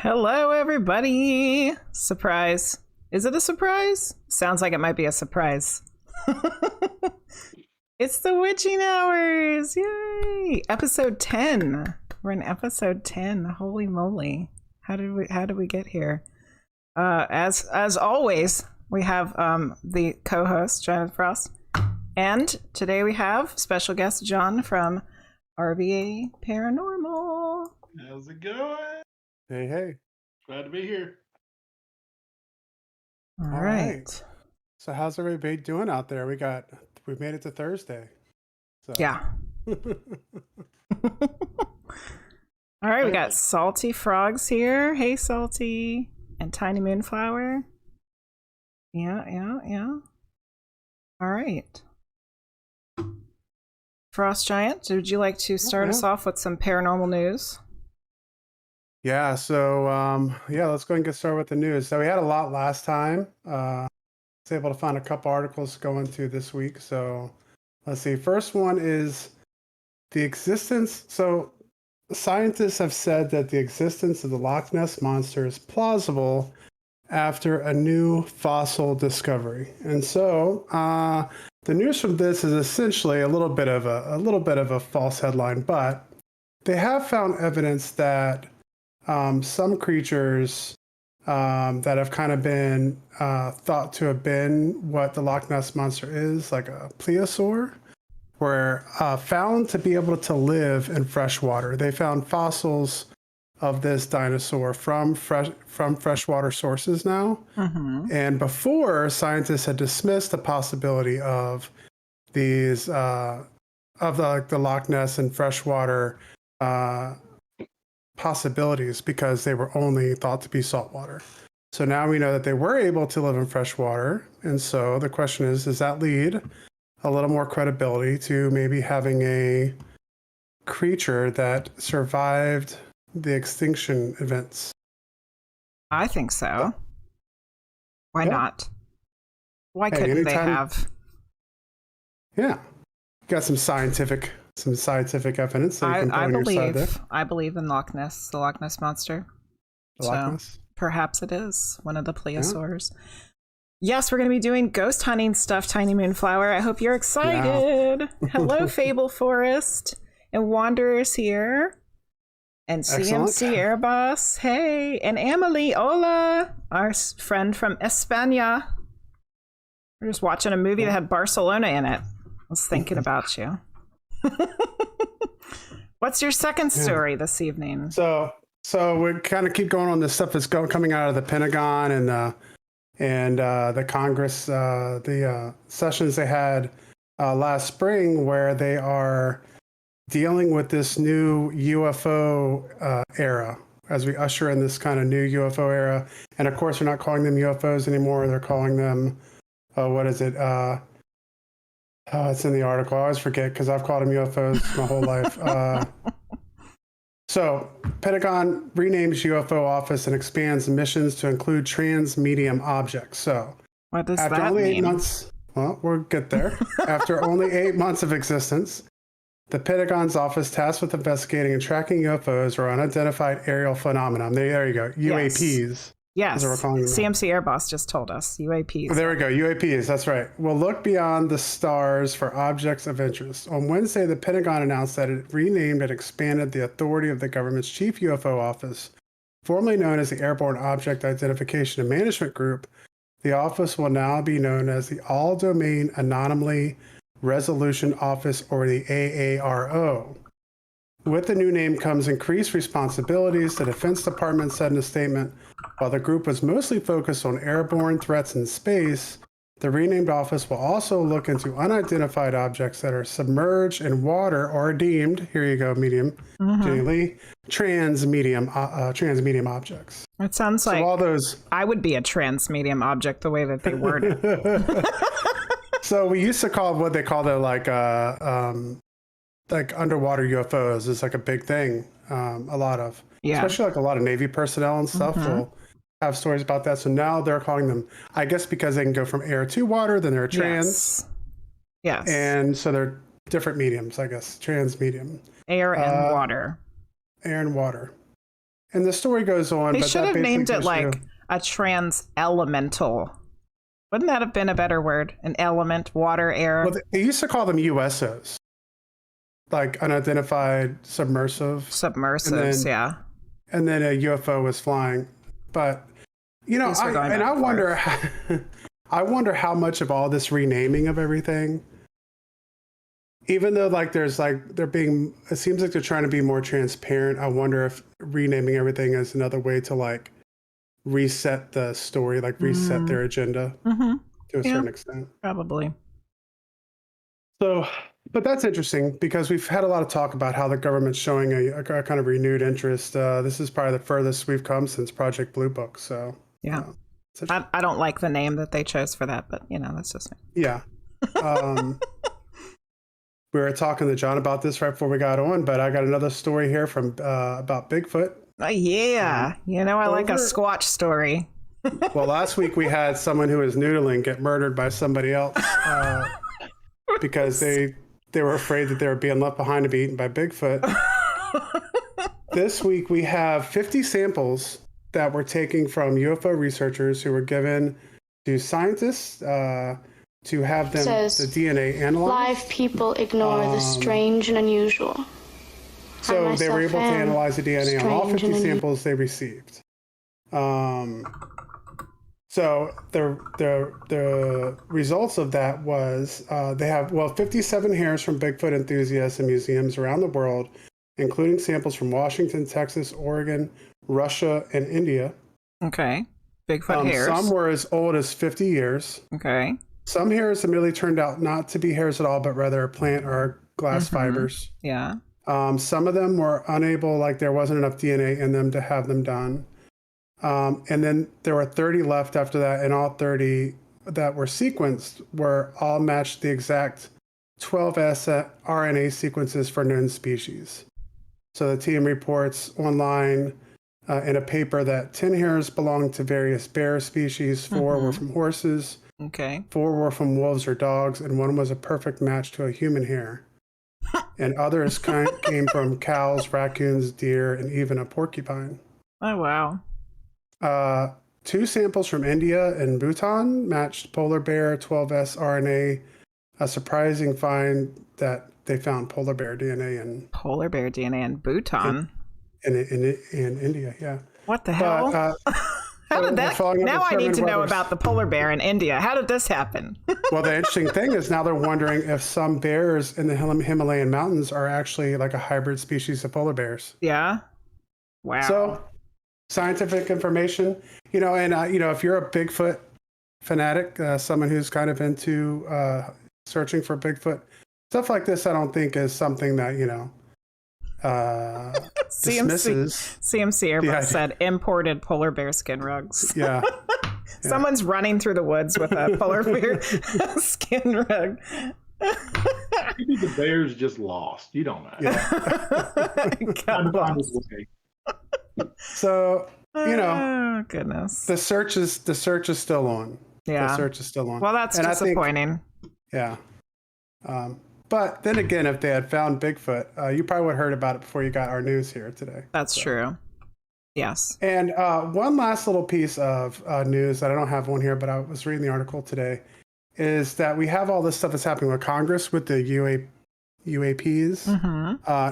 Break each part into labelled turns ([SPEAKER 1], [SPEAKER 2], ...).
[SPEAKER 1] Hello, everybody. Surprise. Is it a surprise? Sounds like it might be a surprise. It's the witching hours. Yay. Episode 10. We're in episode 10. Holy moly. How did we get here? As always, we have the co-host, Jonathan Frost. And today we have special guest Jon from RVA Paranormal.
[SPEAKER 2] How's it going?
[SPEAKER 3] Hey, hey.
[SPEAKER 2] Glad to be here.
[SPEAKER 1] All right.
[SPEAKER 3] So how's everybody doing out there? We've made it to Thursday. So.
[SPEAKER 1] Yeah. All right, we got Salty Frogs here. Hey, Salty. And Tiny Moonflower. Yeah. All right. Frost Giant, would you like to start us off with some paranormal news?
[SPEAKER 3] Yeah, so let's go and get started with the news. So we had a lot last time. I was able to find a couple articles to go into this week. So let's see. First one is the existence. So scientists have said that the existence of the Loch Ness Monster is plausible after a new fossil discovery. And so the news from this is essentially a little bit of a false headline, but they have found evidence that some creatures that have kind of been thought to have been what the Loch Ness Monster is, like a plesiosaur, were found to be able to live in fresh water. They found fossils of this dinosaur from freshwater sources now. Mm-hmm. And before, scientists had dismissed the possibility of these of the Loch Ness and freshwater possibilities because they were only thought to be saltwater. So now we know that they were able to live in freshwater. And so the question is, does that lead a little more credibility to maybe having a creature that survived the extinction events?
[SPEAKER 1] I think so. Why not? Why couldn't they have?
[SPEAKER 3] Yeah. Got some scientific evidence. So
[SPEAKER 1] I believe in Loch Ness, the Loch Ness Monster.
[SPEAKER 3] Loch Ness?
[SPEAKER 1] Perhaps it is one of the plesiosaurs. Yeah. Yes, we're going to be doing ghost hunting stuff, Tiny Moonflower. I hope you're excited. Yeah. Hello, Fable Forest. And Wanderer's here. And CMC Airboss. Hey. And Amelie. Hola. Our friend from España. We're just watching a movie that had Barcelona in it. I was thinking about you. What's your second story this evening?
[SPEAKER 3] So we kind of keep going on this stuff that's coming out of the Pentagon and the Congress, the sessions they had last spring, where they are dealing with this new UFO era as we usher in this kind of new UFO era. And of course, they're not calling them UFOs anymore. They're calling them, what is it? It's in the article. I always forget because I've called them UFOs my whole life. So Pentagon renames UFO office and expands missions to include trans-medium objects. So
[SPEAKER 1] what does
[SPEAKER 3] after
[SPEAKER 1] that
[SPEAKER 3] only
[SPEAKER 1] mean?
[SPEAKER 3] 8 months, well, we'll get there. After only 8 months of existence, the Pentagon's office tasked with investigating and tracking UFOs or unidentified aerial phenomenon. There you go. UAPs.
[SPEAKER 1] Yes. CMC Airboss just told us. UAPs.
[SPEAKER 3] There we go. UAPs. That's right. Will look beyond the stars for objects of interest. On Wednesday, the Pentagon announced that it renamed and expanded the authority of the government's chief UFO office, formerly known as the Airborne Object Identification and Management Group. The office will now be known as the All-Domain Anomaly Resolution Office, or the AARO. With the new name comes increased responsibilities, the Defense Department said in a statement. While the group was mostly focused on airborne threats in space, the renamed office will also look into unidentified objects that are submerged in water or deemed, here you go, medium, Jenny Lee, trans-medium objects.
[SPEAKER 1] It sounds like
[SPEAKER 3] all those.
[SPEAKER 1] I would be a trans-medium object the way that they word it.
[SPEAKER 3] So we used to call what they call the like underwater UFOs is like a big thing. A lot of, especially like a lot of Navy personnel and stuff will have stories about that. So now they're calling them, I guess, because they can go from air to water, then they're trans.
[SPEAKER 1] Yes.
[SPEAKER 3] And so they're different mediums, I guess, trans medium.
[SPEAKER 1] Air and water.
[SPEAKER 3] Air and water. And the story goes on.
[SPEAKER 1] They
[SPEAKER 3] but
[SPEAKER 1] should
[SPEAKER 3] that
[SPEAKER 1] have named
[SPEAKER 3] basically
[SPEAKER 1] it
[SPEAKER 3] gives
[SPEAKER 1] like
[SPEAKER 3] you-
[SPEAKER 1] a trans elemental. Wouldn't that have been a better word? An element, water, air.
[SPEAKER 3] Well, they used to call them USOs, like unidentified submersive.
[SPEAKER 1] Submersives, yeah.
[SPEAKER 3] And then a UFO was flying. But, you know,
[SPEAKER 1] These were going back
[SPEAKER 3] I
[SPEAKER 1] and
[SPEAKER 3] wonder, I wonder how much of all this renaming of everything, even though like there's like it seems like they're trying to be more transparent. I wonder if renaming everything is another way to like reset the story, like reset their agenda to a certain extent.
[SPEAKER 1] Probably.
[SPEAKER 3] So, but that's interesting because we've had a lot of talk about how the government's showing a kind of renewed interest. This is probably the furthest we've come since Project Blue Book. So,
[SPEAKER 1] yeah. I don't like the name that they chose for that, but, you know, that's just me.
[SPEAKER 3] Yeah. We were talking to John about this right before we got on, but I got another story here from about Bigfoot.
[SPEAKER 1] Oh, yeah. You know, I like a Squatch story.
[SPEAKER 3] Well, last week we had someone who was noodling get murdered by somebody else because they were afraid that they were being left behind to be eaten by Bigfoot. This week we have 50 samples that were taken from UFO researchers who were given to scientists to have them the DNA analyzed.
[SPEAKER 4] Live people ignore the strange and unusual.
[SPEAKER 3] So they were able to analyze the DNA on all 50 samples they received. So the results of that was they have 57 hairs from Bigfoot enthusiasts in museums around the world, including samples from Washington, Texas, Oregon, Russia, and India.
[SPEAKER 1] Okay. Bigfoot hairs.
[SPEAKER 3] Some were as old as 50 years.
[SPEAKER 1] Okay.
[SPEAKER 3] Some hairs immediately turned out not to be hairs at all, but rather plant or glass fibers.
[SPEAKER 1] Yeah.
[SPEAKER 3] Some of them were unable, like there wasn't enough DNA in them to have them done. And then there were 30 left after that, and all 30 that were sequenced were all matched the exact 12S RNA sequences for known species. So the team reports online in a paper that 10 hairs belonged to various bear species, 4 were from horses,
[SPEAKER 1] okay,
[SPEAKER 3] 4 were from wolves or dogs, and 1 was a perfect match to a human hair. And others came from cows, raccoons, deer, and even a porcupine.
[SPEAKER 1] Oh, wow.
[SPEAKER 3] 2 samples from India and Bhutan matched polar bear 12S RNA, a surprising find that they found polar bear DNA in
[SPEAKER 1] Bhutan.
[SPEAKER 3] In India, yeah.
[SPEAKER 1] What the hell? How did that? Now I need to know about the polar bear in India. How did this happen?
[SPEAKER 3] Well, the interesting thing is now they're wondering if some bears in the Himalayan mountains are actually like a hybrid species of polar bears.
[SPEAKER 1] Yeah. Wow.
[SPEAKER 3] So, scientific information, and if you're a Bigfoot fanatic, someone who's kind of into searching for Bigfoot, stuff like this, I don't think is something that dismisses.
[SPEAKER 1] CMC Airbus said imported polar bear skin rugs.
[SPEAKER 3] Yeah.
[SPEAKER 1] Someone's running through the woods with a polar bear skin rug.
[SPEAKER 2] Maybe the bear's just lost. You don't know.
[SPEAKER 3] Yeah.
[SPEAKER 1] God bless.
[SPEAKER 3] So,
[SPEAKER 1] oh goodness,
[SPEAKER 3] the search is still on.
[SPEAKER 1] Yeah,
[SPEAKER 3] the search is still on.
[SPEAKER 1] Well, that's disappointing.
[SPEAKER 3] Yeah. But then again, if they had found Bigfoot, you probably would have heard about it before you got our news here today.
[SPEAKER 1] That's true. Yes.
[SPEAKER 3] And one last little piece of news that I don't have one here, but I was reading the article today, is that we have all this stuff that's happening with Congress with the UAPs.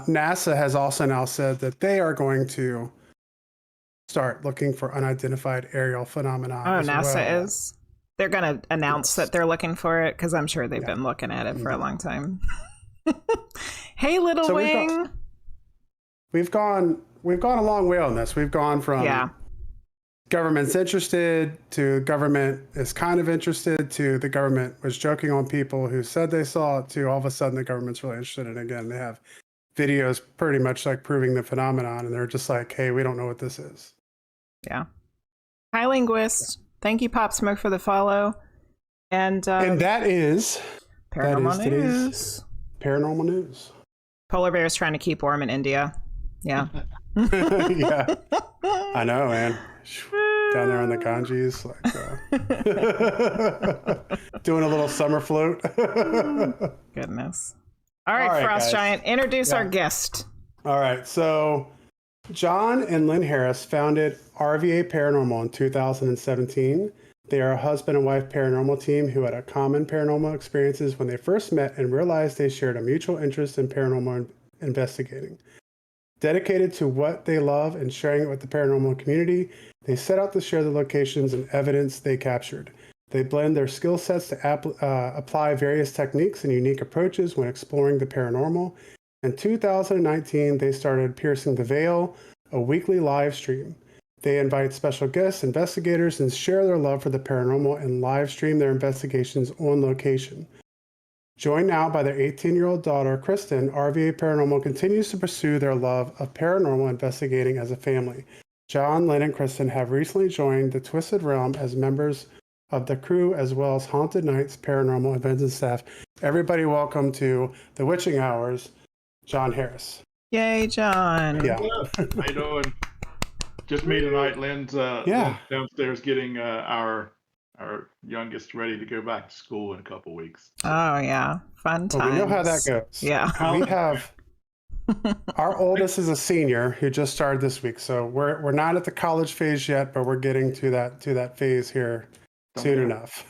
[SPEAKER 3] NASA has also now said that they are going to start looking for unidentified aerial phenomena.
[SPEAKER 1] Oh, NASA is? They're going to announce that they're looking for it, because I'm sure they've been looking at it for a long time. Hey, little wing.
[SPEAKER 3] We've gone a long way on this. We've gone from government's interested to government is kind of interested to the government was joking on people who said they saw it to all of a sudden the government's really interested. And again, they have videos pretty much like proving the phenomenon. And they're just like, hey, we don't know what this is.
[SPEAKER 1] Yeah. Hi, Linguist. Thank you, Pop Smoke, for the follow. And
[SPEAKER 3] that is
[SPEAKER 1] Paranormal News.
[SPEAKER 3] Paranormal News.
[SPEAKER 1] Polar bears trying to keep warm in India. Yeah.
[SPEAKER 3] Yeah. I know, man. Down there on the Ganges, like doing a little summer float.
[SPEAKER 1] Goodness. All right, Frost
[SPEAKER 3] guys.
[SPEAKER 1] Giant, introduce our guest.
[SPEAKER 3] All right, so Jon and Lynn Harris founded RVA Paranormal in 2017. They are a husband and wife paranormal team who had a common paranormal experiences when they first met and realized they shared a mutual interest in paranormal investigating. Dedicated to what they love and sharing it with the paranormal community, they set out to share the locations and evidence they captured. They blend their skill sets to apply various techniques and unique approaches when exploring the paranormal. In 2019, they started Piercing the Veil, a weekly live stream. They invite special guests, investigators, and share their love for the paranormal and live stream their investigations on location. Joined now by their 18-year-old daughter, Kristen, RVA Paranormal continues to pursue their love of paranormal investigating as a family. Jon, Lynn, and Kristen have recently joined the Twisted Realm as members of the crew, as well as Haunted Nights Paranormal events and staff. Everybody, welcome to the Witching Hours, Jon Harris.
[SPEAKER 1] Yay, Jon.
[SPEAKER 3] Yeah.
[SPEAKER 2] How you doing? Just me tonight. Lynn's downstairs getting our youngest ready to go back to school in a couple weeks.
[SPEAKER 1] Oh yeah, fun times.
[SPEAKER 3] Well, we know how that goes.
[SPEAKER 1] Yeah.
[SPEAKER 3] We have our oldest is a senior who just started this week, so we're not at the college phase yet, but we're getting to that phase here soon enough.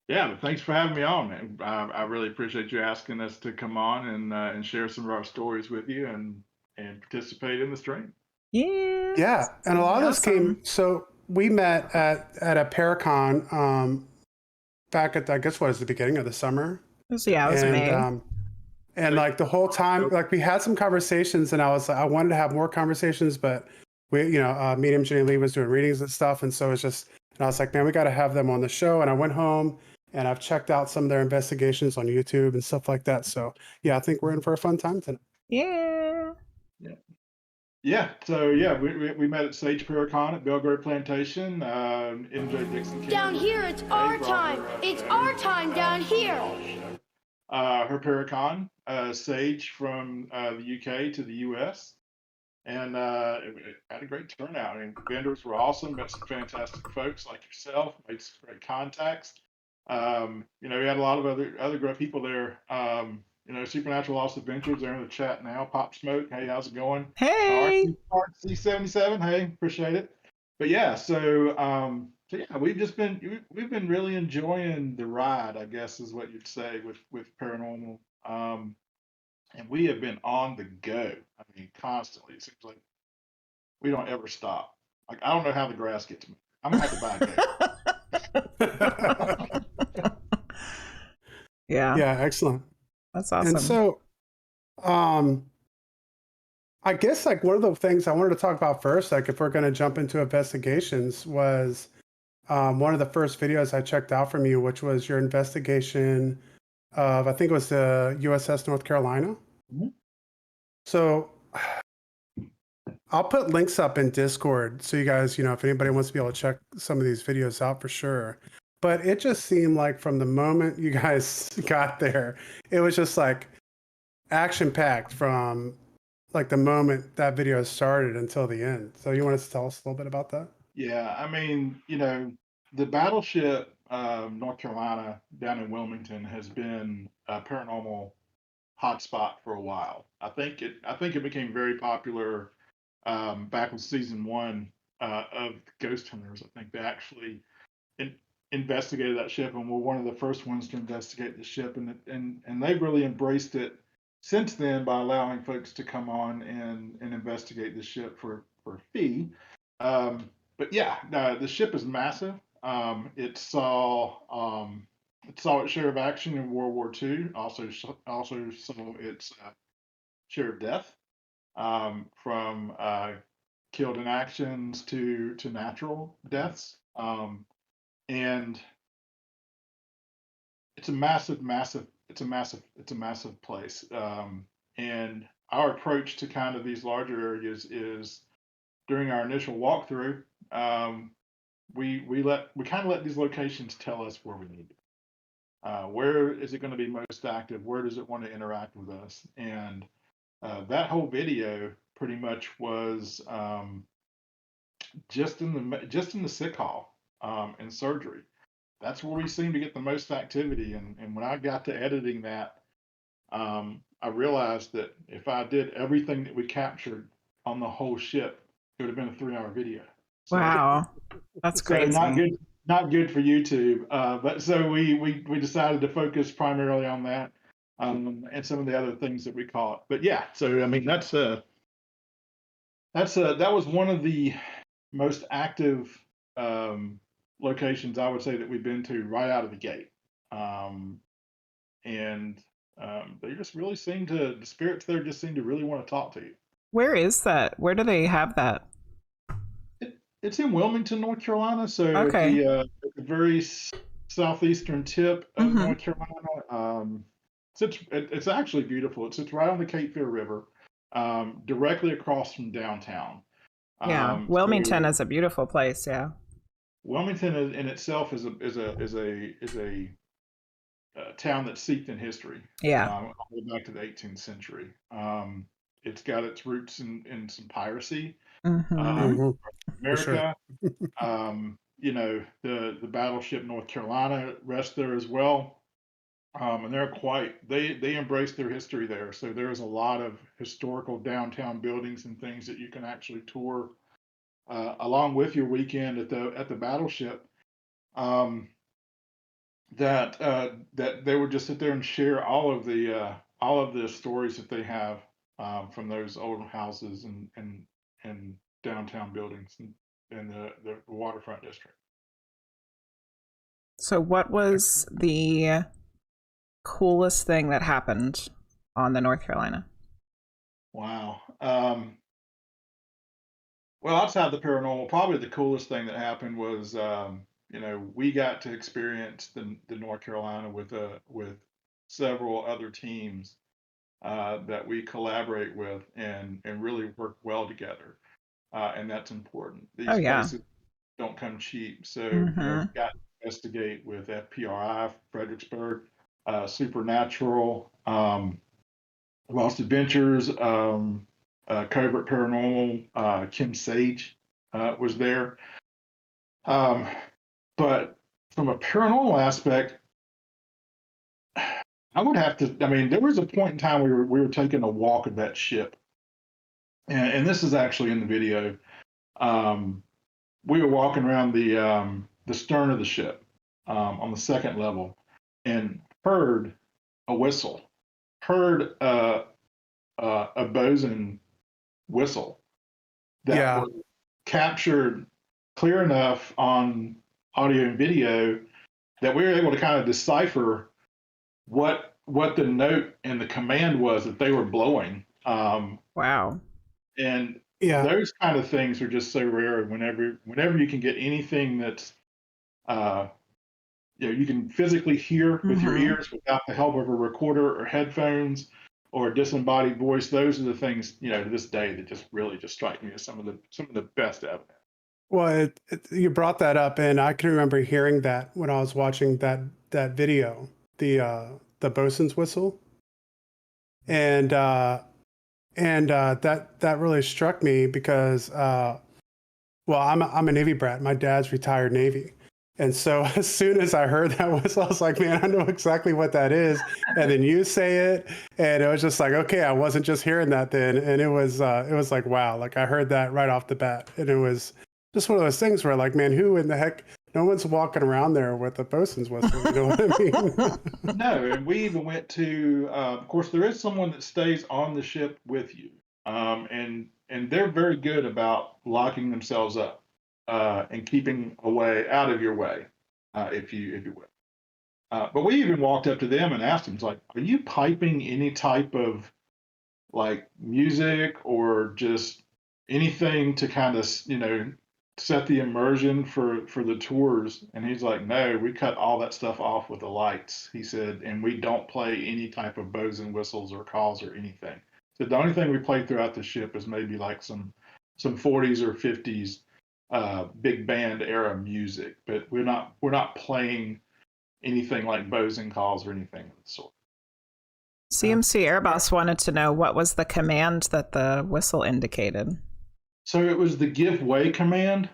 [SPEAKER 2] Yeah, but thanks for having me on, man. I really appreciate you asking us to come on and share some of our stories with you and participate in the stream.
[SPEAKER 1] Yeah.
[SPEAKER 3] Yeah, and a lot of this came. So we met at a Paracon back at, I guess, what was the beginning of the summer.
[SPEAKER 1] It was May.
[SPEAKER 3] And like the whole time, like we had some conversations, and I wanted to have more conversations, but we, Medium Jenny Lee was doing readings and stuff, and so it's just, and I was like, man, we got to have them on the show. And I went home and I've checked out some of their investigations on YouTube and stuff like that. So yeah, I think we're in for a fun time tonight.
[SPEAKER 1] Yeah.
[SPEAKER 2] Yeah. So yeah, we met at Sage Paracon at Belgrade Plantation. MJ Dixon.
[SPEAKER 5] Down here, it's our time. It's our time down here.
[SPEAKER 2] Her Paracon, Sage from the UK to the US. And it had a great turnout. And vendors were awesome. Met some fantastic folks like yourself. Made some great contacts. We had a lot of other great people there. Supernatural Lost Adventures. They're in the chat now. Pop Smoke. Hey, how's it going?
[SPEAKER 1] Hey.
[SPEAKER 2] RC77. Hey, appreciate it. But yeah, so yeah, we've been really enjoying the ride, I guess is what you'd say with paranormal. And we have been on the go. I mean, constantly. It seems like we don't ever stop. Like, I don't know how the grass gets me. I'm gonna have to buy it.
[SPEAKER 1] Yeah.
[SPEAKER 3] Yeah, excellent.
[SPEAKER 1] That's awesome.
[SPEAKER 3] And so, I guess like one of the things I wanted to talk about first, like if we're going to jump into investigations, was one of the first videos I checked out from you, which was your investigation of, I think it was the USS North Carolina.
[SPEAKER 2] Mm-hmm.
[SPEAKER 3] So I'll put links up in Discord so you guys, if anybody wants to be able to check some of these videos out for sure. But it just seemed like from the moment you guys got there, it was just like action packed from like the moment that video started until the end. So you want to tell us a little bit about that?
[SPEAKER 2] Yeah, I mean, the battleship North Carolina down in Wilmington has been a paranormal hotspot for a while. I think it became very popular back with season 1 of Ghost Hunters. I think they actually investigated that ship and were one of the first ones to investigate the ship, and they've really embraced it since then by allowing folks to come on and investigate the ship for a fee. But yeah, the ship is massive. It saw its share of action in World War II. Also saw its share of death, from killed in actions to natural deaths. And it's a massive place. And our approach to kind of these larger areas is during our initial walkthrough, we kind of let these locations tell us where we need to be. Where is it going to be most active? Where does it want to interact with us? And that whole video pretty much was just in the sick hall and surgery. That's where we seem to get the most activity. And when I got to editing that, I I realized that if I did everything that we captured on the whole ship, it would have been a 3-hour video. So,
[SPEAKER 1] Wow. That's
[SPEAKER 2] so
[SPEAKER 1] crazy.
[SPEAKER 2] not good for YouTube. But so we decided to focus primarily on that, and some of the other things that we caught. But yeah, so I mean that was one of the most active locations I would say that we've been to right out of the gate. And they just really the spirits there just seem to really want to talk to you.
[SPEAKER 1] Where is that? Where do they have that?
[SPEAKER 2] It's in Wilmington, North Carolina. So
[SPEAKER 1] Okay.
[SPEAKER 2] at the very southeastern tip of
[SPEAKER 1] Mhm.
[SPEAKER 2] North Carolina. It's actually beautiful. It sits right on the Cape Fear River, directly across from downtown.
[SPEAKER 1] Yeah. Wilmington is a beautiful place. Yeah.
[SPEAKER 2] Wilmington in itself is a town that's steeped in history.
[SPEAKER 1] Yeah.
[SPEAKER 2] All the way back to the 18th century. It's got its roots in some piracy.
[SPEAKER 1] Mhm.
[SPEAKER 2] America, you know, the battleship North Carolina rests there as well. And they embrace their history there. So there's a lot of historical downtown buildings and things that you can actually tour along with your weekend at the battleship. That they would just sit there and share all of the stories that they have from those old houses and downtown buildings and the waterfront district.
[SPEAKER 1] So what was the coolest thing that happened on the North Carolina?
[SPEAKER 2] Wow. Well, outside the paranormal, probably the coolest thing that happened was, you know, we got to experience the North Carolina with several other teams that we collaborate with and really work well together, and that's important.
[SPEAKER 1] Oh
[SPEAKER 2] These
[SPEAKER 1] yeah.
[SPEAKER 2] places don't come cheap, so you know,
[SPEAKER 1] Mhm.
[SPEAKER 2] we got to investigate with FPRI, Fredericksburg, Supernatural, Lost Adventures, Covert Paranormal. Kim Sage was there. But from a paranormal aspect, I would have to. I mean, there was a point in time we were taking a walk of that ship, and this is actually in the video. We were walking around the stern of the ship on the second level, and heard a whistle, heard a bosun whistle that was captured clear enough on audio and video that we were able to kind of decipher what the note and the command was that they were blowing.
[SPEAKER 1] Wow.
[SPEAKER 2] And
[SPEAKER 3] Yeah.
[SPEAKER 2] those kind of things are just so rare. Whenever you can get anything that's you know, you can physically hear with your ears without the help of a recorder or headphones or a disembodied voice, those are the things, you know, to this day that just really just strike me as some of the best evidence.
[SPEAKER 3] Well, you brought that up, and I can remember hearing that when I was watching that video, the bosun's whistle, and that really struck me because, well, I'm a Navy brat. My dad's retired Navy, and so as soon as I heard that whistle, I was like, man, I know exactly what that is. And then you say it, and it was just like, okay, I wasn't just hearing that then, and it was like, wow, like I heard that right off the bat, and it was just one of those things where, like, man, who in the heck? No one's walking around there with a bosun's whistle. You know what I mean?
[SPEAKER 2] No, and we even went to. Of course, there is someone that stays on the ship with you, and they're very good about locking themselves up and keeping out of your way, if you will. But we even walked up to them and asked them, like, "Are you piping any type of like music or just anything to kind of, you know, set the immersion for the tours?" And he's like, "No, we cut all that stuff off with the lights," he said, "and we don't play any type of bosun whistles or calls or anything. So the only thing we play throughout the ship is maybe like some 40s or 50s big band era music, but we're not playing anything like bosun calls or anything of the sort."
[SPEAKER 1] CMC Airbus wanted to know what was the command that the whistle indicated.
[SPEAKER 2] So it was the give way command,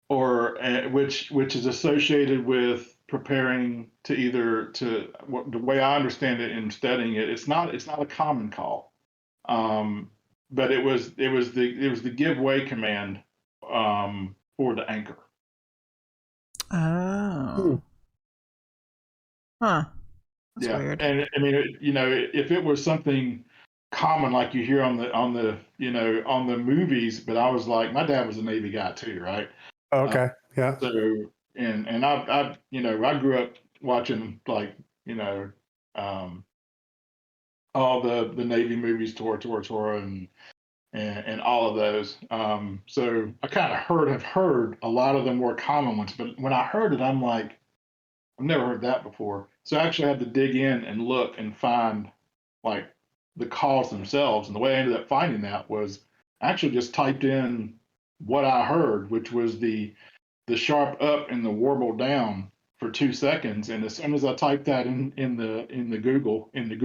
[SPEAKER 2] or which is associated with preparing to the way I understand it in studying it, it's not a common call. But it was the give way command for the anchor.
[SPEAKER 1] Oh. Huh. That's weird.
[SPEAKER 2] And I mean, if it was something common like you hear on the movies, but I was like, my dad was a Navy guy too, right?
[SPEAKER 3] Okay. Yeah.
[SPEAKER 2] So and I grew up watching like all the Navy movies, Tora, and all of those. So I kind of have heard a lot of the more common ones, but when I heard it, I'm like, I've never heard that before. So I actually had to dig in and look and find like the calls themselves. And the way I ended up finding that was I actually just typed in what I heard, which was the sharp up and the warble down for 2 seconds. And as soon as I typed that in the Google in the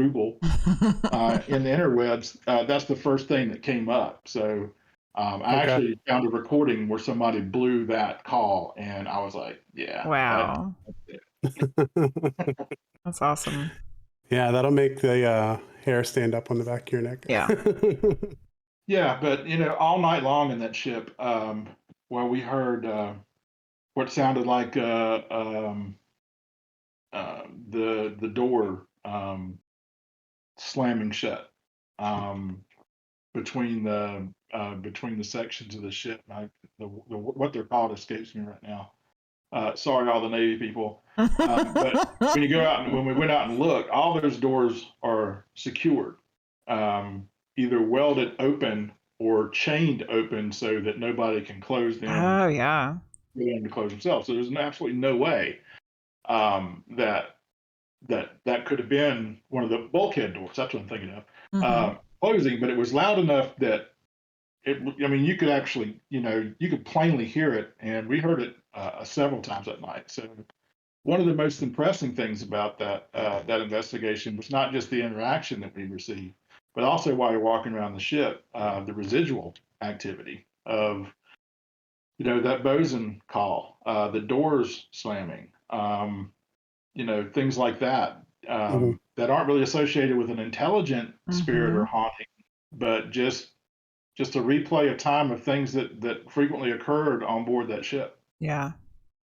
[SPEAKER 2] interwebs, that's the first thing that came up. So I actually found a recording where somebody blew that call, and I was like, yeah.
[SPEAKER 1] Wow. That's awesome.
[SPEAKER 3] Yeah, that'll make the hair stand up on the back of your neck.
[SPEAKER 1] Yeah.
[SPEAKER 2] Yeah, but all night long in that ship, where we heard what sounded like the door slamming shut between the sections of the ship. What they're called escapes me right now. Sorry, all the Navy people. But when you go out and when we went out and looked, all those doors are secured, either welded open or chained open so that nobody can close them.
[SPEAKER 1] Oh yeah.
[SPEAKER 2] For them to close themselves. So there's absolutely no way that could have been one of the bulkhead doors. That's what I'm thinking of. Closing, but it was loud enough that you could actually, you could plainly hear it, and we heard it several times that night. So one of the most impressive things about that investigation was not just the interaction that we received, but also while you're walking around the ship, the residual activity of, that bosun call, the doors slamming, things like that, that aren't really associated with an intelligent spirit or haunting, but just a replay of time of things that frequently occurred on board that ship.
[SPEAKER 1] Yeah.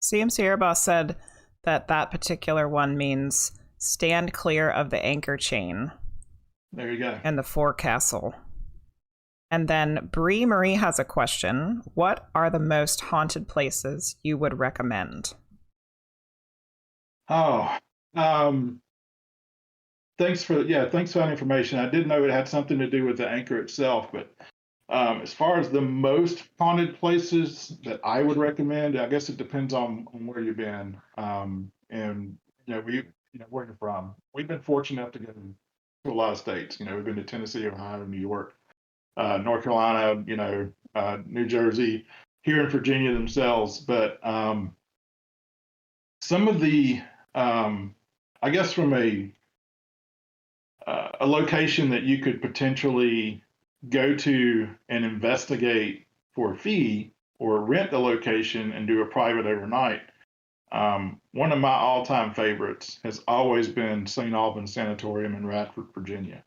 [SPEAKER 1] CMC Airboss said that particular one means stand clear of the anchor chain.
[SPEAKER 2] There you go.
[SPEAKER 1] And the forecastle. And then Bree Marie has a question. What are the most haunted places you would recommend?
[SPEAKER 2] Oh, thanks for that information. I did know it had something to do with the anchor itself, but as far as the most haunted places that I would recommend, I guess it depends on where you've been, and where you're from. We've been fortunate enough to go to a lot of states. We've been to Tennessee, Ohio, New York, North Carolina, New Jersey, here in Virginia themselves. But some of the, I guess, from a location that you could potentially go to and investigate for a fee, or rent the location and do a private overnight. One of my all-time favorites has always been St. Albans Sanatorium in Radford, Virginia.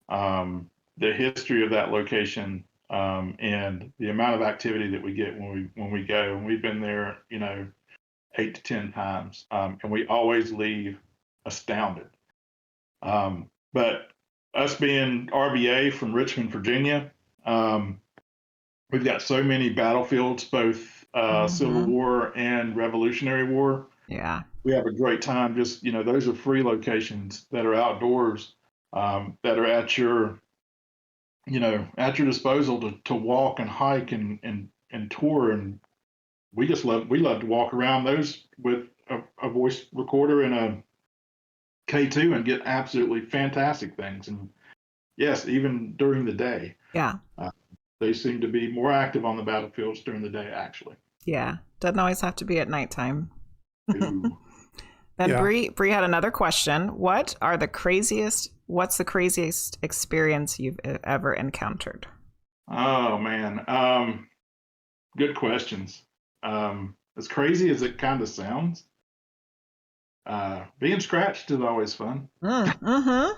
[SPEAKER 2] The history of that location, and the amount of activity that we get when we go, and we've been there, 8 to 10 times, and we always leave astounded. But us being RVA from Richmond, Virginia, we've got so many battlefields, both Civil War and Revolutionary War.
[SPEAKER 1] Yeah.
[SPEAKER 2] We have a great time. Just, those are free locations that are outdoors, that are at your disposal to walk and hike and tour. And we love to walk around those with a voice recorder and a K2 and get absolutely fantastic things. And yes, even during the day.
[SPEAKER 1] Yeah.
[SPEAKER 2] They seem to be more active on the battlefields during the day, actually.
[SPEAKER 1] Yeah. Doesn't always have to be at nighttime. Then
[SPEAKER 3] Yeah.
[SPEAKER 1] Bree had another question. What's the craziest experience you've ever encountered?
[SPEAKER 2] Oh, man. Good questions. As crazy as it kind of sounds, Being scratched is always fun.
[SPEAKER 1] Mm-hmm.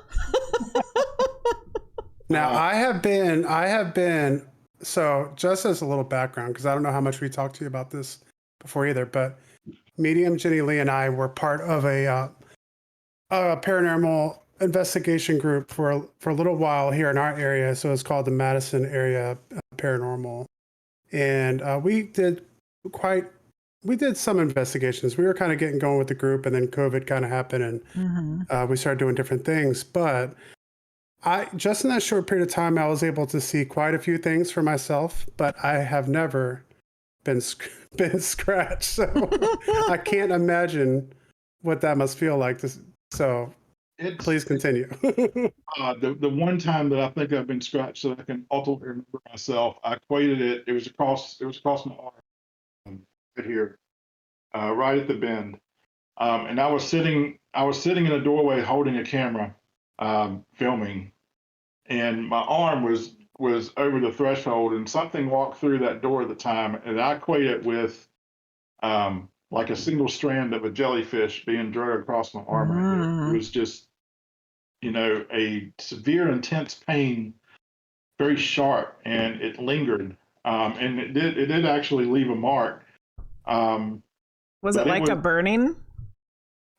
[SPEAKER 3] Now, I have been, so just as a little background, because I don't know how much we talked to you about this before either, but Medium Jenny Lee and I were part of a paranormal investigation group for a little while here in our area. So it's called the Madison Area Paranormal. And we did some investigations. We were kind of getting going with the group, and then COVID kind of happened, and we started doing different things. But I just in that short period of time, I was able to see quite a few things for myself, but I have never been scratched. So I can't imagine what that must feel like. So please continue.
[SPEAKER 2] The one time that I think I've been scratched that I can ultimately remember myself, I equated it. It was across my arm right here, right at the bend, and I was sitting in a doorway holding a camera, filming, and my arm was over the threshold, and something walked through that door at the time, and I equate it with like a single strand of a jellyfish being dragged across my arm right here. It was just, a severe, intense pain, very sharp, and it lingered, and it did actually leave a mark.
[SPEAKER 1] Was it like a burning?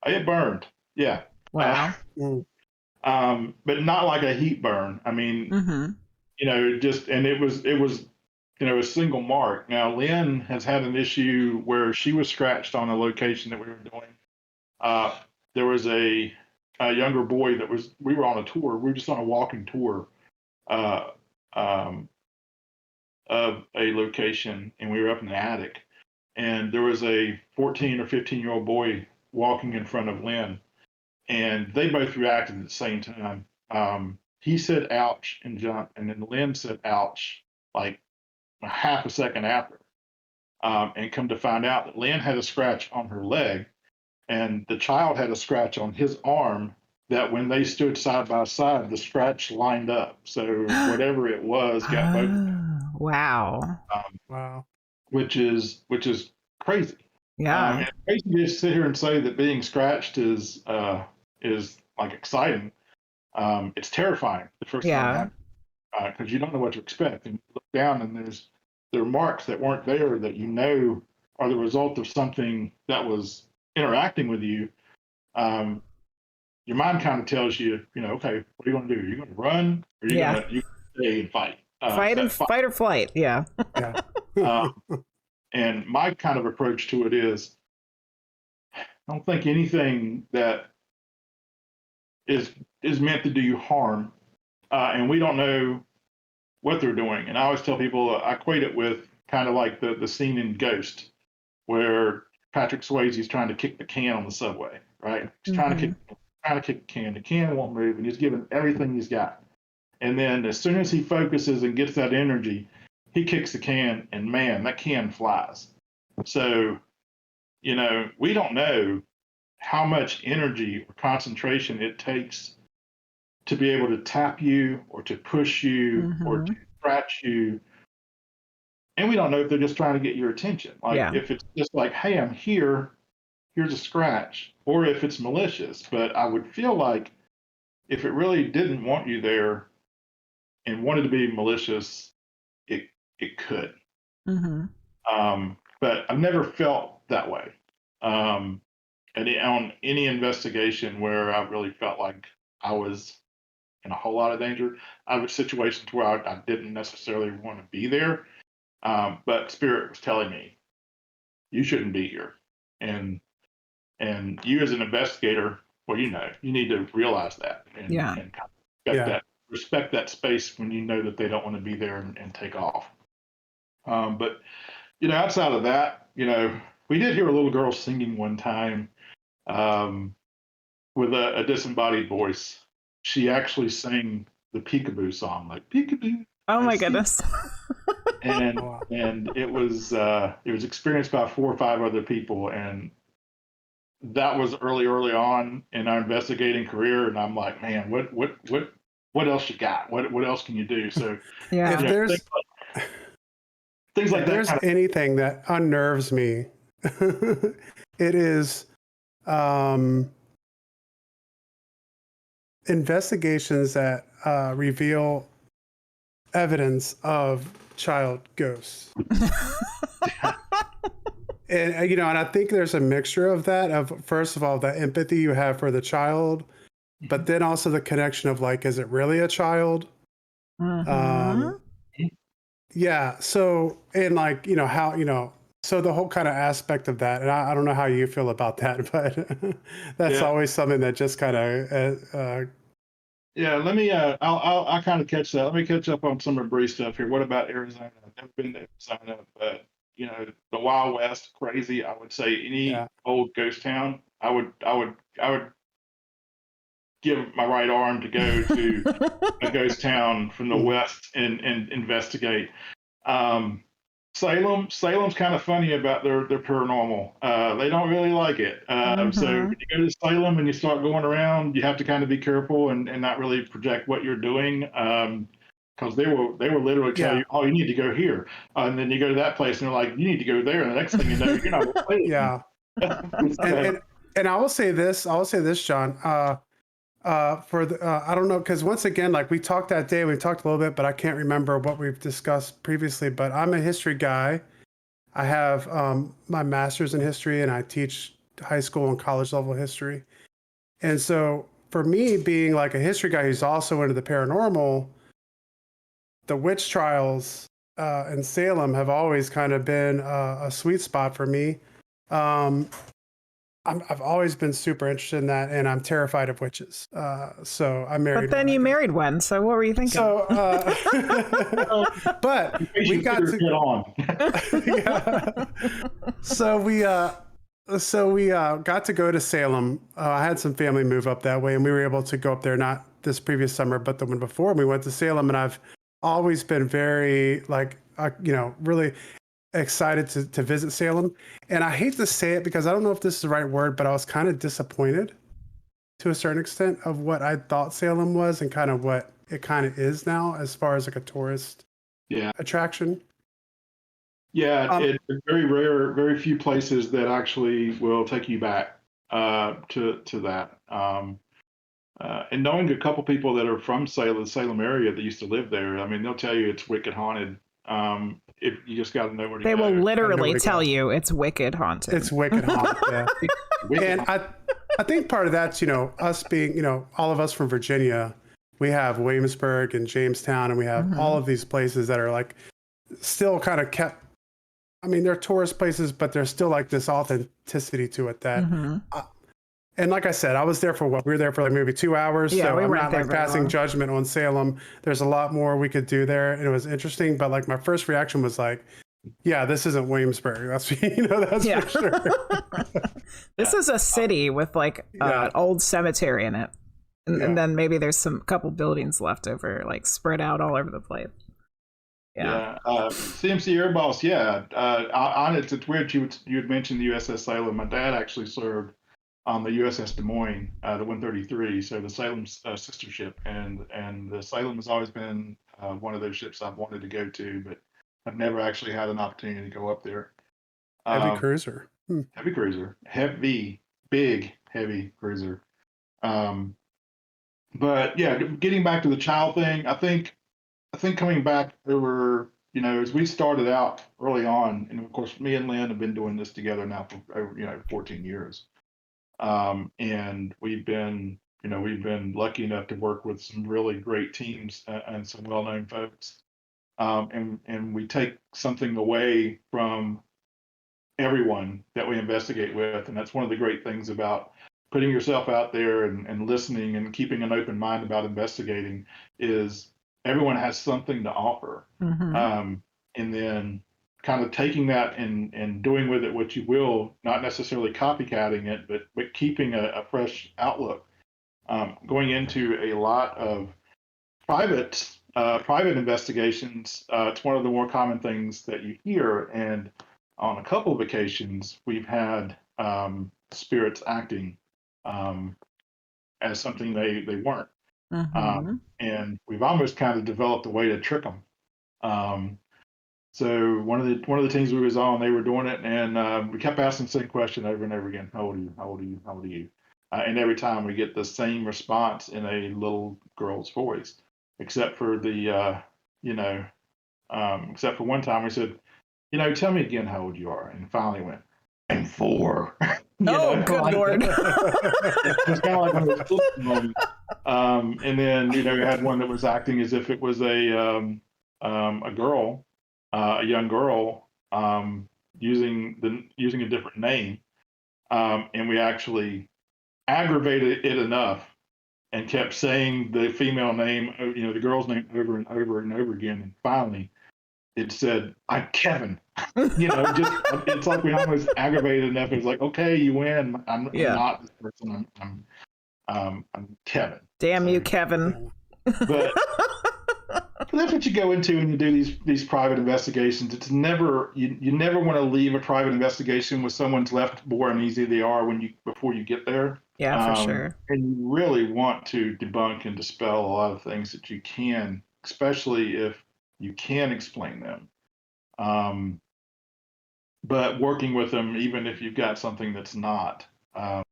[SPEAKER 2] It burned, yeah.
[SPEAKER 1] Wow.
[SPEAKER 2] But not like a heat burn. I mean, and it was a single mark. Now, Lynn has had an issue where she was scratched on a location that we were doing. There was a younger boy we were on a tour. We were just on a walking tour of a location, and we were up in the attic. And there was a 14 or 15-year-old boy walking in front of Lynn, and they both reacted at the same time. He said, ouch, and jumped, and then Lynn said, ouch, like a half a second after. And come to find out that Lynn had a scratch on her leg, and the child had a scratch on his arm that when they stood side by side, the scratch lined up. So whatever it was got both.
[SPEAKER 1] Wow.
[SPEAKER 3] Wow.
[SPEAKER 2] Which is crazy.
[SPEAKER 1] Yeah.
[SPEAKER 2] It's crazy to sit here and say that being scratched is like exciting. It's terrifying the first time, because you don't know what to expect, and you look down and there are marks that weren't there that are the result of something that was interacting with you. Your mind kind of tells you, okay, what are you going to do? Are you going to run, or are you going to stay and fight?
[SPEAKER 1] Fight or flight. Yeah.
[SPEAKER 2] And my kind of approach to it is, I don't think anything that is meant to do you harm, and we don't know what they're doing. And I always tell people, I equate it with kind of like the scene in Ghost, where Patrick Swayze's trying to kick the can on the subway, right? He's trying to kick the can. The can won't move, and he's giving everything he's got. And then as soon as he focuses and gets that energy, he kicks the can, and man, that can flies. So, we don't know how much energy or concentration it takes to be able to tap you or to push you or to scratch you. And we don't know if they're just trying to get your attention. Like if it's just like, hey, I'm here, here's a scratch, or if it's malicious. But I would feel like if it really didn't want you there and wanted to be malicious, it could. But I've never felt that way. And on any investigation where I really felt like I was in a whole lot of danger, I have situations where I didn't necessarily want to be there. But Spirit was telling me, you shouldn't be here. And you as an investigator, well, you need to realize that and kind of respect that space when you know that they don't want to be there and take off. But, outside of that, we did hear a little girl singing one time with a disembodied voice. She actually sang the Peekaboo song, like Peekaboo.
[SPEAKER 1] Oh my goodness.
[SPEAKER 2] and it was experienced by 4 or 5 other people, and that was early on in our investigating career. And I'm like, man, what else you got? What else can you do? So
[SPEAKER 3] if there's
[SPEAKER 2] things like
[SPEAKER 3] if there's anything that unnerves me, it is investigations that reveal evidence of child ghosts. And and I think there's a mixture of that, of first of all the empathy you have for the child, but then also the connection of like, is it really a child? Yeah. So, and like, how, so the whole kind of aspect of that, and I don't know how you feel about that, but that's
[SPEAKER 2] Yeah.
[SPEAKER 3] always something that just kind of,
[SPEAKER 2] Yeah, let me. I'll kind of catch that. Let me catch up on some of Bree's stuff here. What about Arizona? I've never been to Arizona, but the Wild West, crazy. I would say any
[SPEAKER 3] yeah,
[SPEAKER 2] old ghost town. I would give my right arm to go to a ghost town from the West and investigate. Um, Salem's kind of funny about their paranormal. They don't really like it. So when you go to Salem and you start going around, you have to kind of be careful and not really project what you're doing. Because they will literally tell
[SPEAKER 3] yeah,
[SPEAKER 2] you, oh, you need to go here, and then you go to that place and they're like, you need to go there, and the next thing you know, you're not going
[SPEAKER 3] yeah. And I will say this, John. For the, I don't know, because once again, like we talked that day, we talked a little bit, but I can't remember what we've discussed previously. But I'm a history guy. I have my master's in history, and I teach high school and college level history. And so, for me, being like a history guy who's also into the paranormal, the witch trials in Salem have always kind of been a sweet spot for me. I've always been super interested in that, and I'm terrified of witches. So I married.
[SPEAKER 1] But then you married one. So what were you thinking?
[SPEAKER 3] So, but we got to
[SPEAKER 2] get on.
[SPEAKER 3] yeah. So we got to go to Salem. I had some family move up that way, and we were able to go up there not this previous summer, but the one before. We went to Salem, and I've always been very like really excited to visit Salem. And I hate to say it because I don't know if this is the right word, but I was kind of disappointed to a certain extent of what I thought Salem was and kind of what it kind of is now as far as like a tourist attraction.
[SPEAKER 2] Yeah, it's very rare, very few places that actually will take you back to that. And knowing a couple people that are from Salem area that used to live there, I mean, they'll tell you it's wicked haunted. If you just got to know where to
[SPEAKER 1] they
[SPEAKER 2] go.
[SPEAKER 1] will literally tell you it's wicked haunted.
[SPEAKER 3] It's wicked haunted. Yeah. And I think part of that's, us being, all of us from Virginia, we have Williamsburg and Jamestown, and we have all of these places that are like still kind of kept. I mean, they're tourist places, but there's still like this authenticity to it that. And like I said, I was there for we were there for like maybe 2 hours.
[SPEAKER 1] Yeah,
[SPEAKER 3] so
[SPEAKER 1] we
[SPEAKER 3] I'm
[SPEAKER 1] weren't
[SPEAKER 3] not
[SPEAKER 1] there
[SPEAKER 3] like
[SPEAKER 1] very
[SPEAKER 3] passing
[SPEAKER 1] long.
[SPEAKER 3] judgment on Salem. There's a lot more we could do there, and it was interesting. But like my first reaction was like, yeah, this isn't Williamsburg. That's that's for sure.
[SPEAKER 1] This is a city with like an old cemetery in it, and then maybe there's some couple buildings left over, like spread out all over the place.
[SPEAKER 2] CMC Air Boss. On it. It's weird you had mentioned the USS Salem. My dad actually served on the USS Des Moines, the 133, so the Salem's sister ship, and the Salem has always been one of those ships I've wanted to go to, but I've never actually had an opportunity to go up there.
[SPEAKER 3] Heavy cruiser.
[SPEAKER 2] Heavy cruiser. Big, heavy cruiser. But yeah, getting back to the child thing, I think coming back, there were, as we started out early on, and of course, me and Lynn have been doing this together now for, 14 years. And we've been lucky enough to work with some really great teams and some well-known folks. And we take something away from everyone that we investigate with. And that's one of the great things about putting yourself out there and listening and keeping an open mind about investigating is everyone has something to offer. And then kind of taking that and doing with it what you will, not necessarily copycatting it, but keeping a fresh outlook. Going into a lot of private investigations, it's one of the more common things that you hear. And on a couple of occasions, we've had spirits acting as something they weren't. And we've almost kind of developed a way to trick them. So one of the teams we was on, they were doing it, and we kept asking the same question over and over again. How old are you? How old are you? How old are you? And every time we get the same response in a little girl's voice, except for except for one time we said, tell me again how old you are, and finally went, I'm 4.
[SPEAKER 1] Good Lord.
[SPEAKER 2] It's kind of like one of those moments. And then we had one that was acting as if it was a girl, a young girl, using a different name, and we actually aggravated it enough and kept saying the female name, the girl's name over and over and over again, and finally it said, I'm Kevin. Just it's like we almost aggravated enough. It was like, okay, you win. I'm not this person. I'm Kevin.
[SPEAKER 1] Damn you, Kevin.
[SPEAKER 2] But that's what you go into when you do these private investigations. It's never you never want to leave a private investigation with someone's left more uneasy they are before you get there.
[SPEAKER 1] Yeah, for sure.
[SPEAKER 2] And you really want to debunk and dispel a lot of things that you can, especially if you can explain them. But working with them, even if you've got something that's not, our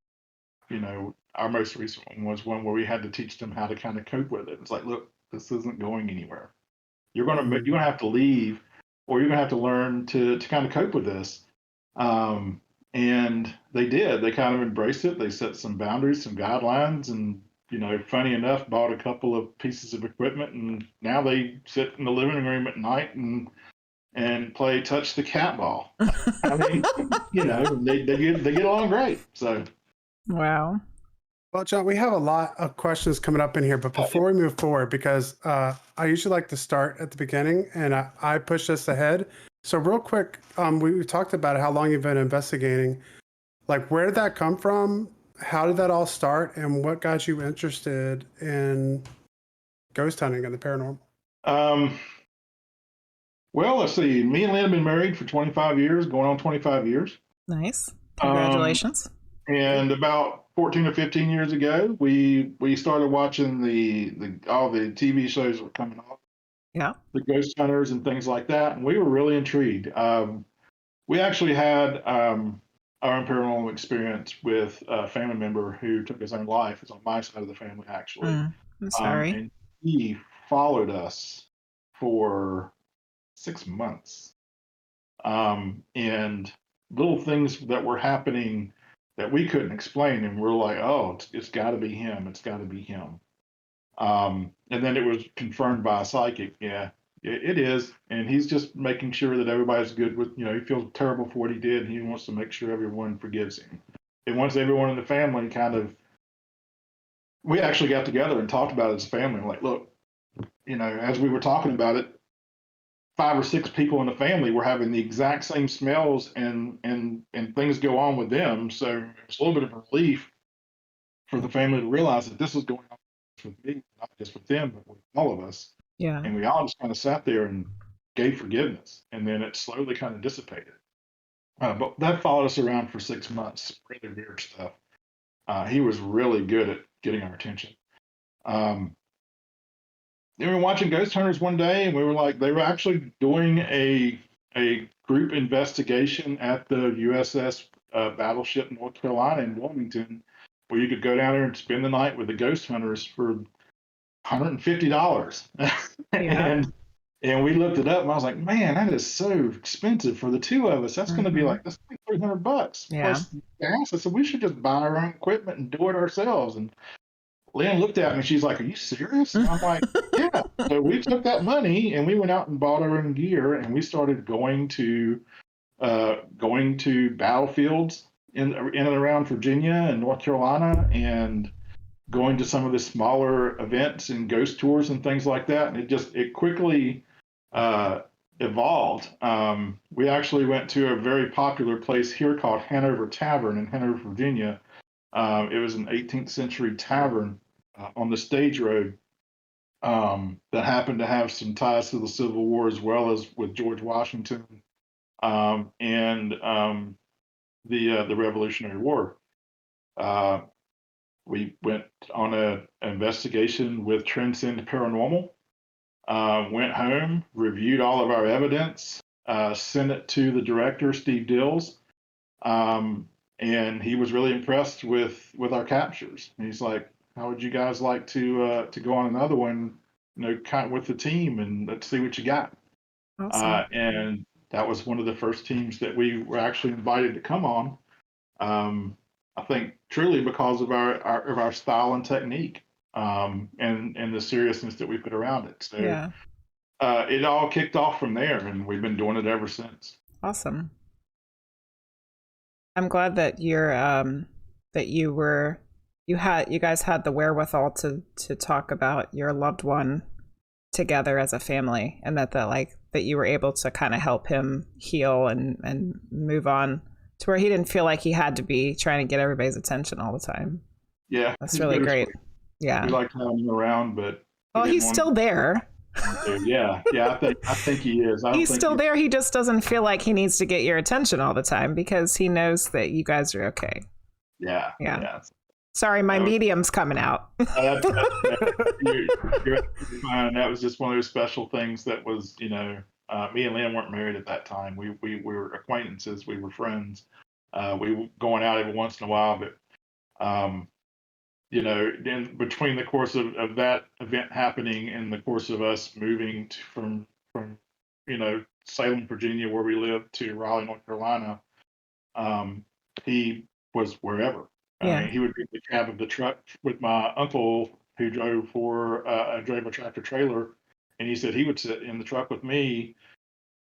[SPEAKER 2] most recent one was one where we had to teach them how to kind of cope with it. It's like, look, this isn't going anywhere. You're gonna have to leave, or you're gonna have to learn to kind of cope with this. And they did. They kind of embraced it. They set some boundaries, some guidelines, and funny enough, bought a couple of pieces of equipment, and now they sit in the living room at night and play touch the cat ball. I mean, they get along great. So,
[SPEAKER 1] wow.
[SPEAKER 3] Well, Jon, we have a lot of questions coming up in here, but before we move forward, because I usually like to start at the beginning, and I push this ahead. So real quick, we talked about how long you've been investigating. Like, where did that come from? How did that all start, and what got you interested in ghost hunting and the paranormal?
[SPEAKER 2] Well, let's see. Me and Lynn have been married for 25 years, going on 25 years.
[SPEAKER 1] Nice. Congratulations.
[SPEAKER 2] And about 14 or 15 years ago, we started watching all the TV shows that were coming off.
[SPEAKER 1] Yeah.
[SPEAKER 2] The ghost hunters and things like that, and we were really intrigued. We actually had our own paranormal experience with a family member who took his own life. It's on my side of the family, actually.
[SPEAKER 1] I'm sorry.
[SPEAKER 2] And he followed us for 6 months. And little things that were happening that we couldn't explain, and we're like, oh, it's got to be him. It's got to be him. And then it was confirmed by a psychic. Yeah, it is. And he's just making sure that everybody's good with, he feels terrible for what he did, and he wants to make sure everyone forgives him. And once everyone in the family we actually got together and talked about it as a family. Like, look, as we were talking about it, 5 or 6 people in the family were having the exact same smells and things go on with them. So it's a little bit of a relief for the family to realize that this is going on with me, not just with them, but with all of us.
[SPEAKER 1] Yeah.
[SPEAKER 2] And we all just kind of sat there and gave forgiveness, and then it slowly kind of dissipated. But that followed us around for 6 months. Really weird stuff. He was really good at getting our attention. They were watching Ghost Hunters one day, and we were like, they were actually doing a group investigation at the USS Battleship North Carolina in Wilmington, where you could go down there and spend the night with the Ghost Hunters for $150.
[SPEAKER 1] Yeah.
[SPEAKER 2] And we looked it up, and I was like, man, that is so expensive for the 2 of us. That's going to be like, that's like $300
[SPEAKER 1] Yeah.
[SPEAKER 2] plus gas. I said, we should just buy our own equipment and do it ourselves. And Lynn looked at me, she's like, are you serious? And I'm like, yeah. So we took that money and we went out and bought our own gear, and we started going to battlefields in and around Virginia and North Carolina, and going to some of the smaller events and ghost tours and things like that. And it quickly evolved. We actually went to a very popular place here called Hanover Tavern in Hanover, Virginia. It was an 18th century tavern on the stage road that happened to have some ties to the Civil War, as well as with George Washington and the Revolutionary War. We went on an investigation with Transcend Paranormal, went home, reviewed all of our evidence, sent it to the director, Steve Dills, and he was really impressed with our captures. And he's like, "How would you guys like to go on another one? Kind of with the team, and let's see what you got."
[SPEAKER 1] Awesome.
[SPEAKER 2] And that was one of the first teams that we were actually invited to come on. I think truly because of our style and technique, and the seriousness that we put around it. So
[SPEAKER 1] Yeah.
[SPEAKER 2] it all kicked off from there, and we've been doing it ever since.
[SPEAKER 1] Awesome. I'm glad that you guys had the wherewithal to talk about your loved one together as a family, and that you were able to kind of help him heal and move on to where he didn't feel like he had to be trying to get everybody's attention all the time.
[SPEAKER 2] Yeah,
[SPEAKER 1] that's really great. Yeah,
[SPEAKER 2] we like to have him around, but
[SPEAKER 1] he's still there.
[SPEAKER 2] Yeah, I think he is.
[SPEAKER 1] He's still there. He just doesn't feel like he needs to get your attention all the time because he knows that you guys are okay.
[SPEAKER 2] Yeah.
[SPEAKER 1] Sorry, my medium's coming out.
[SPEAKER 2] You're fine. That was just one of those special things that was, me and Lynn weren't married at that time. We were acquaintances. We were friends. We were going out every once in a while, but, in between the course of that event happening and the course of us moving from Salem, Virginia, where we lived, to Raleigh, North Carolina, he was wherever.
[SPEAKER 1] Yeah.
[SPEAKER 2] I mean, he would be in the cab of the truck with my uncle, who drove a tractor trailer, and he said he would sit in the truck with me,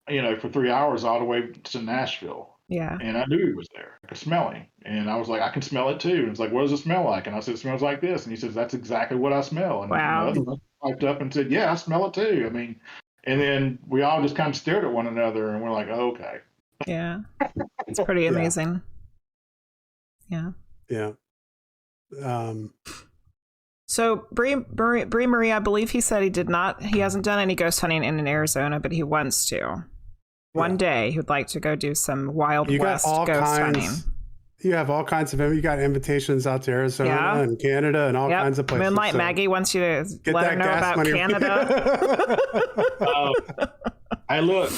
[SPEAKER 2] for 3 hours all the way to Nashville.
[SPEAKER 1] Yeah.
[SPEAKER 2] And I knew he was there. I could smell him. And I was like, I can smell it too. And it's like, what does it smell like? And I said, it smells like this. And he says, that's exactly what I smell. And
[SPEAKER 1] wow.
[SPEAKER 2] The other one piped up and said, yeah, I smell it too. I mean, and then we all just kind of stared at one another and we're like, oh, okay.
[SPEAKER 1] Yeah. It's pretty amazing. Yeah.
[SPEAKER 3] Yeah.
[SPEAKER 1] So Bree Marie, I believe he said he hasn't done any ghost hunting in Arizona, but he wants to. One day he would like to go do some Wild West ghost hunting.
[SPEAKER 3] You have all kinds of, you got invitations out to Arizona and Canada and all kinds of places.
[SPEAKER 1] Moonlight Maggie wants you to let her know about Canada.
[SPEAKER 2] Hey, look,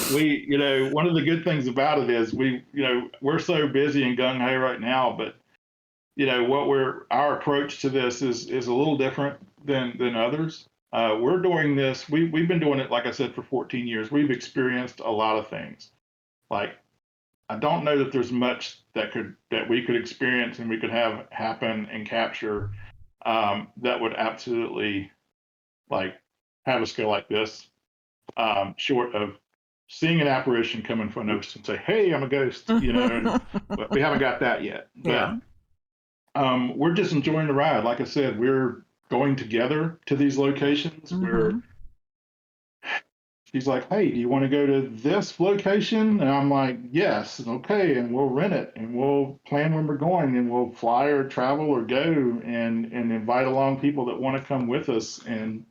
[SPEAKER 2] one of the good things about it is we're so busy and gung ho right now, but our approach to this is a little different than others. We're doing this. We've been doing it, like I said, for 14 years. We've experienced a lot of things. Like, I don't know that there's much that we could experience and we could have happen and capture that would absolutely have us go like this. Short of seeing an apparition come in front of us and say, "Hey, I'm a ghost," but we haven't got that yet. But we're just enjoying the ride. Like I said, we're going together to these locations.
[SPEAKER 1] Mm-hmm.
[SPEAKER 2] She's like, "Hey, do you want to go to this location?" And I'm like, "Yes." Okay, and we'll rent it and we'll plan when we're going and we'll fly or travel or go and invite along people that want to come with us. And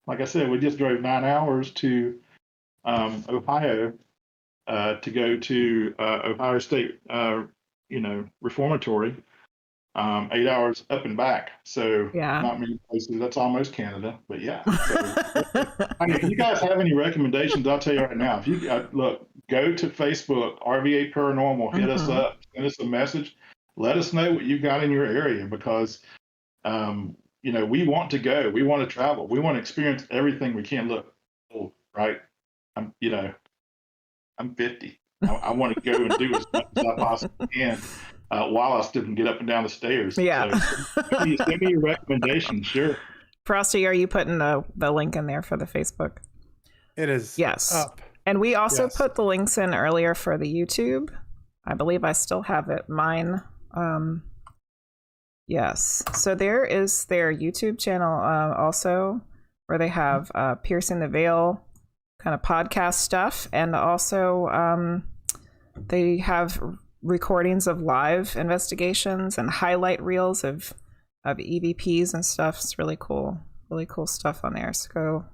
[SPEAKER 2] like I said, we just drove 9 hours to Ohio to go to Ohio State Reformatory. 8 hours up and back, so not many places. That's almost Canada, but yeah. So, if you guys have any recommendations, I'll tell you right now. If you go to Facebook, RVA Paranormal, hit us up, send us a message, let us know what you've got in your area, because we want to go, we want to travel, we want to experience everything we can. Look, right? I'm 50. I want to go and do as much as I possibly can. While I still can get up and down the stairs.
[SPEAKER 1] Yeah.
[SPEAKER 2] So, send me your recommendations, sure.
[SPEAKER 1] Frosty, are you putting the link in there for the Facebook?
[SPEAKER 3] It is.
[SPEAKER 1] Yes.
[SPEAKER 3] Up.
[SPEAKER 1] And we also put the links in earlier for the YouTube. I believe I still have it. Mine. Yes. So there is their YouTube channel also, where they have Piercing the Veil kind of podcast stuff. And also they have recordings of live investigations and highlight reels of EVPs and stuff. It's really cool stuff on there. So go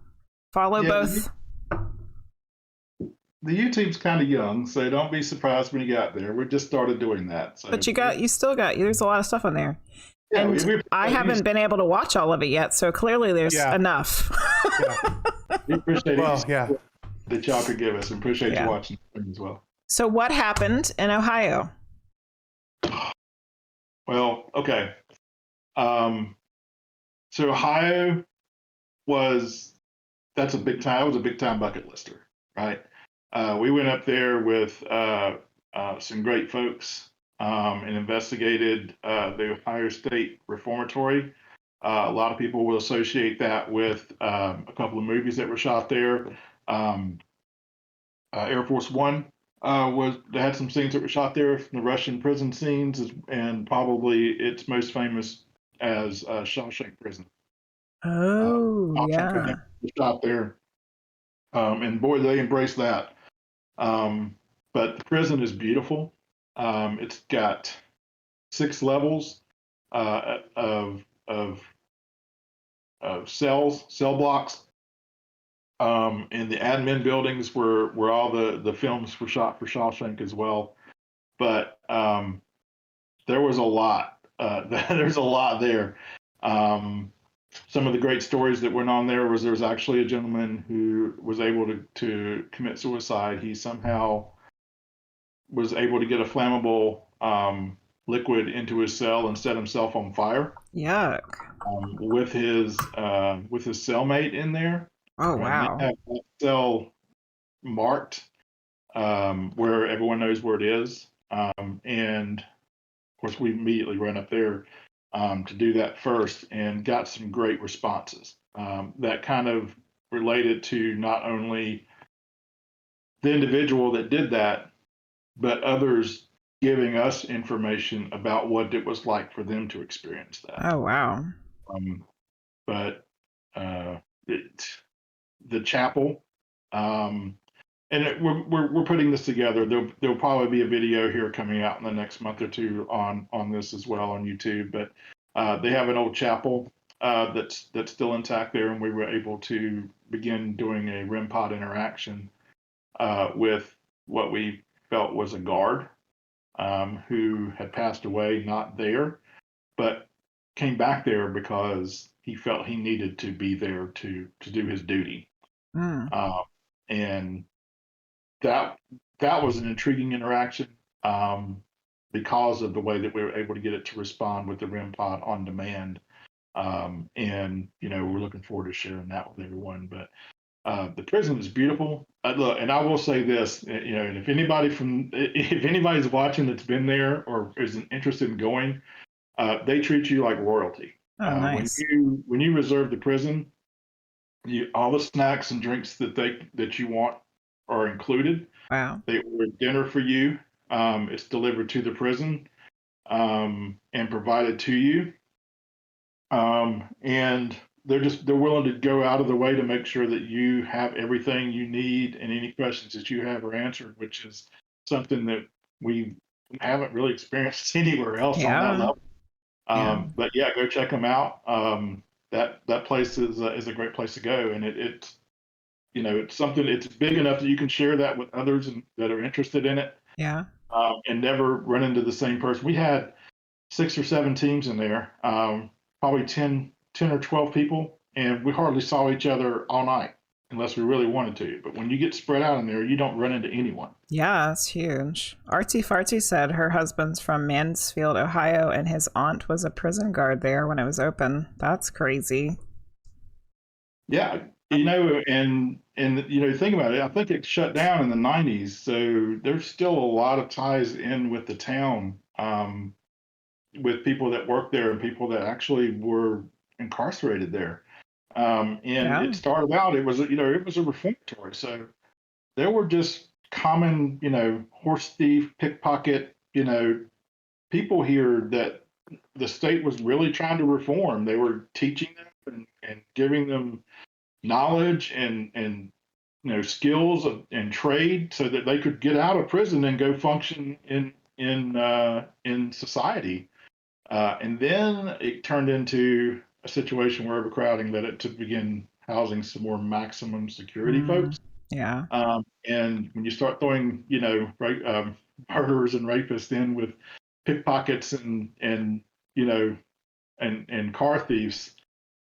[SPEAKER 1] follow both.
[SPEAKER 2] The YouTube's kind of young, so don't be surprised when you get there. We just started doing that. So.
[SPEAKER 1] But there's a lot of stuff on there.
[SPEAKER 2] Yeah,
[SPEAKER 1] and I haven't been able to watch all of it yet, so clearly there's enough.
[SPEAKER 2] We appreciate it.
[SPEAKER 3] Well, yeah.
[SPEAKER 2] that y'all could give us. And appreciate you watching as well.
[SPEAKER 1] So what happened in Ohio?
[SPEAKER 2] Well, okay. So Ohio that's a big time. That was a big time bucket lister, right? We went up there with some great folks and investigated the Ohio State Reformatory. A lot of people will associate that with a couple of movies that were shot there. Air Force One they had some scenes that were shot there from the Russian prison scenes, and probably it's most famous as Shawshank Prison.
[SPEAKER 1] Yeah.
[SPEAKER 2] Shot there, and boy, they embrace that. But the prison is beautiful. It's got 6 levels of cell blocks. And the admin buildings where all the films were shot for Shawshank as well. But there was a lot. There's a lot there. Some of the great stories that went on there was actually a gentleman who was able to commit suicide. He somehow was able to get a flammable liquid into his cell and set himself on fire.
[SPEAKER 1] Yuck.
[SPEAKER 2] With his cellmate in there.
[SPEAKER 1] Oh, wow.
[SPEAKER 2] They have that cell marked where everyone knows where it is. And of course, we immediately ran up there to do that first and got some great responses that kind of related to not only the individual that did that, but others giving us information about what it was like for them to experience that.
[SPEAKER 1] Oh, wow.
[SPEAKER 2] But the chapel, and we're putting this together. There'll probably be a video here coming out in the next month or two on this as well on YouTube. But they have an old chapel that's still intact there, and we were able to begin doing a REM pod interaction with what we felt was a guard who had passed away, not there, but came back there because he felt he needed to be there to do his duty. And that was an intriguing interaction because of the way that we were able to get it to respond with the REM pod on demand. And we're looking forward to sharing that with everyone. But the prison is beautiful. Look, and I will say this, and if anybody's watching that's been there or is interested in going, they treat you like royalty.
[SPEAKER 1] Oh, nice.
[SPEAKER 2] When you reserve the prison, all the snacks and drinks that you want are included.
[SPEAKER 1] Wow.
[SPEAKER 2] They order dinner for you. It's delivered to the prison and provided to you. And they're willing to go out of the way to make sure that you have everything you need and any questions that you have are answered, which is something that we haven't really experienced anywhere else on that level. But yeah, go check them out. That place is a great place to go, and it's something. It's big enough that you can share that with others that are interested in it.
[SPEAKER 1] Yeah.
[SPEAKER 2] And never run into the same person. We had 6 or 7 teams in there, probably 10 or 12 people, and we hardly saw each other all night unless we really wanted to. But when you get spread out in there, you don't run into anyone.
[SPEAKER 1] Yeah, it's huge. Artsy Fartsy said her husband's from Mansfield, Ohio, and his aunt was a prison guard there when it was open. That's crazy.
[SPEAKER 2] Yeah, and think about it. I think it shut down in the 90s, so there's still a lot of ties in with the town, with people that work there and people that actually were incarcerated there. It started out, it was a reformatory, so there were just common, horse thief, pickpocket, people here that the state was really trying to reform. They were teaching them and giving them knowledge and skills and trade so that they could get out of prison and go function in society. And then it turned into a situation where overcrowding led it to begin housing some more maximum security folks.
[SPEAKER 1] Yeah.
[SPEAKER 2] And when you start throwing, murderers and rapists in with pickpockets and car thieves,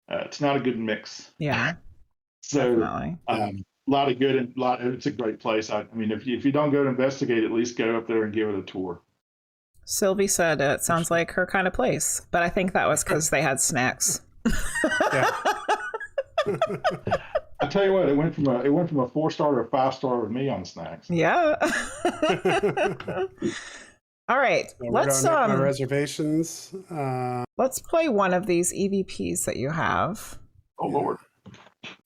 [SPEAKER 2] it's not a good mix.
[SPEAKER 1] Yeah.
[SPEAKER 2] So,
[SPEAKER 1] definitely.
[SPEAKER 2] lot of good and it's a great place. I mean, if you don't go to investigate, at least go up there and give it a tour.
[SPEAKER 1] Sylvie said it sounds like her kind of place, but I think that was because they had snacks.
[SPEAKER 3] Yeah.
[SPEAKER 2] I tell you what, it went from a 4-star to a 5-star with me on snacks.
[SPEAKER 1] Yeah. All right,
[SPEAKER 3] So
[SPEAKER 1] let's
[SPEAKER 3] make my reservations.
[SPEAKER 1] let's play one of these EVPs that you have.
[SPEAKER 2] Oh Lord.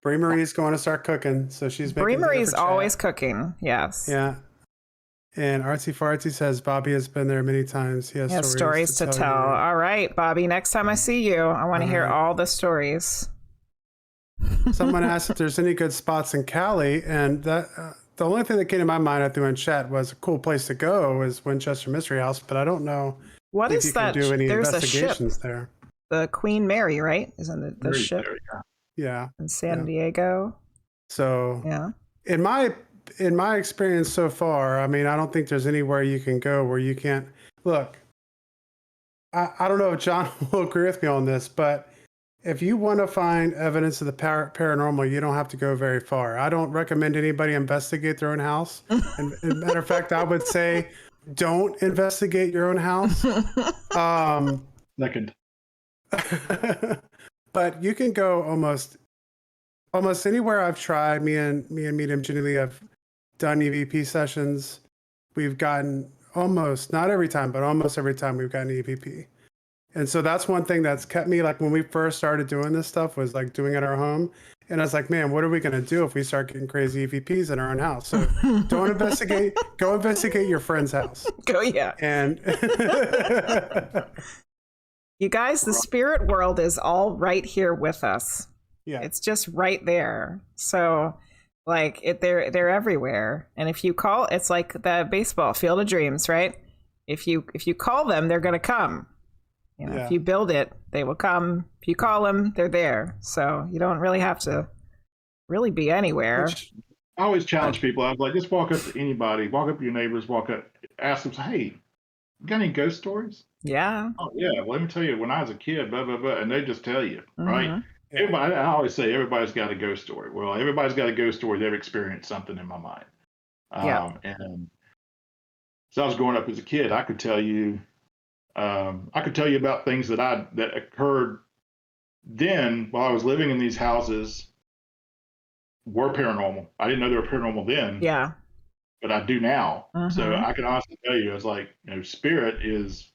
[SPEAKER 3] Brie Marie's going to start cooking, so she's making
[SPEAKER 1] Brie
[SPEAKER 3] dinner
[SPEAKER 1] Marie's
[SPEAKER 3] for chat.
[SPEAKER 1] always cooking. Yes.
[SPEAKER 3] Yeah. And Artsy Fartsy says Bobby has been there many times. He has
[SPEAKER 1] stories to tell.
[SPEAKER 3] you.
[SPEAKER 1] All right, Bobby. Next time I see you, I want to hear
[SPEAKER 3] right.
[SPEAKER 1] all the stories.
[SPEAKER 3] Someone asked if there's any good spots in Cali, and that the only thing that came to my mind I threw in chat was a cool place to go is Winchester Mystery House, but I don't know
[SPEAKER 1] What
[SPEAKER 3] if
[SPEAKER 1] is
[SPEAKER 3] you
[SPEAKER 1] that?
[SPEAKER 3] can do any
[SPEAKER 1] There's
[SPEAKER 3] investigations
[SPEAKER 1] a ship.
[SPEAKER 3] there.
[SPEAKER 1] The Queen Mary, right? Isn't it the ship
[SPEAKER 3] Yeah.
[SPEAKER 1] in San Diego?
[SPEAKER 3] So
[SPEAKER 1] Yeah.
[SPEAKER 3] in my experience so far, I mean, I don't think there's anywhere you can go where you can't look. I don't know if John will agree with me on this, but if you want to find evidence of the paranormal, you don't have to go very far. I don't recommend anybody investigate their own house. And matter of fact, I would say don't investigate your own house.
[SPEAKER 2] Second.
[SPEAKER 3] But you can go almost anywhere I've tried. Me and Medium Ginny Lee have done EVP sessions. We've gotten almost, not every time, but almost every time we've gotten EVP. And so that's one thing that's kept me, like when we first started doing this stuff, was like doing it at our home. And I was like, man, what are we going to do if we start getting crazy EVPs in our own house? So don't investigate, go investigate your friend's house.
[SPEAKER 1] Go, yeah.
[SPEAKER 3] And
[SPEAKER 1] you guys, the spirit world is all right here with us.
[SPEAKER 3] yeah,
[SPEAKER 1] It's just right there. So like they're everywhere. And if you call, it's like the baseball Field of Dreams, right? If you call them, they're going to come. You know,
[SPEAKER 3] Yeah.
[SPEAKER 1] if you build it, they will come. If you call them, they're there. So you don't really have to really be anywhere.
[SPEAKER 2] I always challenge people. I was like, just walk up to anybody, walk up to your neighbors, walk up, ask them, hey, you got any ghost stories?
[SPEAKER 1] Yeah.
[SPEAKER 2] Oh yeah, well, let me tell you, when I was a kid, blah blah blah, and they just tell you, right?
[SPEAKER 1] Mhm.
[SPEAKER 3] Yeah.
[SPEAKER 2] Everybody, I always say everybody's got a ghost story. Well, everybody's got a ghost story. They've experienced something in my mind.
[SPEAKER 1] Yeah.
[SPEAKER 2] And so I was growing up as a kid. I could tell you about things that occurred then while I was living in these houses were paranormal. I didn't know they were paranormal then.
[SPEAKER 1] Yeah.
[SPEAKER 2] But I do now. So
[SPEAKER 1] Mhm.
[SPEAKER 2] I can honestly tell you, it's like, spirit is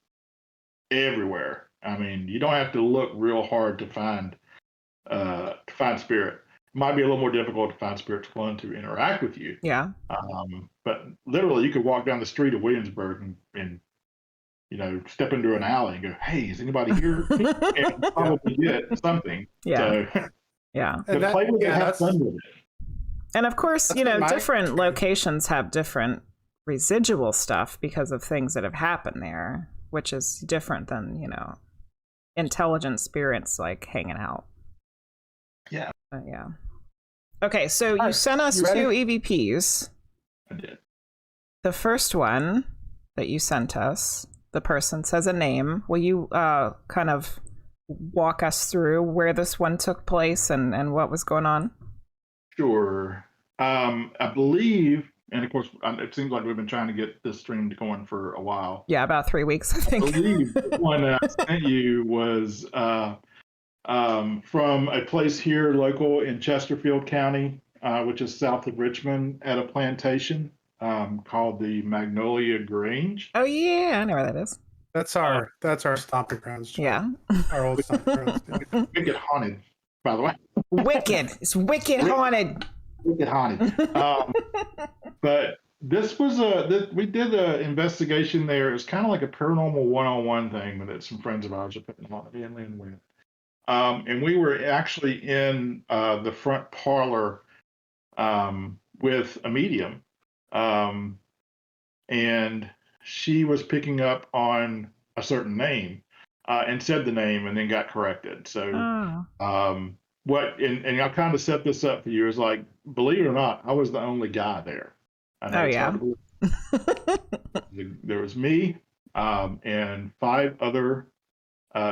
[SPEAKER 2] everywhere. I mean, you don't have to look real hard to find spirit. It might be a little more difficult to find spirits one to interact with you.
[SPEAKER 1] Yeah.
[SPEAKER 2] But literally, you could walk down the street of Williamsburg and step into an alley and go, "Hey, is anybody here?" and probably get something.
[SPEAKER 1] Yeah.
[SPEAKER 2] So,
[SPEAKER 1] Yeah.
[SPEAKER 3] And
[SPEAKER 2] play with it, have fun with it.
[SPEAKER 1] And of course,
[SPEAKER 3] That's been my
[SPEAKER 1] different
[SPEAKER 3] experience.
[SPEAKER 1] locations have different residual stuff because of things that have happened there, which is different than, intelligent spirits like hanging out.
[SPEAKER 2] Yeah.
[SPEAKER 1] But yeah. Okay, so you
[SPEAKER 3] right,
[SPEAKER 1] sent us
[SPEAKER 3] you ready?
[SPEAKER 1] 2 EVPs.
[SPEAKER 2] I did.
[SPEAKER 1] The first one that you sent us, the person says a name. Will you kind of walk us through where this one took place and what was going on?
[SPEAKER 2] Sure. I believe, and of course, it seems like we've been trying to get this stream going for a while.
[SPEAKER 1] Yeah, about 3 weeks, I think.
[SPEAKER 2] I believe the one that I sent you was from a place here local in Chesterfield County, which is south of Richmond, at a plantation called the Magnolia Grange.
[SPEAKER 1] Oh, yeah, I know where that is.
[SPEAKER 3] that's our stomping grounds. John.
[SPEAKER 1] Yeah.
[SPEAKER 3] Our old stomping grounds. Yeah.
[SPEAKER 2] Wicked haunted, by the way.
[SPEAKER 1] Wicked. It's wicked haunted.
[SPEAKER 2] Wicked haunted. But this was we did an investigation there. It was kind of like a paranormal one-on-one thing that some friends of ours are putting on in with. And we were actually in the front parlor with a medium. And she was picking up on a certain name and said the name and then got corrected. So
[SPEAKER 1] Oh.
[SPEAKER 2] and I kind of set this up for you, is like, believe it or not, I was the only guy there. I know
[SPEAKER 1] Oh,
[SPEAKER 2] it's
[SPEAKER 1] yeah.
[SPEAKER 2] hard to believe. There was me and 5 other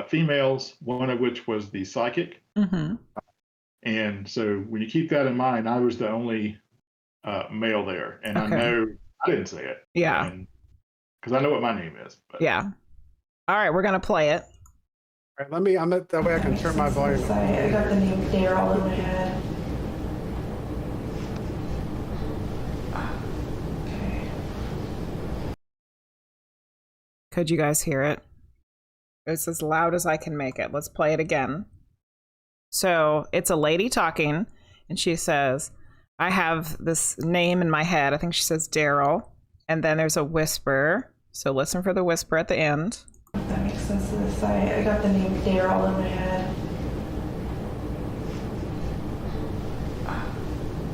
[SPEAKER 2] females, one of which was the psychic.
[SPEAKER 1] Mm-hmm.
[SPEAKER 2] And so when you keep that in mind, I was the only male there, and I know I didn't say it.
[SPEAKER 1] Yeah.
[SPEAKER 2] Because I know what my name is. But.
[SPEAKER 1] Yeah. All right, we're gonna play it.
[SPEAKER 3] All right, that way I can turn my volume up.
[SPEAKER 6] I got the name Daryl in my head. Okay.
[SPEAKER 1] Could you guys hear it? It's as loud as I can make it. Let's play it again. So it's a lady talking, and she says, I have this name in my head. I think she says Daryl. And then there's a whisper. So listen for the whisper at the end.
[SPEAKER 6] That makes sense to this. I got the name Daryl in my head.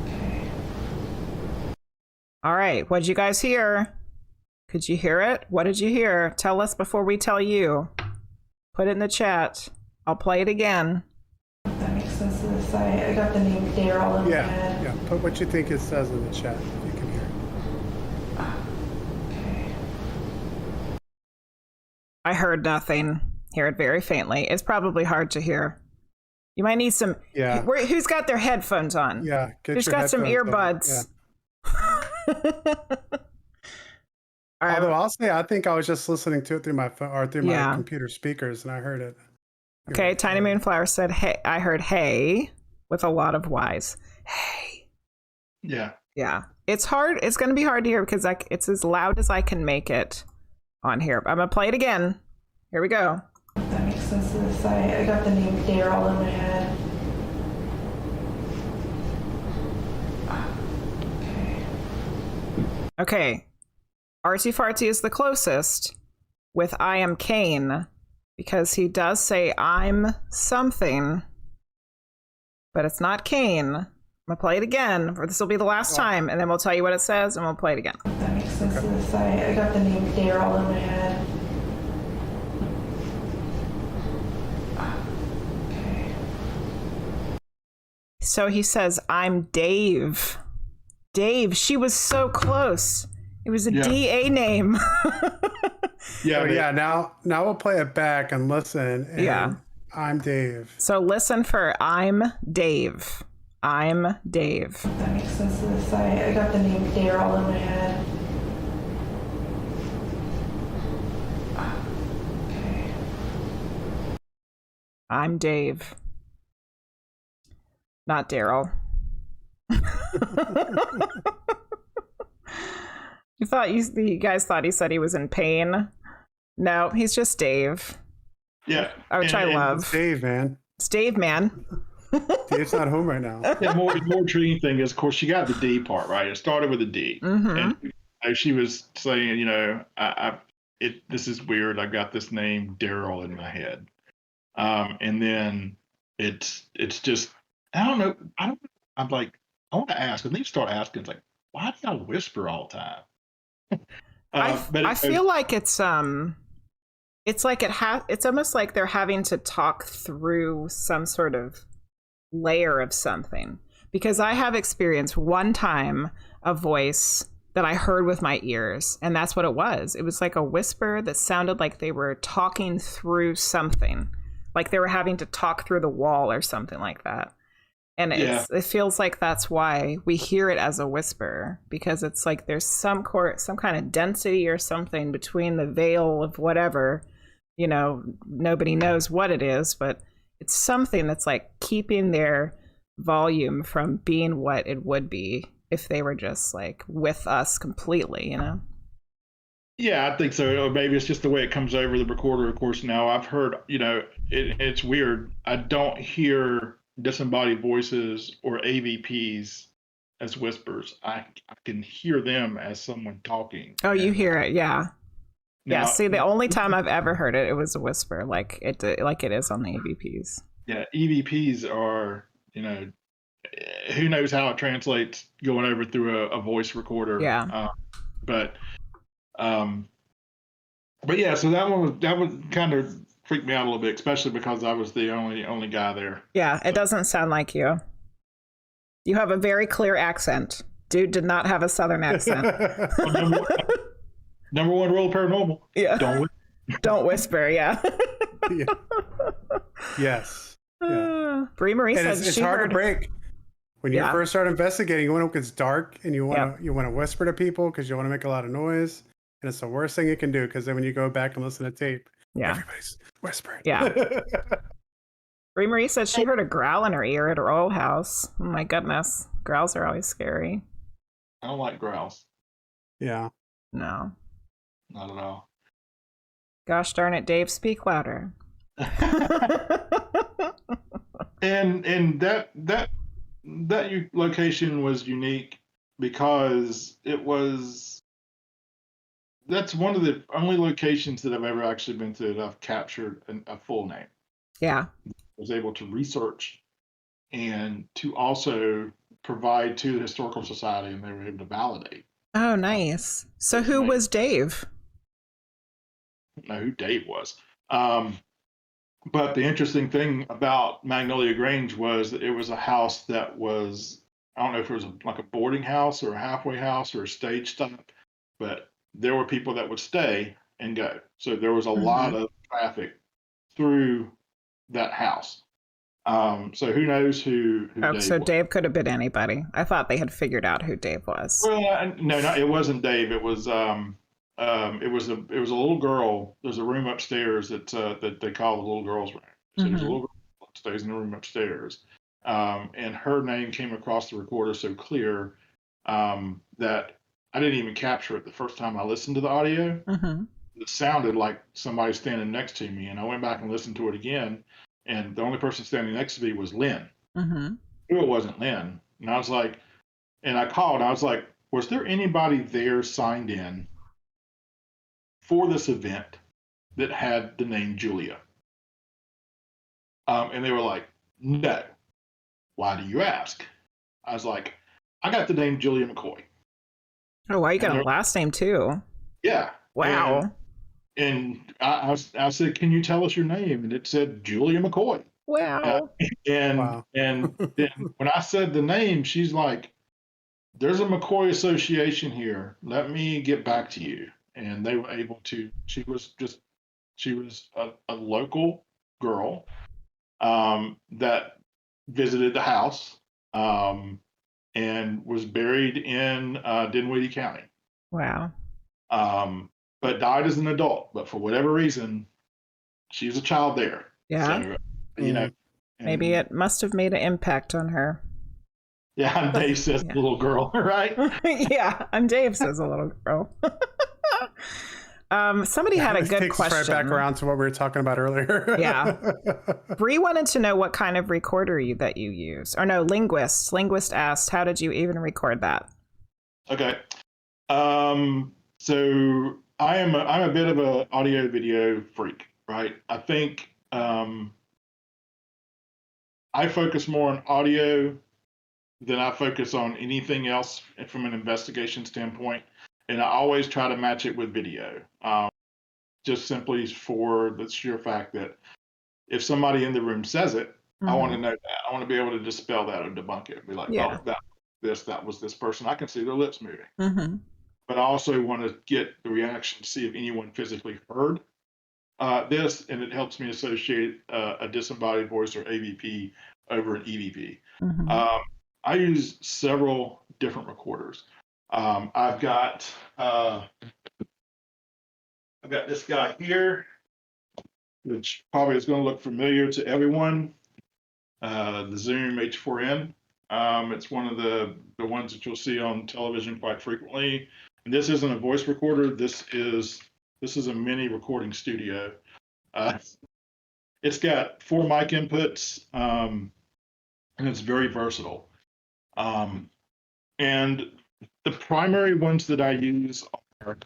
[SPEAKER 6] Okay.
[SPEAKER 1] All right. What'd you guys hear? Could you hear it? What did you hear? Tell us before we tell you. Put it in the chat. I'll play it again.
[SPEAKER 6] That makes sense to this. I got the name Daryl in my head.
[SPEAKER 3] Yeah. Put what you think it says in the chat if you can hear it.
[SPEAKER 6] Okay.
[SPEAKER 1] I heard nothing. Hear it very faintly. It's probably hard to hear. You might need some.
[SPEAKER 3] Yeah.
[SPEAKER 1] Who's got their headphones on?
[SPEAKER 3] Yeah.
[SPEAKER 1] Who's got some earbuds? All right.
[SPEAKER 3] Although I'll say, I think I was just listening to it through my phone or through my computer speakers, and I heard it.
[SPEAKER 1] Okay, Tiny Moonflower said, "Hey," I heard "hey" with a lot of Y's. Hey.
[SPEAKER 2] Yeah.
[SPEAKER 1] Yeah. It's hard. It's going to be hard to hear because it's as loud as I can make it on here. I'm going to play it again. Here we go.
[SPEAKER 6] That makes sense to this. I got the name Daryl in my head. Okay.
[SPEAKER 1] Okay. Artsy Fartsy is the closest with I am Kane because he does say I'm something, but it's not Kane. I'm going to play it again. This will be the last time, and then we'll tell you what it says, and we'll play it again.
[SPEAKER 6] That makes sense to this. I got the name Daryl in my head. Okay.
[SPEAKER 1] So he says, I'm Dave. Dave, she was so close. It was a DA name.
[SPEAKER 3] Yeah. Now we'll play it back and listen. And I'm Dave.
[SPEAKER 1] So listen for I'm Dave. I'm Dave.
[SPEAKER 6] That makes sense to this. I got the name Daryl in my head. Okay.
[SPEAKER 1] I'm Dave. Not Daryl. You guys thought he said he was in pain. No, he's just Dave.
[SPEAKER 2] Yeah.
[SPEAKER 1] Which I love.
[SPEAKER 3] It's Dave, man.
[SPEAKER 1] It's Dave, man.
[SPEAKER 3] Dave's not home right now.
[SPEAKER 2] The more intriguing thing is, of course, she got the D part, right? It started with a D.
[SPEAKER 1] Mm-hmm.
[SPEAKER 2] And she was saying, this is weird. I've got this name Daryl in my head. And then it's just, I don't know. I'm like, I want to ask, and they start asking, it's like, why do y'all whisper all the time?
[SPEAKER 1] I feel like it's almost like they're having to talk through some sort of layer of something, because I have experienced one time a voice that I heard with my ears, and that's what it was. It was like a whisper that sounded like they were talking through something, like they were having to talk through the wall or something like that. And it feels like that's why we hear it as a whisper, because it's like there's some kind of density or something between the veil of whatever, nobody knows what it is, but it's something that's like keeping their volume from being what it would be if they were just like with us completely,
[SPEAKER 2] Yeah, I think so. Or maybe it's just the way it comes over the recorder. Of course, now I've heard, it's weird. I don't hear disembodied voices or AVPs as whispers. I can hear them as someone talking.
[SPEAKER 1] Oh, you hear it, yeah.
[SPEAKER 2] Now,
[SPEAKER 1] See, the only time I've ever heard it was a whisper, like it is on the AVPs.
[SPEAKER 2] Yeah, EVPs are, who knows how it translates going over through a voice recorder.
[SPEAKER 1] Yeah.
[SPEAKER 2] But yeah, so that one kind of freaked me out a little bit, especially because I was the only guy there.
[SPEAKER 1] Yeah, it doesn't sound like you. You have a very clear accent. Dude did not have a Southern accent.
[SPEAKER 2] Number one rule of paranormal.
[SPEAKER 1] Yeah. Don't whisper, yeah.
[SPEAKER 3] Yeah. Yes. Yeah.
[SPEAKER 1] Yeah. Brie Marie
[SPEAKER 3] And
[SPEAKER 1] said
[SPEAKER 3] it's
[SPEAKER 1] she
[SPEAKER 3] hard
[SPEAKER 1] heard.
[SPEAKER 3] to break. When you
[SPEAKER 1] Yeah.
[SPEAKER 3] first start investigating, when it gets dark and you
[SPEAKER 1] Yep.
[SPEAKER 3] want to whisper to people because you want to make a lot of noise, and it's the worst thing you can do because then when you go back and listen to tape,
[SPEAKER 1] Yeah.
[SPEAKER 3] everybody's whispering.
[SPEAKER 1] Yeah. Brie Marie said she heard a growl in her ear at her old house. Oh my goodness. Growls are always scary.
[SPEAKER 2] I don't like growls.
[SPEAKER 3] Yeah.
[SPEAKER 1] No.
[SPEAKER 2] Not at all.
[SPEAKER 1] Gosh darn it, Dave, speak louder.
[SPEAKER 2] And that location was unique because that's one of the only locations that I've ever actually been to that I've captured a full name.
[SPEAKER 1] Yeah.
[SPEAKER 2] I was able to research and to also provide to the Historical Society, and they were able to validate.
[SPEAKER 1] Oh, nice. So who was Dave?
[SPEAKER 2] I don't know who Dave was. But the interesting thing about Magnolia Grange was that it was a house that was, I don't know if it was like a boarding house or a halfway house or a stage stop, but there were people that would stay and go. So there was a lot of traffic through that house. So who knows who Dave
[SPEAKER 1] So
[SPEAKER 2] was.
[SPEAKER 1] Dave could have been anybody. I thought they had figured out who Dave was.
[SPEAKER 2] Well, no, it wasn't Dave. It was it was a little girl. There's a room upstairs that they call the little girl's room. So there's a little girl that stays in the room upstairs, and her name came across the recorder so clear that I didn't even capture it the first time I listened to the audio. It sounded like somebody standing next to me, and I went back and listened to it again, and the only person standing next to me was Lynn. It wasn't Lynn, and I was like, and I called. And I was like, was there anybody there signed in for this event that had the name Julia? And they were like, no. Why do you ask? I was like, I got the name Julia McCoy.
[SPEAKER 1] Oh, wow, you got a last name too.
[SPEAKER 2] Yeah.
[SPEAKER 1] Wow.
[SPEAKER 2] And I said, can you tell us your name? And it said Julia McCoy.
[SPEAKER 1] Wow.
[SPEAKER 2] And then when I said the name, she's like, there's a McCoy association here. Let me get back to you. And they were able to. She was a local girl that visited the house and was buried in Dinwiddie County.
[SPEAKER 1] Wow.
[SPEAKER 2] But died as an adult. But for whatever reason, she's a child there.
[SPEAKER 1] Yeah.
[SPEAKER 2] So, you know.
[SPEAKER 1] Maybe it must have made an impact on her.
[SPEAKER 2] Yeah, and Dave says little girl, right?
[SPEAKER 1] Yeah, I'm Dave says a little girl. Somebody had a good
[SPEAKER 3] takes
[SPEAKER 1] question.
[SPEAKER 3] Us right back around to what we were talking about earlier.
[SPEAKER 1] Yeah. Bree wanted to know what kind of recorder that you use. Or no, Linguist. Linguist asked, how did you even record that?
[SPEAKER 2] Okay. So I'm a bit of an audio video freak, right? I think I focus more on audio than I focus on anything else from an investigation standpoint. And I always try to match it with video, just simply for the sheer fact that if somebody in the room says it, I want to know that. I want to be able to dispel that or debunk it. Be like, oh, that was this person. I can see their lips moving. But I also want to get the reaction to see if anyone physically heard this, and it helps me associate a disembodied voice or AVP over an EVP. I use several different recorders. I've got this guy here, which probably is going to look familiar to everyone. The Zoom H4n. It's one of the ones that you'll see on television quite frequently. And this isn't a voice recorder. This is a mini recording studio. It's got 4 mic inputs, and it's very versatile. And the primary ones that I use are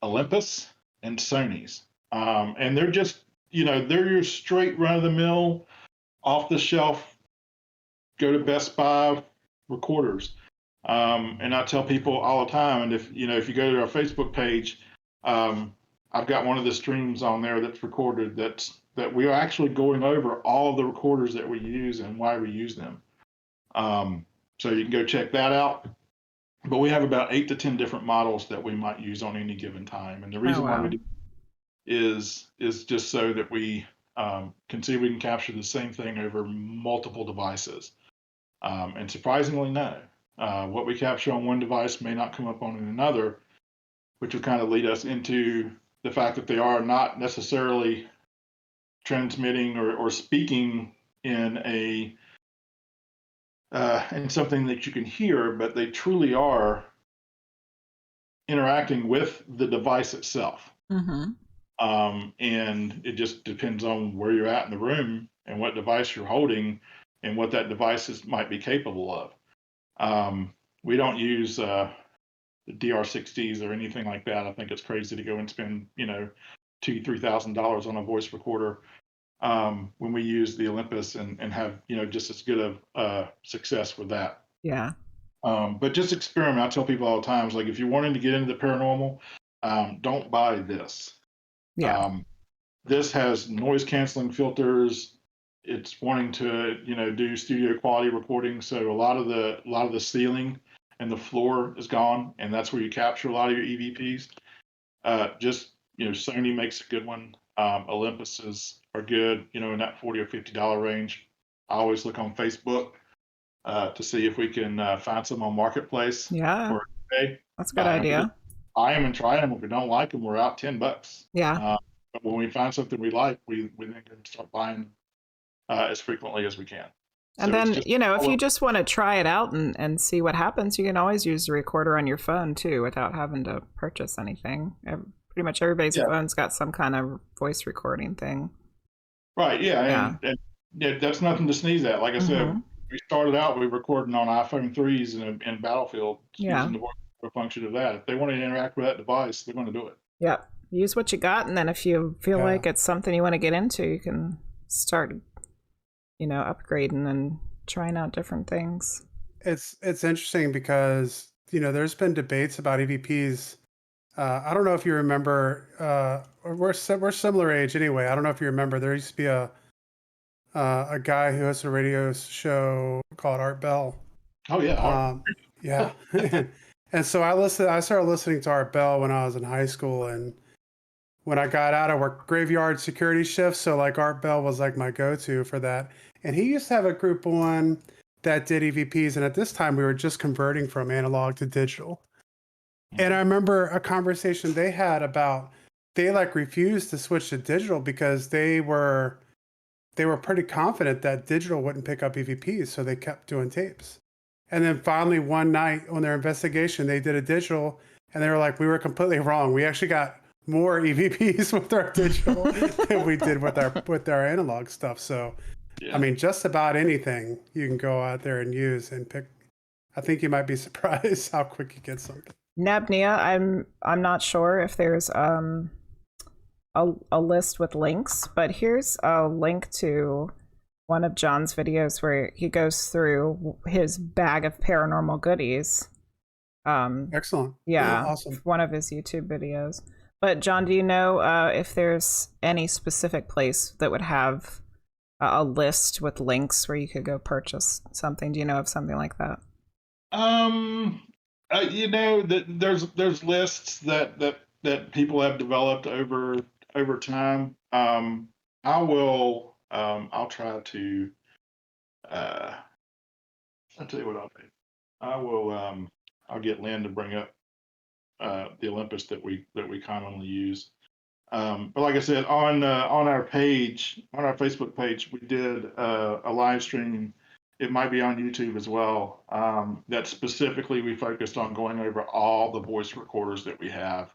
[SPEAKER 2] Olympus and Sony's. And they're just, they're your straight run-of-the-mill, off-the-shelf, go to Best Buy recorders. And I tell people all the time, and if you go to our Facebook page, I've got one of the streams on there that's recorded that we are actually going over all of the recorders that we use and why we use them. So you can go check that out. But we have about 8 to 10 different models that we might use on any given time. And the reason why we do is just so that we can see we can capture the same thing over multiple devices. And surprisingly, no. What we capture on one device may not come up on another, which will kind of lead us into the fact that they are not necessarily transmitting or speaking in in something that you can hear, but they truly are interacting with the device itself.
[SPEAKER 1] Mm-hmm.
[SPEAKER 2] And it just depends on where you're at in the room and what device you're holding and what that device might be capable of. We don't use the DR60s or anything like that. I think it's crazy to go and spend, $2,000-3,000 on a voice recorder when we use the Olympus and have, just as good of success with that.
[SPEAKER 1] Yeah.
[SPEAKER 2] But just experiment. I tell people all the time, like, if you're wanting to get into the paranormal, don't buy this.
[SPEAKER 1] Yeah.
[SPEAKER 2] This has noise canceling filters. It's wanting to, do studio quality recording. So a lot of the ceiling and the floor is gone, and that's where you capture a lot of your EVPs. Sony makes a good one. Olympuses are good, in that $40 or $50 range. I always look on Facebook to see if we can find some on Marketplace.
[SPEAKER 1] Yeah.
[SPEAKER 2] Or eBay.
[SPEAKER 1] That's a good idea.
[SPEAKER 2] Buy them and try them. If we don't like them, we're out $10.
[SPEAKER 1] Yeah.
[SPEAKER 2] But when we find something we like, we then can start buying as frequently as we can.
[SPEAKER 1] And then, if you just want to try it out and see what happens, you can always use the recorder on your phone too without having to purchase anything. Pretty much everybody's phone's got some kind of voice recording thing.
[SPEAKER 2] Right, yeah. And that's nothing to sneeze at. Like I said, we started out, we recording on iPhone 3s in Battlefield using the voice function of that. If they want to interact with that device, they're going to do it.
[SPEAKER 1] Yep. Use what you got, and then if you feel like it's something you want to get into, you can start upgrading and trying out different things.
[SPEAKER 3] It's interesting because there's been debates about EVPs. I don't know if you remember. We're similar age anyway. I don't know if you remember. There used to be a guy who hosts a radio show called Art Bell.
[SPEAKER 2] Oh yeah.
[SPEAKER 3] Yeah. And so I started listening to Art Bell when I was in high school, and when I got out, I worked graveyard security shifts. So like Art Bell was like my go-to for that. And he used to have a group on that did EVPs. And at this time we were just converting from analog to digital. And I remember a conversation they had about, they like refused to switch to digital because they were pretty confident that digital wouldn't pick up EVPs. So they kept doing tapes. And then finally one night on their investigation, they did a digital and they were like, we were completely wrong. We actually got more EVPs with our digital than we did with our analog stuff. So, I mean, just about anything you can go out there and use and pick. I think you might be surprised how quick you get something.
[SPEAKER 1] Nabnia, I'm not sure if there's a list with links, but here's a link to one of Jon's videos where he goes through his bag of paranormal goodies.
[SPEAKER 3] Excellent.
[SPEAKER 1] Yeah,
[SPEAKER 3] awesome.
[SPEAKER 1] One of his YouTube videos. But Jon, do you know if there's any specific place that would have a list with links where you could go purchase something? Do you know of something like that?
[SPEAKER 2] There's lists that people have developed over time. I'll try to. I'll tell you what I'll do. I'll get Lynn to bring up the Olympus that we commonly use. But like I said, on our page, on our Facebook page, we did a live stream. It might be on YouTube as well. That specifically we focused on going over all the voice recorders that we have.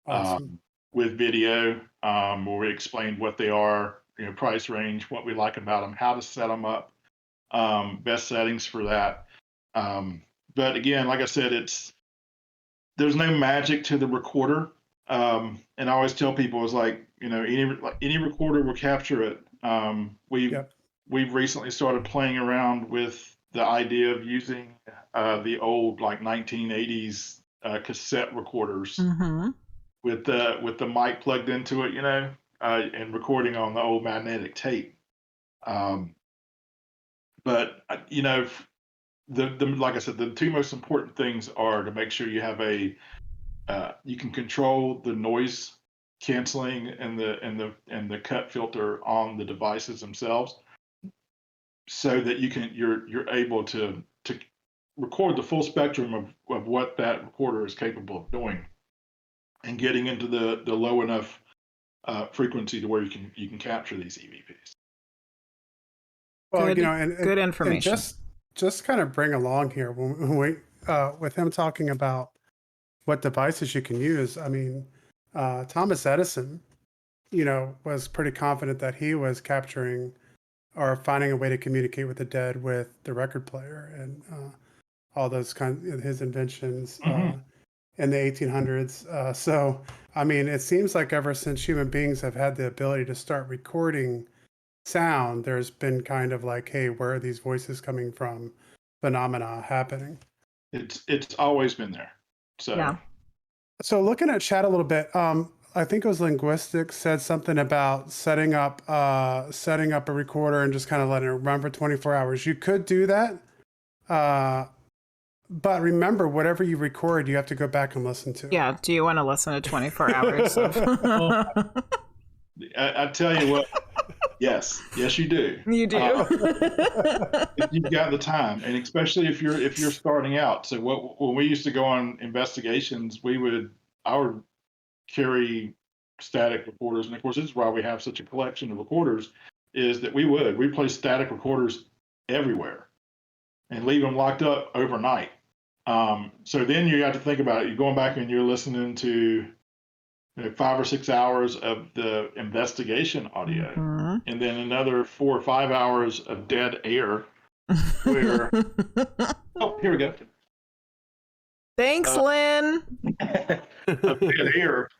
[SPEAKER 3] Awesome.
[SPEAKER 2] With video, where we explained what they are, price range, what we like about them, how to set them up, best settings for that. But again, like I said, there's no magic to the recorder. And I always tell people, it's like, any recorder will capture it. We've recently started playing around with the idea of using the old 1980s cassette recorders with the mic plugged into it, and recording on the old magnetic tape. But like I said, the two most important things are to make sure you have you can control the noise canceling and the cut filter on the devices themselves, so that you're able to record the full spectrum of what that recorder is capable of doing, and getting into the low enough frequency to where you can capture these EVPs.
[SPEAKER 3] Well,
[SPEAKER 1] Good,
[SPEAKER 3] and
[SPEAKER 1] good information.
[SPEAKER 3] And just kind of bring along here when we with him talking about what devices you can use. I mean, Thomas Edison, was pretty confident that he was capturing or finding a way to communicate with the dead with the record player and all those kinds of his inventions in the 1800s. So, I mean, it seems like ever since human beings have had the ability to start recording sound, there's been kind of like, hey, where are these voices coming from? Phenomena happening.
[SPEAKER 2] It's always been there. So
[SPEAKER 1] Yeah.
[SPEAKER 3] So looking at chat a little bit, I think it was Linguistics said something about setting up a recorder and just kind of letting it run for 24 hours. You could do that, but remember, whatever you record, you have to go back and listen to.
[SPEAKER 1] Yeah. Do you want to listen to 24 hours of...
[SPEAKER 2] I tell you what, yes, you do.
[SPEAKER 1] You do.
[SPEAKER 2] If you've got the time, and especially if you're starting out. So when we used to go on investigations, I would carry static recorders, and of course this is why we have such a collection of recorders, is that we place static recorders everywhere and leave them locked up overnight. So then you have to think about it. You're going back and you're listening to 5 or 6 hours of the investigation audio, and then another 4 or 5 hours of dead air. Where oh, here we go.
[SPEAKER 1] Thanks, Lynn.
[SPEAKER 2] Of dead air.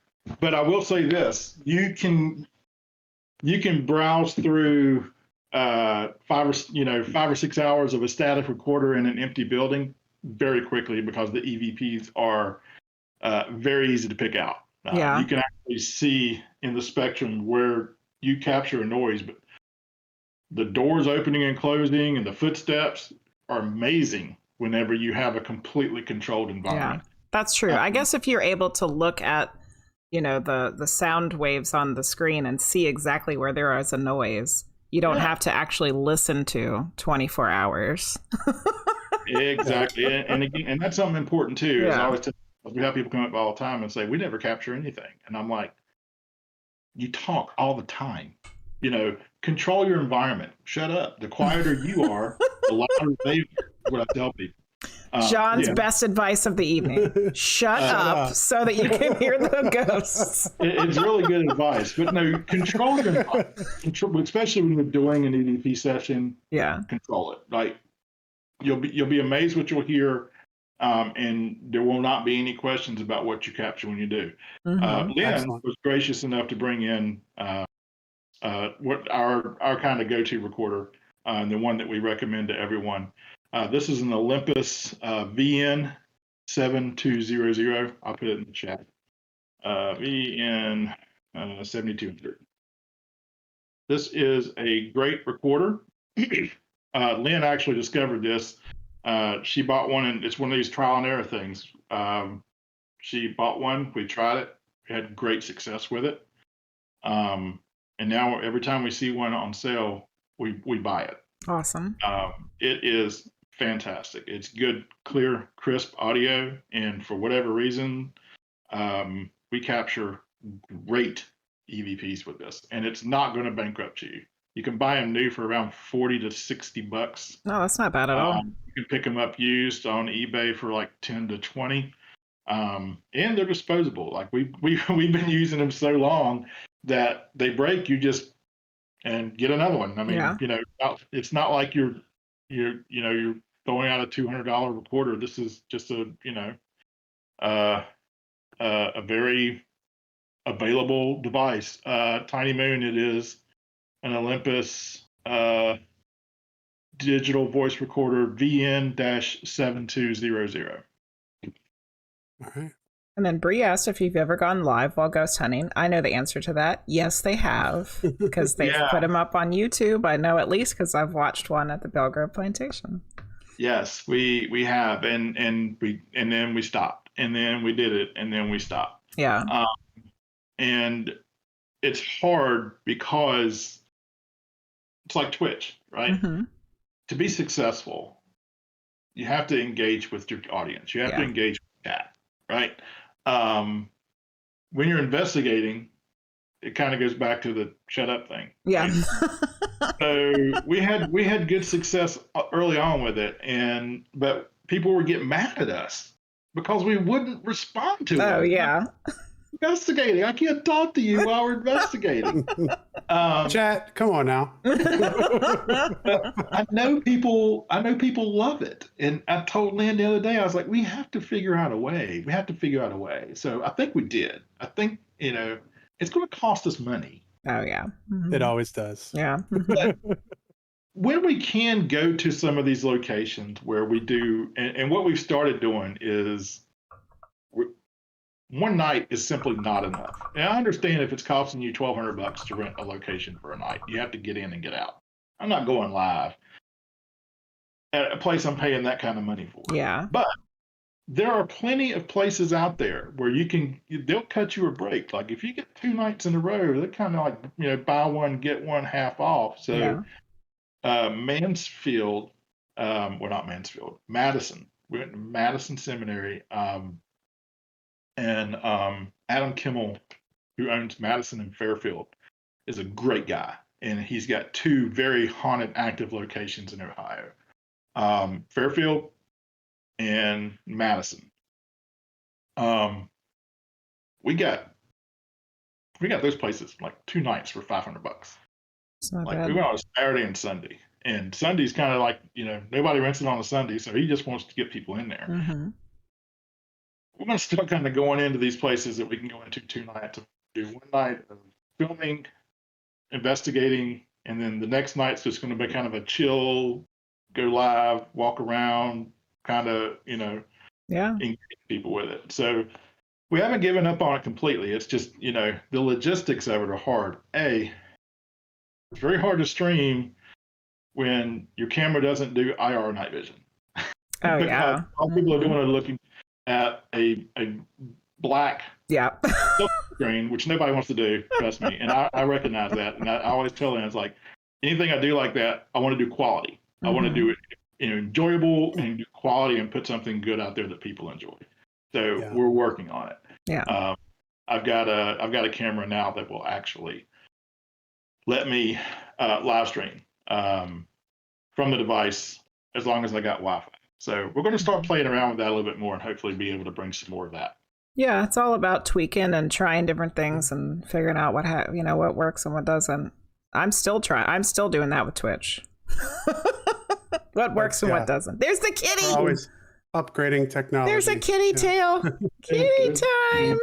[SPEAKER 2] But I will say this: you can browse through 5 or 6 hours of a static recorder in an empty building very quickly, because the EVPs are very easy to pick out.
[SPEAKER 1] Yeah.
[SPEAKER 2] You can actually see in the spectrum where you capture a noise, but the doors opening and closing and the footsteps are amazing whenever you have a completely controlled environment.
[SPEAKER 1] Yeah, that's true. I guess if you're able to look at, the sound waves on the screen and see exactly where there is a noise, you don't have to actually listen to 24 hours.
[SPEAKER 2] Exactly. And that's something important too.
[SPEAKER 1] Yeah.
[SPEAKER 2] Is I always we have people come up all the time and say, we never capture anything. And I'm like, you talk all the time. Control your environment. Shut up. The quieter you are, the louder they what I tell people.
[SPEAKER 1] John's best advice of the evening. Shut up so that you can hear the ghosts.
[SPEAKER 2] It's really good advice. But no, control your environment. Especially when you're doing an EVP session. Yeah. Control it. Like you'll be amazed what you'll hear. And there will not be any questions about what you capture when you do. Lynn was gracious enough to bring in what our kind of go-to recorder, and the one that we recommend to everyone. This is an Olympus VN 7200. I'll put it in the chat. VN 7200. This is a great recorder. Lynn actually discovered this. She bought one, and it's one of these trial and error things. She bought one, we tried it, we had great success with it. And now every time we see one on sale, we buy it.
[SPEAKER 1] Awesome.
[SPEAKER 2] It is fantastic. It's good, clear, crisp audio. And for whatever reason, we capture great EVPs with this. And it's not going to bankrupt you. You can buy them new for around $40 to $60.
[SPEAKER 1] No, that's not bad at all.
[SPEAKER 2] You can pick them up used on eBay for like 10 to 20. And they're disposable. Like we've been using them so long that they break, you just and get another one. I mean, it's not like you're throwing out a $200 recorder. This is just a very available device. Tiny Moon, it is an Olympus digital voice recorder VN-7200.
[SPEAKER 3] All right.
[SPEAKER 1] And then Bree asked if you've ever gone live while ghost hunting. I know the answer to that. Yes, they have, because they've put them up on YouTube. I know at least because I've watched one at the Belgrove Plantation.
[SPEAKER 2] Yes, we have, and then we stopped, and then we did it, and then we stopped.
[SPEAKER 1] Yeah.
[SPEAKER 2] And it's hard because it's like Twitch, right?
[SPEAKER 1] Mm-hmm.
[SPEAKER 2] To be successful, you have to engage with your audience. You have to engage with chat, right? When you're investigating, it kind of goes back to the shut up thing.
[SPEAKER 1] Yeah.
[SPEAKER 2] Right? So we had good success early on with it, but people were getting mad at us because we wouldn't respond to them.
[SPEAKER 1] Oh yeah.
[SPEAKER 2] Investigating. I can't talk to you while we're investigating.
[SPEAKER 3] Chat, come on now.
[SPEAKER 2] I know people love it. And I told Lynn the other day, I was like, we have to figure out a way. So I think we did. I think, it's going to cost us money.
[SPEAKER 1] Oh yeah. Mm-hmm.
[SPEAKER 3] It always does.
[SPEAKER 1] Yeah.
[SPEAKER 2] But when we can go to some of these locations where we do, and what we've started doing is one night is simply not enough. And I understand if it's costing you $1,200 to rent a location for a night, you have to get in and get out. I'm not going live at a place I'm paying that kind of money for.
[SPEAKER 1] Yeah.
[SPEAKER 2] But there are plenty of places out there where they'll cut you a break. Like if you get 2 nights in a row, they're kind of like, buy one, get one half off. So Mansfield, not Mansfield, Madison. We went to Madison Seminary. And Adam Kimmel, who owns Madison and Fairfield, is a great guy. And he's got 2 very haunted active locations in Ohio. Fairfield and Madison. We got those places like 2 nights for $500.
[SPEAKER 1] It's not
[SPEAKER 2] like
[SPEAKER 1] bad.
[SPEAKER 2] we went on a Saturday and Sunday. And Sunday's kind of like, nobody rents it on a Sunday, so he just wants to get people in there.
[SPEAKER 1] Mm-hmm.
[SPEAKER 2] We're going to start kind of going into these places that we can go into 2 nights. Do 1 night of filming, investigating, and then the next night's just going to be kind of a chill, go live, walk around, kind of, engage people with it. So we haven't given up on it completely. It's just, the logistics of it are hard. It's very hard to stream when your camera doesn't do IR night vision.
[SPEAKER 1] Oh yeah.
[SPEAKER 2] All people are doing are looking at a black screen, which nobody wants to do, trust me. And I recognize that. And I always tell them, it's like, anything I do like that, I want to do quality. I want to do it enjoyable and do quality and put something good out there that people enjoy. So we're working on it.
[SPEAKER 1] Yeah.
[SPEAKER 2] I've got a camera now that will actually let me live stream from the device as long as I got Wi-Fi. So we're going to start playing around with that a little bit more and hopefully be able to bring some more of that.
[SPEAKER 1] Yeah, it's all about tweaking and trying different things and figuring out what works and what doesn't. I'm still doing that with Twitch. What works and what doesn't. There's the kitty.
[SPEAKER 3] We're always upgrading technology.
[SPEAKER 1] There's a kitty tail. Kitty time.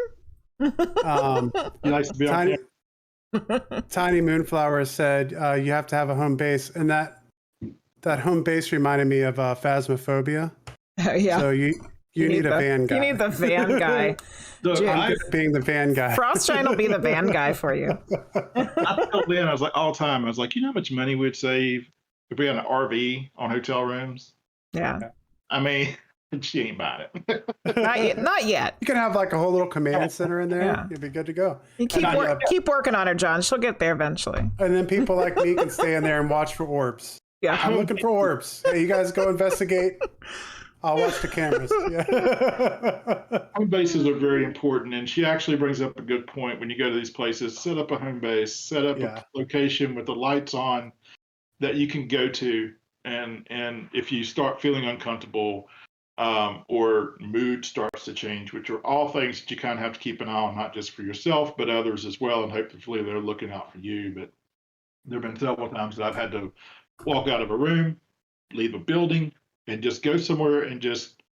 [SPEAKER 2] He likes to be on
[SPEAKER 3] Tiny Moonflower said you have to have a home base, and that home base reminded me of Phasmophobia.
[SPEAKER 1] Yeah.
[SPEAKER 3] So you need a van guy.
[SPEAKER 1] You need the van guy.
[SPEAKER 3] I'm good at being the van guy.
[SPEAKER 1] Frostshine will be the van guy for you.
[SPEAKER 2] I told Lynn, I was like, all the time, I was like, you know how much money we'd save if we had an RV on hotel rooms?
[SPEAKER 1] Yeah.
[SPEAKER 2] I mean, she ain't buying
[SPEAKER 1] it. Not yet.
[SPEAKER 3] You can have like a whole little command center in there.
[SPEAKER 1] Yeah.
[SPEAKER 3] You'll be good to go.
[SPEAKER 1] You keep working on her, John. She'll get there eventually.
[SPEAKER 3] And then people like me can stay in there and watch for orbs.
[SPEAKER 1] Yeah.
[SPEAKER 3] I'm looking for orbs. Hey, you guys go investigate. I'll watch the cameras. Yeah.
[SPEAKER 2] Home bases are very important, and she actually brings up a good point. When you go to these places, set up a home base, set up a location with the lights on that you can go to, and if you start feeling uncomfortable or mood starts to change, which are all things that you kind of have to keep an eye on, not just for yourself, but others as well, and hopefully they're looking out for you. But there have been several times that I've had to walk out of a room, leave a building, and just go somewhere and just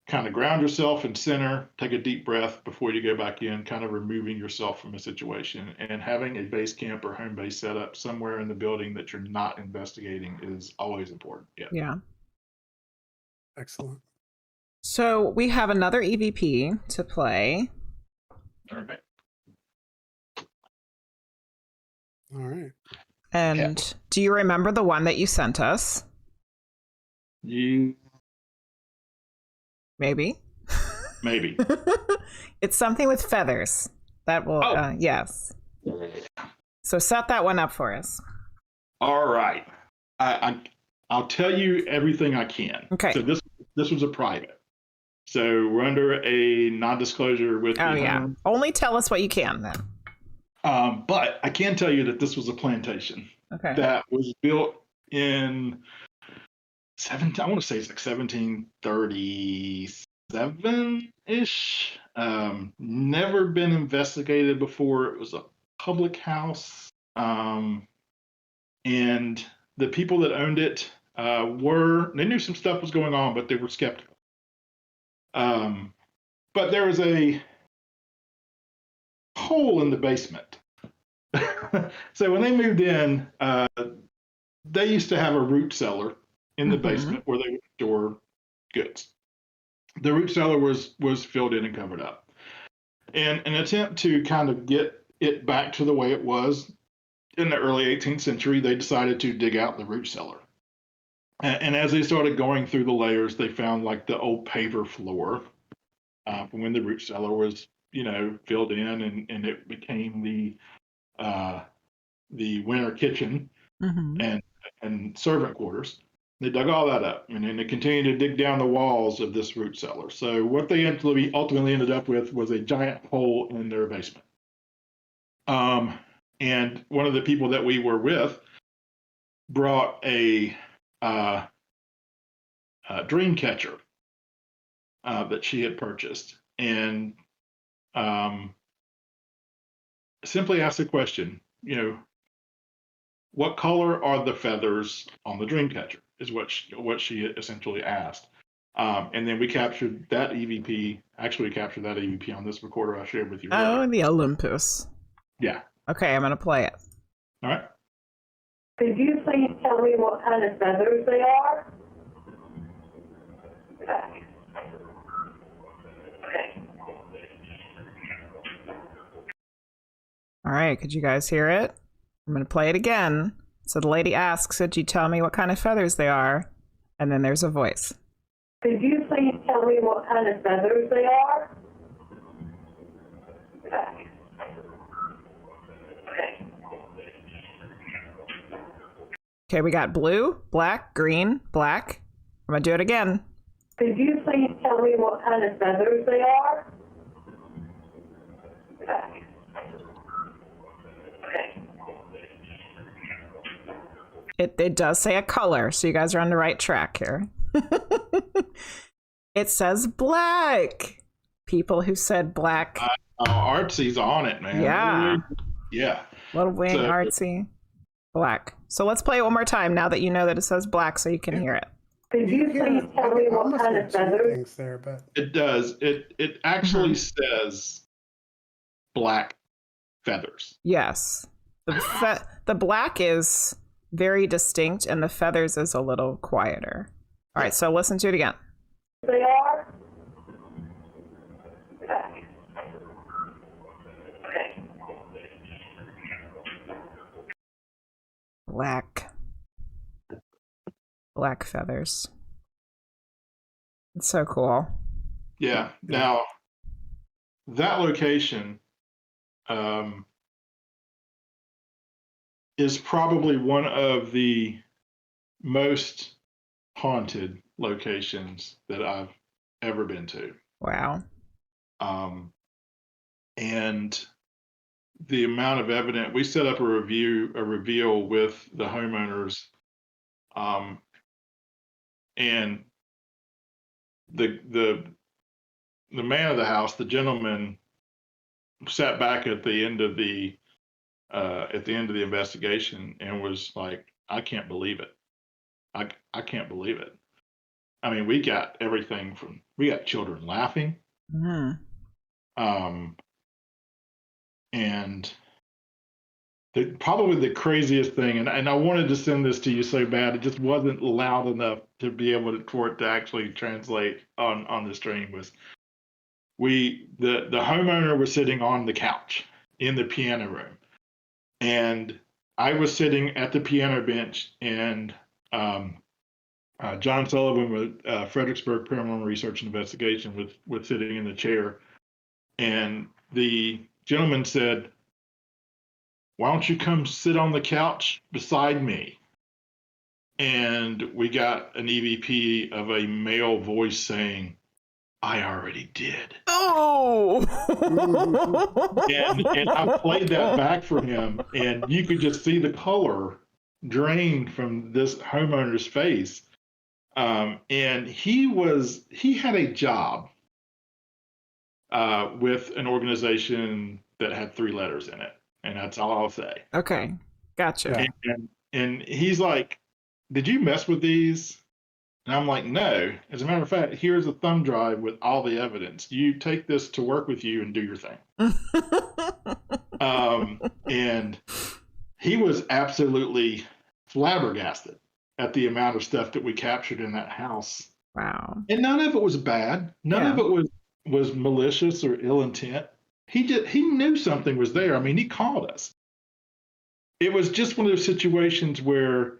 [SPEAKER 2] kind of ground yourself and center, take a deep breath before you go back in, kind of removing yourself from a situation. And having a base camp or home base set up somewhere in the building that you're not investigating is always important.
[SPEAKER 1] Yeah.
[SPEAKER 3] Excellent.
[SPEAKER 1] So we have another EVP to play.
[SPEAKER 2] All right.
[SPEAKER 3] All right.
[SPEAKER 1] And do you remember the one that you sent us?
[SPEAKER 2] Maybe.
[SPEAKER 1] It's something with feathers. That will,
[SPEAKER 2] Oh.
[SPEAKER 1] yes. So set that one up for us.
[SPEAKER 2] All right. I'll tell you everything I can.
[SPEAKER 1] Okay.
[SPEAKER 2] So this was a private. So we're under a non-disclosure with the
[SPEAKER 1] Oh, yeah.
[SPEAKER 2] homeowner.
[SPEAKER 1] Only tell us what you can then.
[SPEAKER 2] But I can tell you that this was a plantation
[SPEAKER 1] Okay.
[SPEAKER 2] that was built in I want to say it's like 1737-ish. Never been investigated before. It was a public house. And the people that owned it they knew some stuff was going on, but they were skeptical. But there was a hole in the basement. So when they moved in, they used to have a root cellar in the basement where they would store goods. The root cellar was filled in and covered up. And an attempt to kind of get it back to the way it was in the early 18th century, they decided to dig out the root cellar. And as they started going through the layers, they found like the old paver floor from when the root cellar was, filled in, and it became the winter kitchen and servant quarters. They dug all that up, and then they continued to dig down the walls of this root cellar. So what they ultimately ended up with was a giant hole in their basement. And one of the people that we were with brought a dream catcher that she had purchased, and simply asked the question, what color are the feathers on the dream catcher? Is what she essentially asked. And then we captured that EVP. Actually, we captured that EVP on this recorder I shared with you earlier.
[SPEAKER 1] Oh, the Olympus.
[SPEAKER 2] Yeah.
[SPEAKER 1] Okay, I'm going to play it.
[SPEAKER 2] All right.
[SPEAKER 7] Could you please tell me what kind of feathers they are? Okay.
[SPEAKER 1] All right, could you guys hear it? I'm going to play it again. So the lady asks, could you tell me what kind of feathers they are? And then there's a voice.
[SPEAKER 7] Could you please tell me what kind of feathers they are? Okay.
[SPEAKER 1] Okay, we got blue, black, green, black. I'm going to do it again.
[SPEAKER 7] Could you please tell me what kind of feathers they are? Okay.
[SPEAKER 1] It does say a color, so you guys are on the right track here. It says black. People who said black.
[SPEAKER 2] Artsy's on it, man.
[SPEAKER 1] Yeah.
[SPEAKER 2] Yeah.
[SPEAKER 1] Little wing, artsy. Black. So let's play it one more time now that you know that it says black so you can hear it.
[SPEAKER 7] Could you please tell me what kind of feathers?
[SPEAKER 3] Things there, but
[SPEAKER 2] It does. It actually says black feathers.
[SPEAKER 1] Yes. The black is very distinct and the feathers is a little quieter. All right, so listen to it again.
[SPEAKER 7] They are? Okay.
[SPEAKER 1] Black feathers. It's so cool.
[SPEAKER 2] Yeah. Now, that location is probably one of the most haunted locations that I've ever been to.
[SPEAKER 1] Wow.
[SPEAKER 2] And the amount of evidence, we set up a reveal with the homeowners, and the man of the house, the gentleman, sat back at the end of the investigation and was like, I can't believe it. I can't believe it. I mean, we got everything we got children laughing. And probably the craziest thing, and I wanted to send this to you so bad, it just wasn't loud enough to be able for it to actually translate on the stream, was the homeowner was sitting on the couch in the piano room, and I was sitting at the piano bench, and John Sullivan with Fredericksburg Paranormal Research and Investigation was sitting in the chair, and the gentleman said, "Why don't you come sit on the couch beside me?" And we got an EVP of a male voice saying, "I already did."
[SPEAKER 1] Oh.
[SPEAKER 2] And I played that back for him, and you could just see the color drain from this homeowner's face. And he had a job with an organization that had 3 letters in it, and that's all I'll say.
[SPEAKER 1] Okay, gotcha.
[SPEAKER 2] And he's like, "Did you mess with these?" And I'm like, "No. As a matter of fact, here's a thumb drive with all the evidence. You take this to work with you and do your thing." And he was absolutely flabbergasted at the amount of stuff that we captured in that house.
[SPEAKER 1] Wow.
[SPEAKER 2] And none of it was bad. None of it was malicious or ill intent. He knew something was there. I mean, he called us. It was just one of those situations where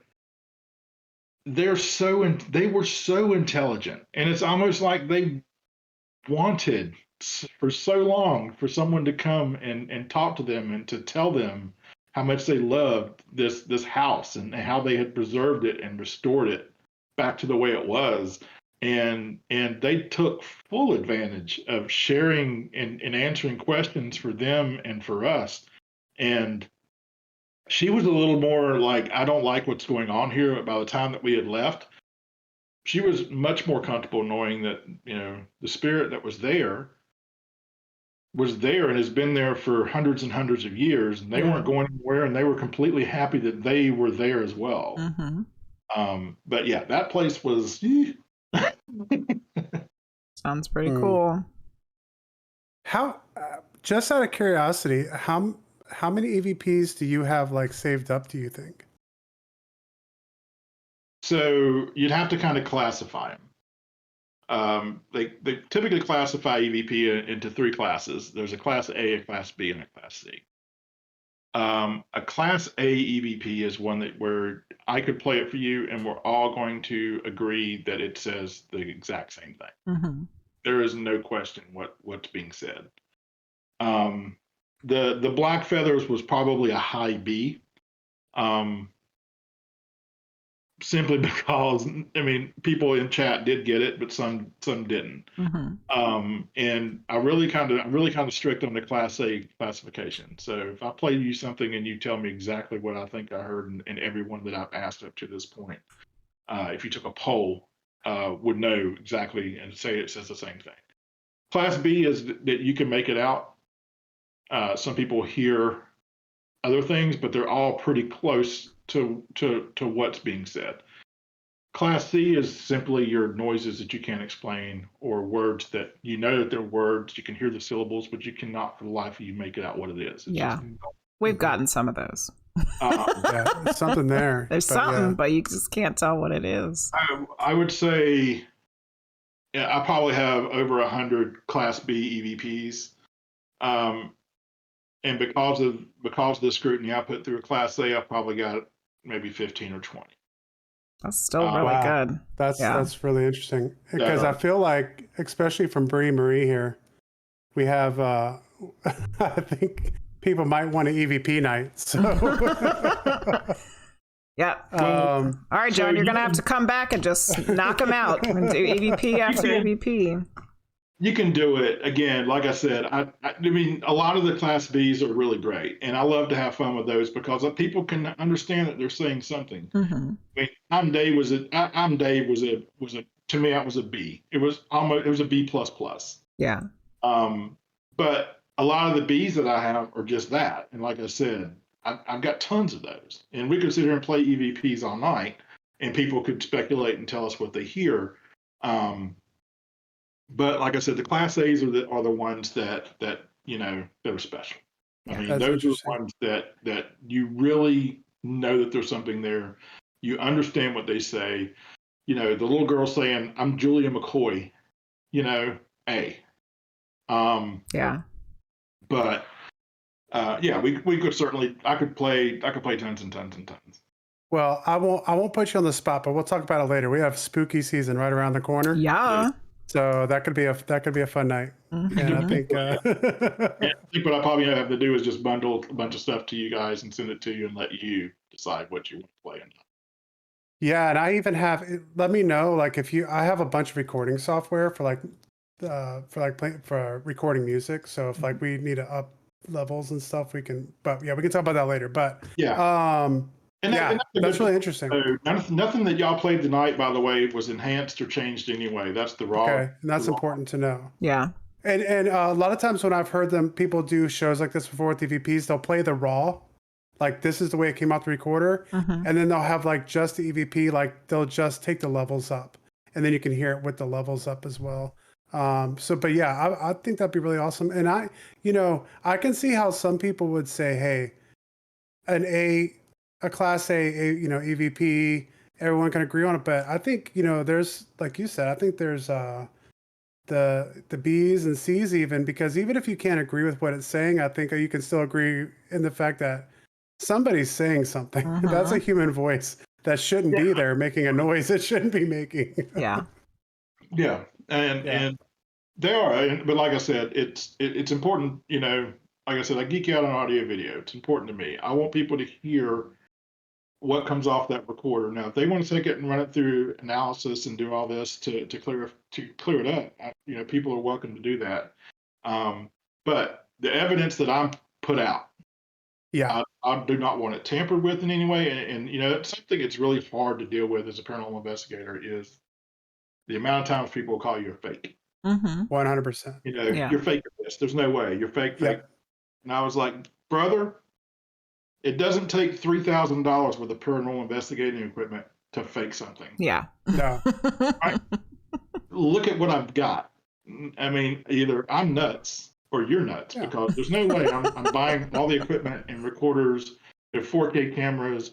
[SPEAKER 2] they were so intelligent, and it's almost like they wanted for so long for someone to come and talk to them and to tell them how much they loved this house and how they had preserved it and restored it back to the way it was. And they took full advantage of sharing and answering questions for them and for us. And she was a little more like, "I don't like what's going on here." By the time that we had left, she was much more comfortable knowing that, the spirit that was there and has been there for hundreds and hundreds of years, and they weren't going anywhere, and they were completely happy that they were there as well. But yeah, that place was
[SPEAKER 1] sounds pretty cool.
[SPEAKER 3] How just out of curiosity, how many EVPs do you have like saved up, do you think?
[SPEAKER 2] So you'd have to kind of classify them. They typically classify EVP into 3 classes. There's a class A, a class B, and a class C. A class A EVP is one where I could play it for you, and we're all going to agree that it says the exact same thing. There is no question what's being said. The Black Feathers was probably a high B. Simply because, people in chat did get it, but some didn't. And I really kind of strict on the Class A classification. So if I play you something and you tell me exactly what I think I heard, and everyone that I've asked up to this point, if you took a poll, would know exactly and say it says the same thing. Class B is that you can make it out. Some people hear other things, but they're all pretty close to what's being said. Class C is simply your noises that you can't explain, or words that that they're words. You can hear the syllables, but you cannot for the life of you make it out what it is.
[SPEAKER 1] We've gotten some of those.
[SPEAKER 3] There's something there.
[SPEAKER 1] There's something, but you just can't tell what it is.
[SPEAKER 2] I would say I probably have over 100 Class B EVPs. And because of the scrutiny I put through a Class A, I probably got maybe 15 or 20.
[SPEAKER 1] That's still really good.
[SPEAKER 3] That's really interesting, because I feel like, especially from Marie here, we have I think people might want an EVP night. So
[SPEAKER 1] yeah. All right, John, you're gonna have to come back and just knock them out and do EVP after EVP.
[SPEAKER 2] You can do it. Again, like I said, I mean, a lot of the Class Bs are really great, and I love to have fun with those because people can understand that they're saying something. I mean, I'm Dave was a to me that was a B. It was a B++.
[SPEAKER 1] Yeah.
[SPEAKER 2] But a lot of the Bs that I have are just that, and like I said, I've got tons of those, and we could sit here and play EVPs all night, and people could speculate and tell us what they hear. But like I said, the Class A's are the ones that are special. I mean, those are the ones that you really know that there's something there. You understand what they say. The little girl saying, "I'm Julia McCoy," A.
[SPEAKER 1] Yeah.
[SPEAKER 2] But we could certainly. I could play tons and tons and tons.
[SPEAKER 3] Well, I won't put you on the spot, but we'll talk about it later. We have spooky season right around the corner.
[SPEAKER 1] Yeah.
[SPEAKER 3] So that could be a fun night.
[SPEAKER 1] Mhm.
[SPEAKER 3] And I think
[SPEAKER 2] Yeah, I think what I probably have to do is just bundle a bunch of stuff to you guys and send it to you and let you decide what you want to play.
[SPEAKER 3] yeah, and I even have let me know like if you I have a bunch of recording software for recording music. So if like we need to up levels and stuff, we can we can talk about that later. But
[SPEAKER 2] Yeah. And
[SPEAKER 3] yeah,
[SPEAKER 2] that's a
[SPEAKER 3] that's
[SPEAKER 2] good
[SPEAKER 3] really
[SPEAKER 2] point.
[SPEAKER 3] interesting.
[SPEAKER 2] So nothing that y'all played tonight, by the way, was enhanced or changed anyway. That's the raw.
[SPEAKER 3] Okay, and that's important to know.
[SPEAKER 1] Yeah.
[SPEAKER 3] And a lot of times when I've heard people do shows like this before with EVPs, they'll play the raw, like this is the way it came out the recorder,
[SPEAKER 1] Mhm.
[SPEAKER 3] and then they'll have like just the EVP, like they'll just take the levels up, and then you can hear it with the levels up as well. But yeah, I think that'd be really awesome. And I can see how some people would say, hey, a class A, EVP, everyone can agree on it. But I think, there's, like you said, I think there's the B's and C's even, because even if you can't agree with what it's saying, I think you can still agree in the fact that somebody's saying something. That's a human voice that shouldn't be there making a noise it shouldn't be making.
[SPEAKER 1] Yeah.
[SPEAKER 2] Yeah. And they are, but like I said, it's important, like I said, I geek out on audio video. It's important to me. I want people to hear what comes off that recorder. Now, if they want to take it and run it through analysis and do all this to clear it up, people are welcome to do that. But the evidence that I'm put out, I do not want it tampered with in any way. And it's something that's really hard to deal with as a paranormal investigator is the amount of times people will call you a fake.
[SPEAKER 3] 100%.
[SPEAKER 2] You're fake at this. There's no way. You're fake.
[SPEAKER 3] Yep.
[SPEAKER 2] And I was like, brother, it doesn't take $3,000 worth of paranormal investigating equipment to fake something.
[SPEAKER 1] Yeah.
[SPEAKER 3] No.
[SPEAKER 2] Look at what I've got. I mean, either I'm nuts or you're nuts because there's no way I'm buying all the equipment and recorders, 4K cameras,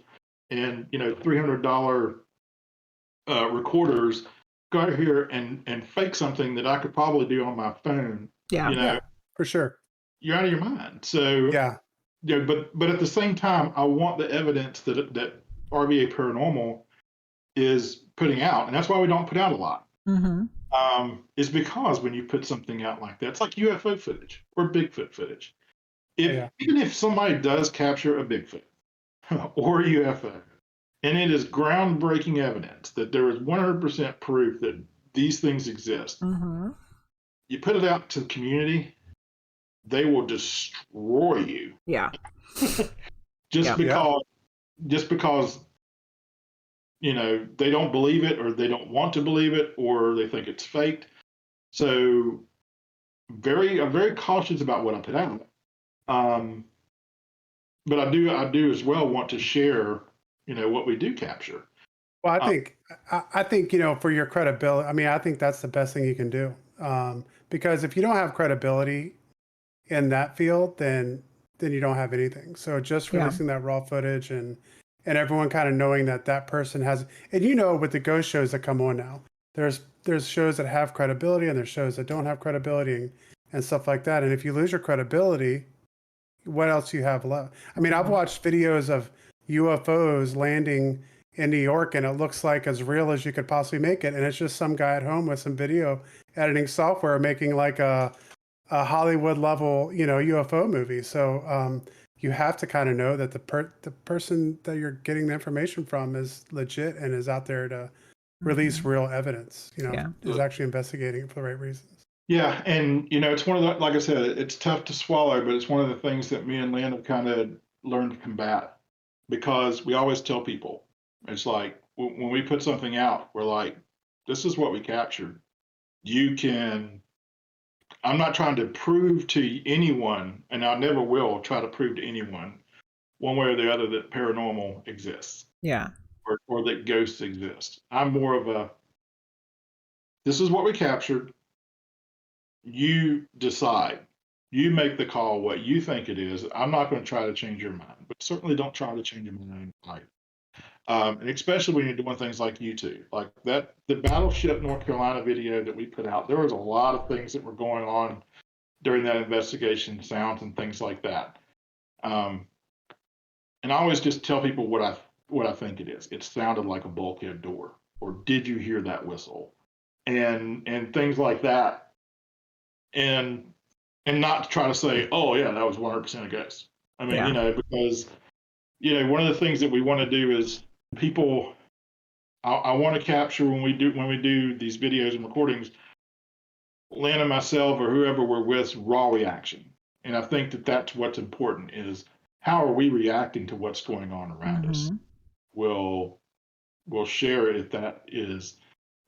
[SPEAKER 2] and $300 recorders. Go out here and fake something that I could probably do on my phone.
[SPEAKER 1] Yeah.
[SPEAKER 3] For sure.
[SPEAKER 2] You're out of your mind. So but at the same time, I want the evidence that RVA Paranormal is putting out, and that's why we don't put out a lot. Is because when you put something out like that, it's like UFO footage or Bigfoot footage. Even if somebody does capture a Bigfoot or a UFO, and it is groundbreaking evidence that there is 100% proof that these things exist, you put it out to the community, they will destroy you.
[SPEAKER 1] Yeah.
[SPEAKER 2] Just because they don't believe it or they don't want to believe it or they think it's faked. So I'm very cautious about what I put out. But I do as well want to share, what we do capture.
[SPEAKER 3] Well, I think, for your credibility, I mean, I think that's the best thing you can do. Because if you don't have credibility in that field, then you don't have anything. So just releasing that raw footage and everyone kind of knowing that person has, and with the ghost shows that come on now, there's shows that have credibility and there's shows that don't have credibility and stuff like that. And if you lose your credibility, what else do you have left? I mean, I've watched videos of UFOs landing in New York and it looks like as real as you could possibly make it. And it's just some guy at home with some video editing software making like a Hollywood level, UFO movie. So you have to kind of know that the person that you're getting the information from is legit and is out there to release real evidence, is actually investigating it for the right reasons.
[SPEAKER 2] Yeah. And, it's one of the, like I said, it's tough to swallow, but it's one of the things that me and Lynn have kind of learned to combat because we always tell people, it's like when we put something out, we're like, this is what we captured. I'm not trying to prove to anyone, and I never will try to prove to anyone one way or the other that paranormal exists.
[SPEAKER 1] Yeah.
[SPEAKER 2] Or that ghosts exist. I'm more of this is what we captured. You decide. You make the call what you think it is. I'm not going to try to change your mind, but certainly don't try to change your mind. And especially when you're doing things like YouTube, like that, the Battleship North Carolina video that we put out, there was a lot of things that were going on during that investigation, sounds and things like that. And I always just tell people what I think it is. It sounded like a bulkhead door, or did you hear that whistle? and things like that, and not to try to say, oh yeah, that was 100% a ghost. I mean, because one of the things that we want to do is people. I want to capture when we do these videos and recordings, Lynn and myself or whoever we're with, raw reaction. And I think that that's what's important is how are we reacting to what's going on around us? We'll share it if that is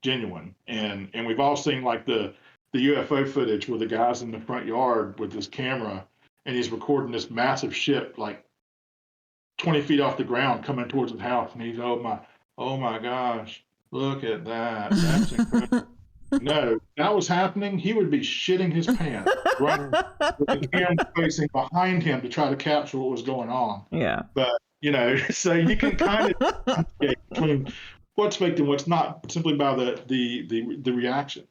[SPEAKER 2] genuine. And we've all seen like the UFO footage where the guy's in the front yard with his camera and he's recording this massive ship like 20 feet off the ground coming towards the house, and he's oh my gosh, look at that. That's incredible. No, that was happening, he would be shitting his pants right with the camera facing behind him to try to capture what was going on.
[SPEAKER 1] Yeah.
[SPEAKER 2] But, so you can kind of between what's faked and what's not simply by the reaction.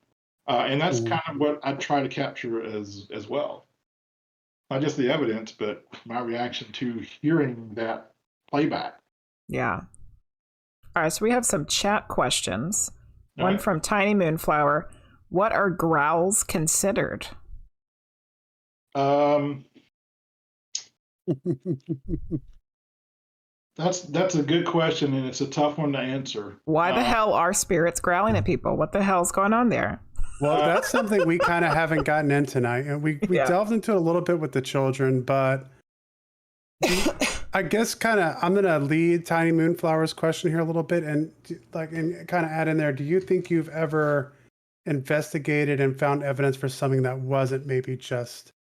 [SPEAKER 2] And that's kind of what I try to capture as well. Not just the evidence, but my reaction to hearing that playback.
[SPEAKER 1] Yeah. All right, so we have some chat questions. One
[SPEAKER 2] right.
[SPEAKER 1] from Tiny Moonflower. What are growls considered?
[SPEAKER 2] That's a good question, and it's a tough one to answer.
[SPEAKER 1] Why the hell are spirits growling at people? What the hell's going on there?
[SPEAKER 3] Well, that's something we kind of haven't gotten in tonight. And we delved into it a little bit with the children, but I guess I'm going to lead Tiny Moonflower's question here a little bit and kind of add in there. Do you think you've ever investigated and found evidence for something that wasn't maybe just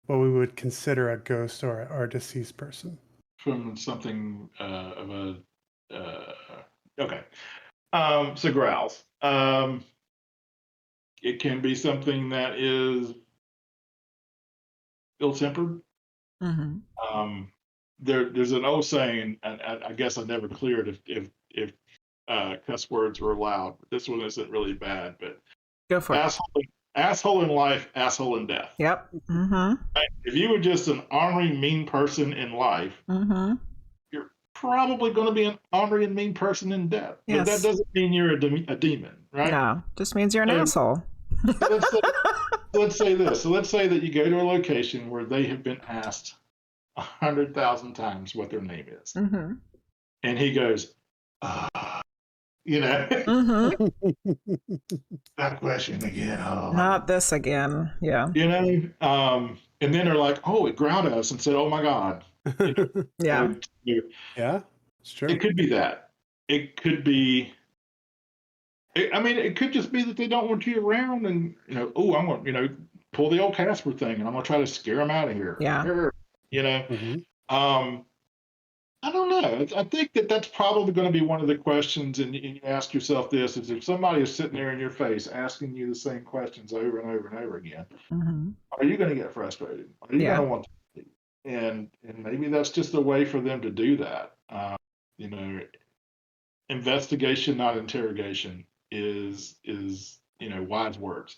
[SPEAKER 3] what we would consider a ghost or a deceased person?
[SPEAKER 2] From something of a okay. So growls. It can be something that is ill-tempered. There's an old saying, and I guess I never cleared if cuss words were allowed. This one isn't really bad, but
[SPEAKER 1] go for it.
[SPEAKER 2] Asshole in life, asshole in death.
[SPEAKER 1] Yep.
[SPEAKER 2] Right? If you were just an ornery, mean person in life, you're probably going to be an ornery and mean person in death.
[SPEAKER 1] Yes.
[SPEAKER 2] But that doesn't mean you're a demon, right?
[SPEAKER 1] No, just means you're an asshole.
[SPEAKER 2] Let's say this. So let's say that you go to a location where they have been asked 100,000 times what their name is, and he goes, that question again. Oh,
[SPEAKER 1] not this again. Yeah.
[SPEAKER 2] And then they're like, oh, it growled at us and said, oh my God.
[SPEAKER 1] Yeah.
[SPEAKER 3] Yeah, it's true.
[SPEAKER 2] It could be that. It could be. It could just be that they don't want you around, and I'm going to pull the old Casper thing, and I'm going to try to scare them out of here.
[SPEAKER 1] Yeah.
[SPEAKER 2] I don't know. I think that's probably going to be one of the questions, and you ask yourself this: is if somebody is sitting there in your face asking you the same questions over and over and over again, are you going to get frustrated? Are you going to want to leave? And maybe that's just a way for them to do that. Investigation, not interrogation, is wise words.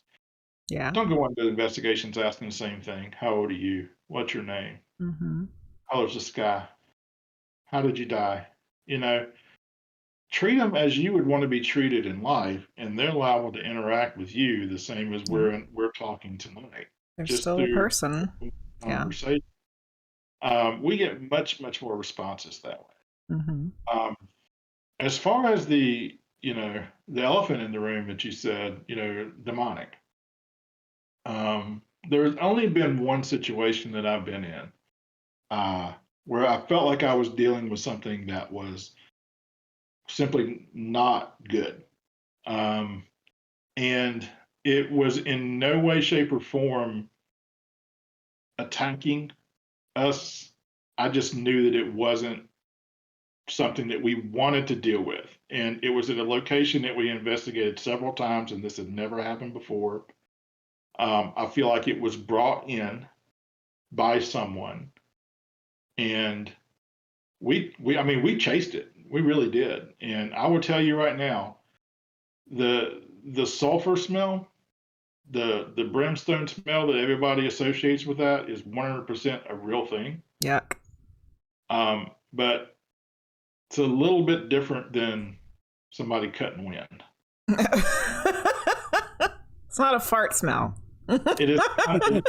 [SPEAKER 1] Yeah.
[SPEAKER 2] Don't go into investigations asking the same thing. How old are you? What's your name? Color's the sky? How did you die? Treat them as you would want to be treated in life, and they're liable to interact with you the same as we're talking tonight.
[SPEAKER 1] They're
[SPEAKER 2] just
[SPEAKER 1] still a person.
[SPEAKER 2] Conversation. We get much more responses that way. As far as the elephant in the room that you said, demonic. There's only been one situation that I've been in where I felt like I was dealing with something that was simply not good. And it was in no way, shape, or form attacking us. I just knew that it wasn't something that we wanted to deal with. And it was at a location that we investigated several times, and this had never happened before. I feel like it was brought in by someone, and we chased it. We really did. And I will tell you right now, the sulfur smell, the brimstone smell that everybody associates with that is 100% a real thing.
[SPEAKER 1] Yuck.
[SPEAKER 2] But it's a little bit different than somebody cutting wind.
[SPEAKER 1] It's not a fart smell.
[SPEAKER 2] It is not a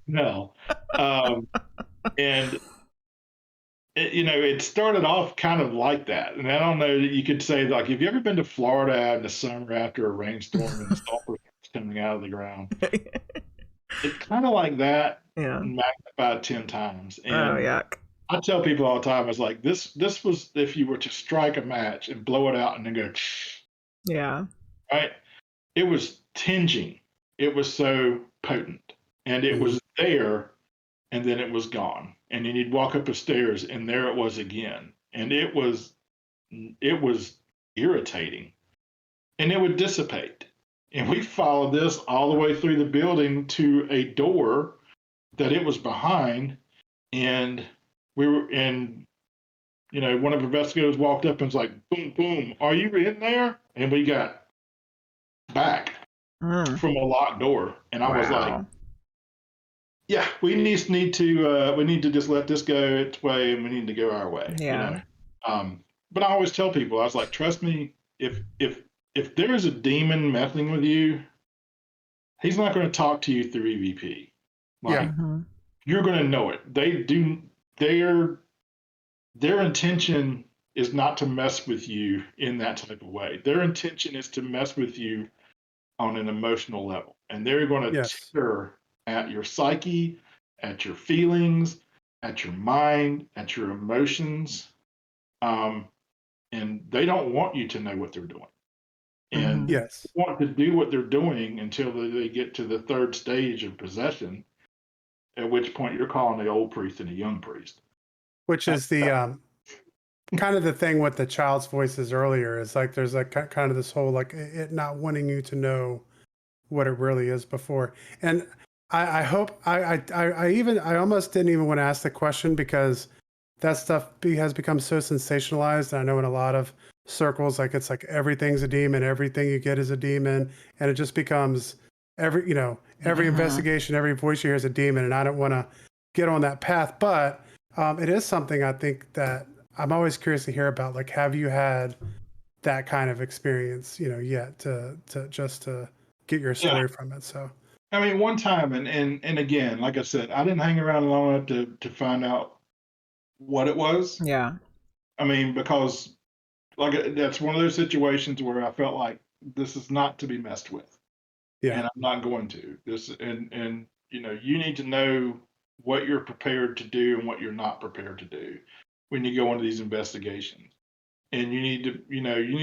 [SPEAKER 2] smell. And it started off kind of like that. And I don't know that you could say, like, have you ever been to Florida in the summer after a rainstorm and the sulfur is coming out of the ground? It's kind of like that,
[SPEAKER 1] Yeah.
[SPEAKER 2] magnified 10 times.
[SPEAKER 1] Oh,
[SPEAKER 2] And
[SPEAKER 1] yuck.
[SPEAKER 2] I tell people all the time, it's like, this was if you were to strike a match and blow it out and then go,
[SPEAKER 1] Yeah.
[SPEAKER 2] right? It was tinging. It was so potent. And it was there, and then it was gone. And then you'd walk up the stairs, and there it was again. And it was irritating. And it would dissipate. And we followed this all the way through the building to a door that it was behind. And we were in, one of the investigators walked up and was like, boom, boom, are you in there? And we got back from a locked door. And I was like, yeah, we need to just let this go its way, and we need to go our way.
[SPEAKER 1] Yeah.
[SPEAKER 2] But I always tell people, I was like, trust me, if there is a demon messing with you, he's not going to talk to you through EVP. Like, you're going to know it. Their intention is not to mess with you in that type of way. Their intention is to mess with you on an emotional level, and they're going to tear at your psyche, at your feelings, at your mind, at your emotions, and they don't want you to know what they're doing. And want to do what they're doing until they get to the third stage of possession, at which point you're calling the old priest and the young priest.
[SPEAKER 3] Which is the kind of the thing with the child's voices earlier, is like there's like kind of this whole like it not wanting you to know what it really is before. And I hope I almost didn't even want to ask the question, because that stuff has become so sensationalized. And I know in a lot of circles, like it's like everything's a demon, everything you get is a demon, and it just becomes every investigation, every voice you hear is a demon. And I don't want to get on that path, but it is something I think that I'm always curious to hear about. Like, have you had that kind of experience, yet to get your story from it? So.
[SPEAKER 2] I mean, one time, and again, like I said, I didn't hang around long enough to find out what it was.
[SPEAKER 1] Yeah.
[SPEAKER 2] I mean, because that's one of those situations where I felt like this is not to be messed with. Yeah. And I'm not going to. And you need to know what you're prepared to do and what you're not prepared to do when you go into these investigations. And you need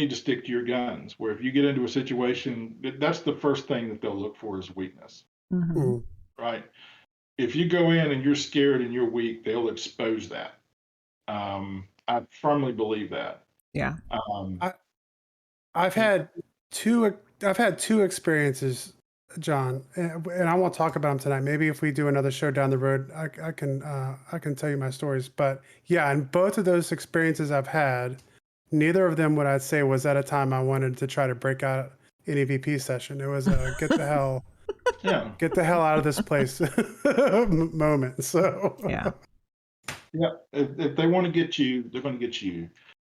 [SPEAKER 2] to stick to your guns, where if you get into a situation, that's the first thing that they'll look for is weakness. Right? If you go in and you're scared and you're weak, they'll expose that. I firmly believe that.
[SPEAKER 1] Yeah.
[SPEAKER 3] I've had two experiences, John, and I won't talk about them tonight. Maybe if we do another show down the road, I can tell you my stories. But yeah, and both of those experiences I've had, neither of them would I say was at a time I wanted to try to break out an EVP session. It was a get the hell out of this place moment. So
[SPEAKER 1] yeah.
[SPEAKER 2] If they want to get you, they're going to get you.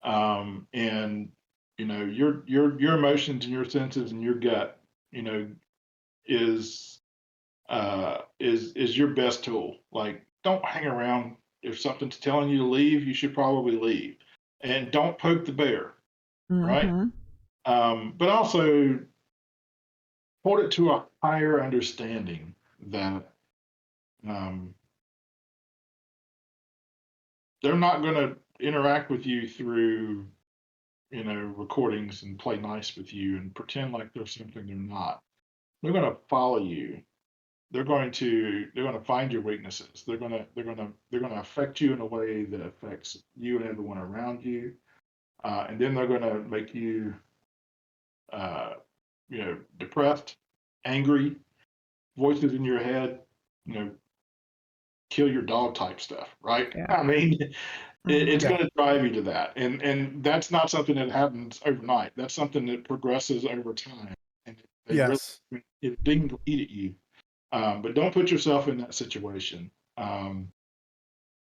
[SPEAKER 2] And your emotions and your senses and your gut, is your best tool. Like, don't hang around. If something's telling you to leave, you should probably leave. And don't poke the bear, right? But also hold it to a higher understanding that they're not going to interact with you through, recordings and play nice with you and pretend like they're something they're not. They're going to follow you. They're going to find your weaknesses. They're going to affect you in a way that affects you and everyone around you. And then they're going to make you, depressed, angry, voices in your head, kill your dog type stuff, right? Yeah. I mean, it's going to drive you to that. And that's not something that happens overnight. That's something that progresses over time. And really, it didn't eat at you. But don't put yourself in that situation.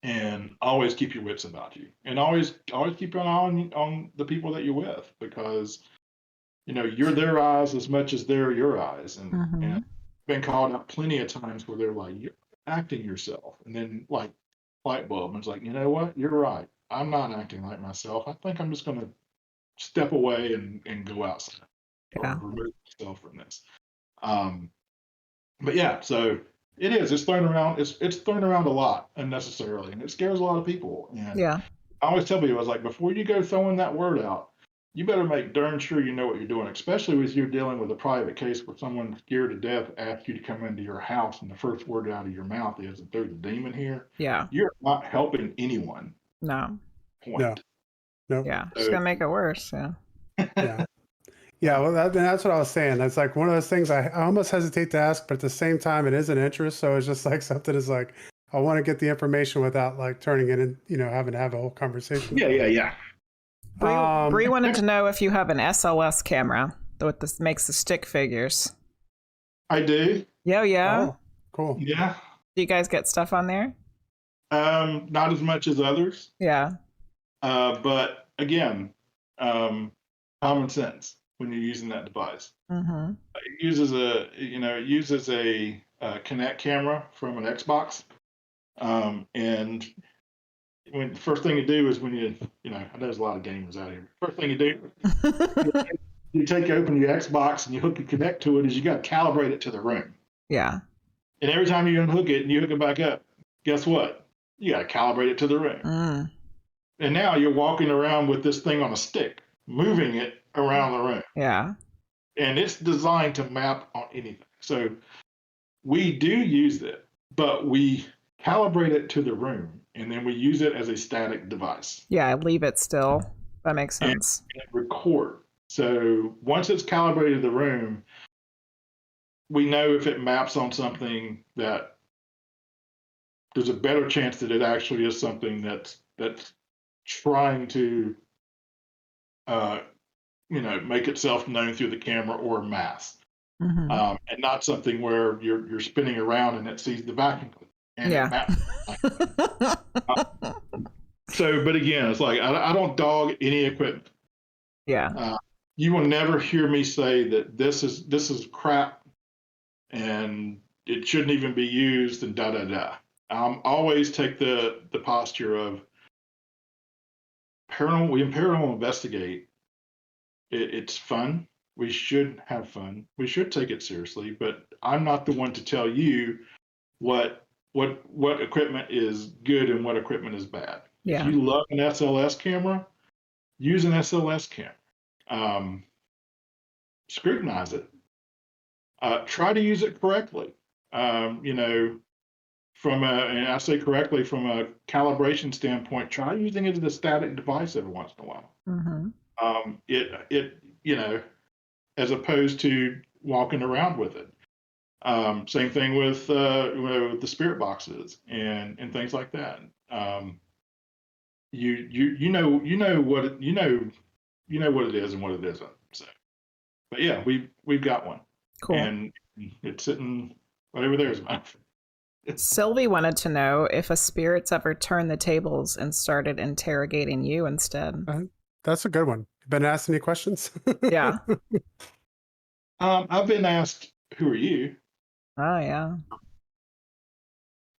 [SPEAKER 2] And always keep your wits about you, and always keep an eye on the people that you're with, because you're their eyes as much as they're your eyes.
[SPEAKER 1] Mm-hmm.
[SPEAKER 2] And been called out plenty of times where they're like, you're acting yourself. And then like light bulb, and it's like, you know what? You're right. I'm not acting like myself. I think I'm just going to step away and go outside or remove myself from this. But yeah, so it is. It's thrown around. It's thrown around a lot unnecessarily, and it scares a lot of people. And
[SPEAKER 1] Yeah.
[SPEAKER 2] I always tell people, I was like, before you go throwing that word out, you better make darn sure you know what you're doing, especially if you're dealing with a private case where someone scared to death asked you to come into your house, and the first word out of your mouth is that there's a demon here.
[SPEAKER 1] Yeah.
[SPEAKER 2] You're not helping anyone.
[SPEAKER 1] No.
[SPEAKER 2] Point.
[SPEAKER 3] No.
[SPEAKER 1] Yeah. It's gonna make it worse. Yeah.
[SPEAKER 3] Yeah. Yeah, well, that's what I was saying. It's like one of those things I almost hesitate to ask, but at the same time, it is an interest. So it's just like something is like, I want to get the information without like turning it in, having to have a whole conversation.
[SPEAKER 2] Yeah.
[SPEAKER 1] Bree wanted to know if you have an SLS camera that makes the stick figures.
[SPEAKER 2] I do.
[SPEAKER 1] Yeah.
[SPEAKER 3] Oh, cool.
[SPEAKER 2] Yeah.
[SPEAKER 1] Do you guys get stuff on there?
[SPEAKER 2] Not as much as others.
[SPEAKER 1] Yeah.
[SPEAKER 2] But again, common sense when you're using that device.
[SPEAKER 1] Mm-hmm.
[SPEAKER 2] It uses a Kinect camera from an Xbox, and when the first thing you do is when I know there's a lot of gamers out here. First thing you do, you open your Xbox and you hook your Kinect to it. Is you got to calibrate it to the room.
[SPEAKER 1] Yeah.
[SPEAKER 2] And every time you unhook it and you hook it back up, guess what? You got to calibrate it to the room.
[SPEAKER 1] Mm.
[SPEAKER 2] And now you're walking around with this thing on a stick, moving it around the room.
[SPEAKER 1] Yeah.
[SPEAKER 2] And it's designed to map on anything. So we do use it, but we calibrate it to the room, and then we use it as a static device.
[SPEAKER 1] Yeah, leave it still. That makes sense.
[SPEAKER 2] And record. So once it's calibrated to the room, we know if it maps on something that there's a better chance that it actually is something that's trying to make itself known through the camera or mass,
[SPEAKER 1] Mm-hmm.
[SPEAKER 2] and not something where you're spinning around and it sees the vacuum cleaner and it maps. But again, it's like I don't dog any equipment.
[SPEAKER 1] Yeah.
[SPEAKER 2] You will never hear me say that this is crap and it shouldn't even be used and da da da. Always take the posture of paranormal. We in paranormal investigate. It's fun. We should have fun. We should take it seriously. But I'm not the one to tell you what equipment is good and what equipment is bad.
[SPEAKER 1] Yeah.
[SPEAKER 2] If you love an SLS camera, use an SLS camera. Scrutinize it. Try to use it correctly. And I say correctly from a calibration standpoint, try using it as a static device every once in a while.
[SPEAKER 1] Mm-hmm.
[SPEAKER 2] As opposed to walking around with it. Same thing with the spirit boxes and things like that. You know what it is and what it isn't. So, but yeah, we've got one.
[SPEAKER 1] Cool.
[SPEAKER 2] And it's sitting right over there as a matter of fact.
[SPEAKER 1] Sylvie wanted to know if a spirit's ever turned the tables and started interrogating you instead.
[SPEAKER 3] That's a good one. Been asked any questions?
[SPEAKER 1] Yeah.
[SPEAKER 2] I've been asked, "Who are you?"
[SPEAKER 1] Oh yeah.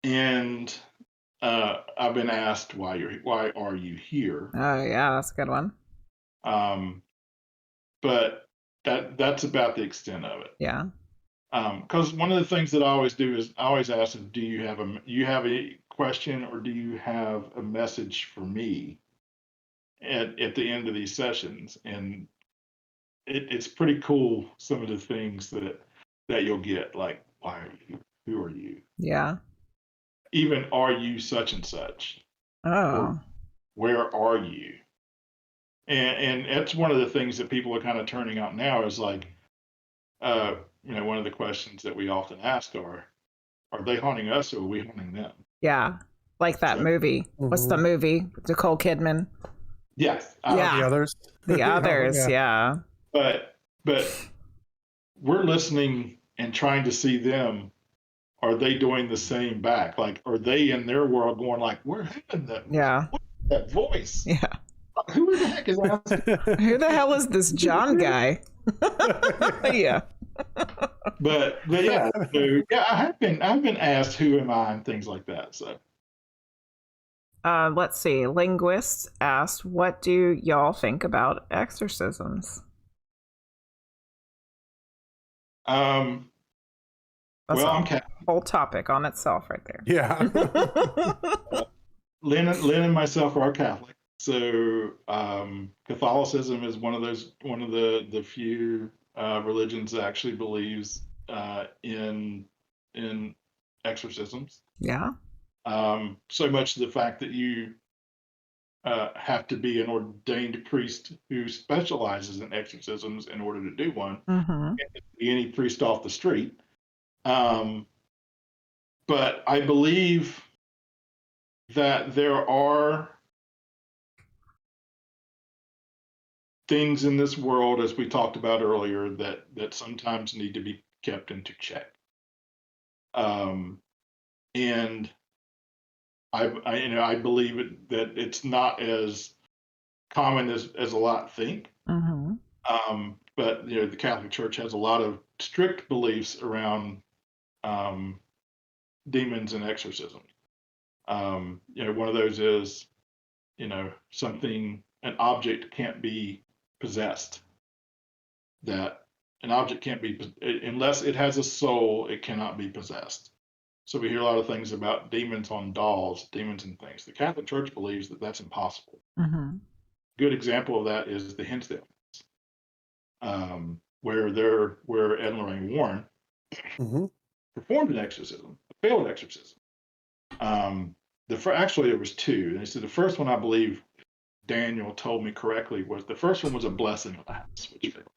[SPEAKER 2] And I've been asked, "Why are you here?"
[SPEAKER 1] Oh yeah, that's a good one.
[SPEAKER 2] But that's about the extent of it.
[SPEAKER 1] Yeah.
[SPEAKER 2] Because one of the things that I always do is I always ask them, do you have a question or do you have a message for me at the end of these sessions? And it's pretty cool, some of the things that you'll get, like, why are you? Who are you?
[SPEAKER 1] Yeah.
[SPEAKER 2] Even, are you such and such?
[SPEAKER 1] Oh.
[SPEAKER 2] Or, where are you? And that's one of the things that people are kind of turning out now is like, one of the questions that we often ask are they haunting us or are we haunting them?
[SPEAKER 1] Yeah. Like that movie. Mm-hmm. What's the movie? Nicole Kidman.
[SPEAKER 2] Yes.
[SPEAKER 3] Yeah. The others.
[SPEAKER 1] The others, yeah.
[SPEAKER 2] But we're listening and trying to see them. Are they doing the same back? Like, are they in their world going like, we're having that?
[SPEAKER 1] Yeah.
[SPEAKER 2] What's that voice?
[SPEAKER 1] Yeah.
[SPEAKER 2] Who the heck is that?
[SPEAKER 1] Who the hell is this John guy? Yeah.
[SPEAKER 2] But yeah, so, yeah, I've been asked who am I and things like that. So
[SPEAKER 1] Let's see. Linguists asked, what do y'all think about exorcisms? That's
[SPEAKER 2] well,
[SPEAKER 1] a
[SPEAKER 2] I'm Catholic.
[SPEAKER 1] whole topic on itself right there.
[SPEAKER 3] Yeah.
[SPEAKER 2] Lynn and myself are Catholic. So Catholicism is one of the few religions that actually believes in exorcisms.
[SPEAKER 1] Yeah.
[SPEAKER 2] So much to the fact that you have to be an ordained priest who specializes in exorcisms in order to do one.
[SPEAKER 1] Mm-hmm.
[SPEAKER 2] Be any priest off the street. But I believe that there are things in this world, as we talked about earlier, that sometimes need to be kept into check. And I believe that it's not as common as a lot think.
[SPEAKER 1] Mm-hmm.
[SPEAKER 2] But the Catholic Church has a lot of strict beliefs around demons and exorcism. One of those is, an object can't be possessed. That an object can't be, unless it has a soul, it cannot be possessed. So we hear a lot of things about demons on dolls, demons and things. The Catholic Church believes that that's impossible.
[SPEAKER 1] Mm-hmm.
[SPEAKER 2] Good example of that is the Hinsdale, where Ed and Lorraine Warren performed an exorcism, a failed exorcism. Actually, there was two. And they said the first one, I believe Daniel told me correctly, was the first one was a blessing of the house, which failed.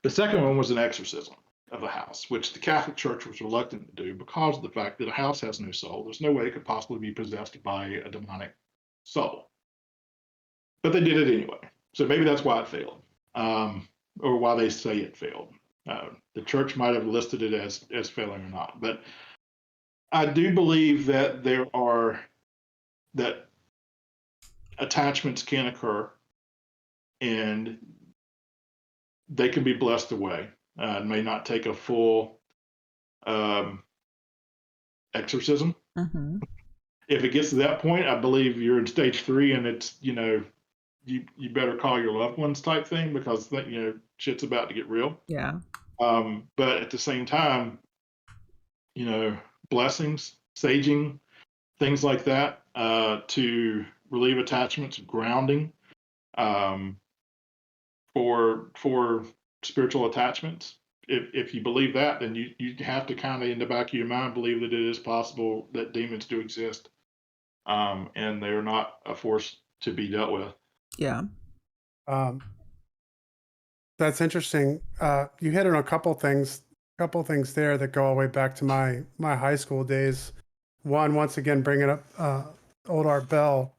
[SPEAKER 2] The second one was an exorcism of the house, which the Catholic Church was reluctant to do because of the fact that a house has no soul. There's no way it could possibly be possessed by a demonic soul. But they did it anyway. So maybe that's why it failed, or why they say it failed. The church might have listed it as failing or not. But I do believe that that attachments can occur and they can be blessed away. It may not take a full exorcism.
[SPEAKER 1] Mm-hmm.
[SPEAKER 2] If it gets to that point, I believe you're in stage 3 and it's, you better call your loved ones type thing, because shit's about to get real.
[SPEAKER 1] Yeah.
[SPEAKER 2] But at the same time, blessings, saging, things like that, to relieve attachments, grounding, for spiritual attachments. If you believe that, then you have to kind of, in the back of your mind, believe that it is possible that demons do exist, and they're not a force to be dealt with.
[SPEAKER 1] Yeah.
[SPEAKER 3] That's interesting. You hit on a couple things there that go all the way back to my high school days. One, once again, bringing up old Art Bell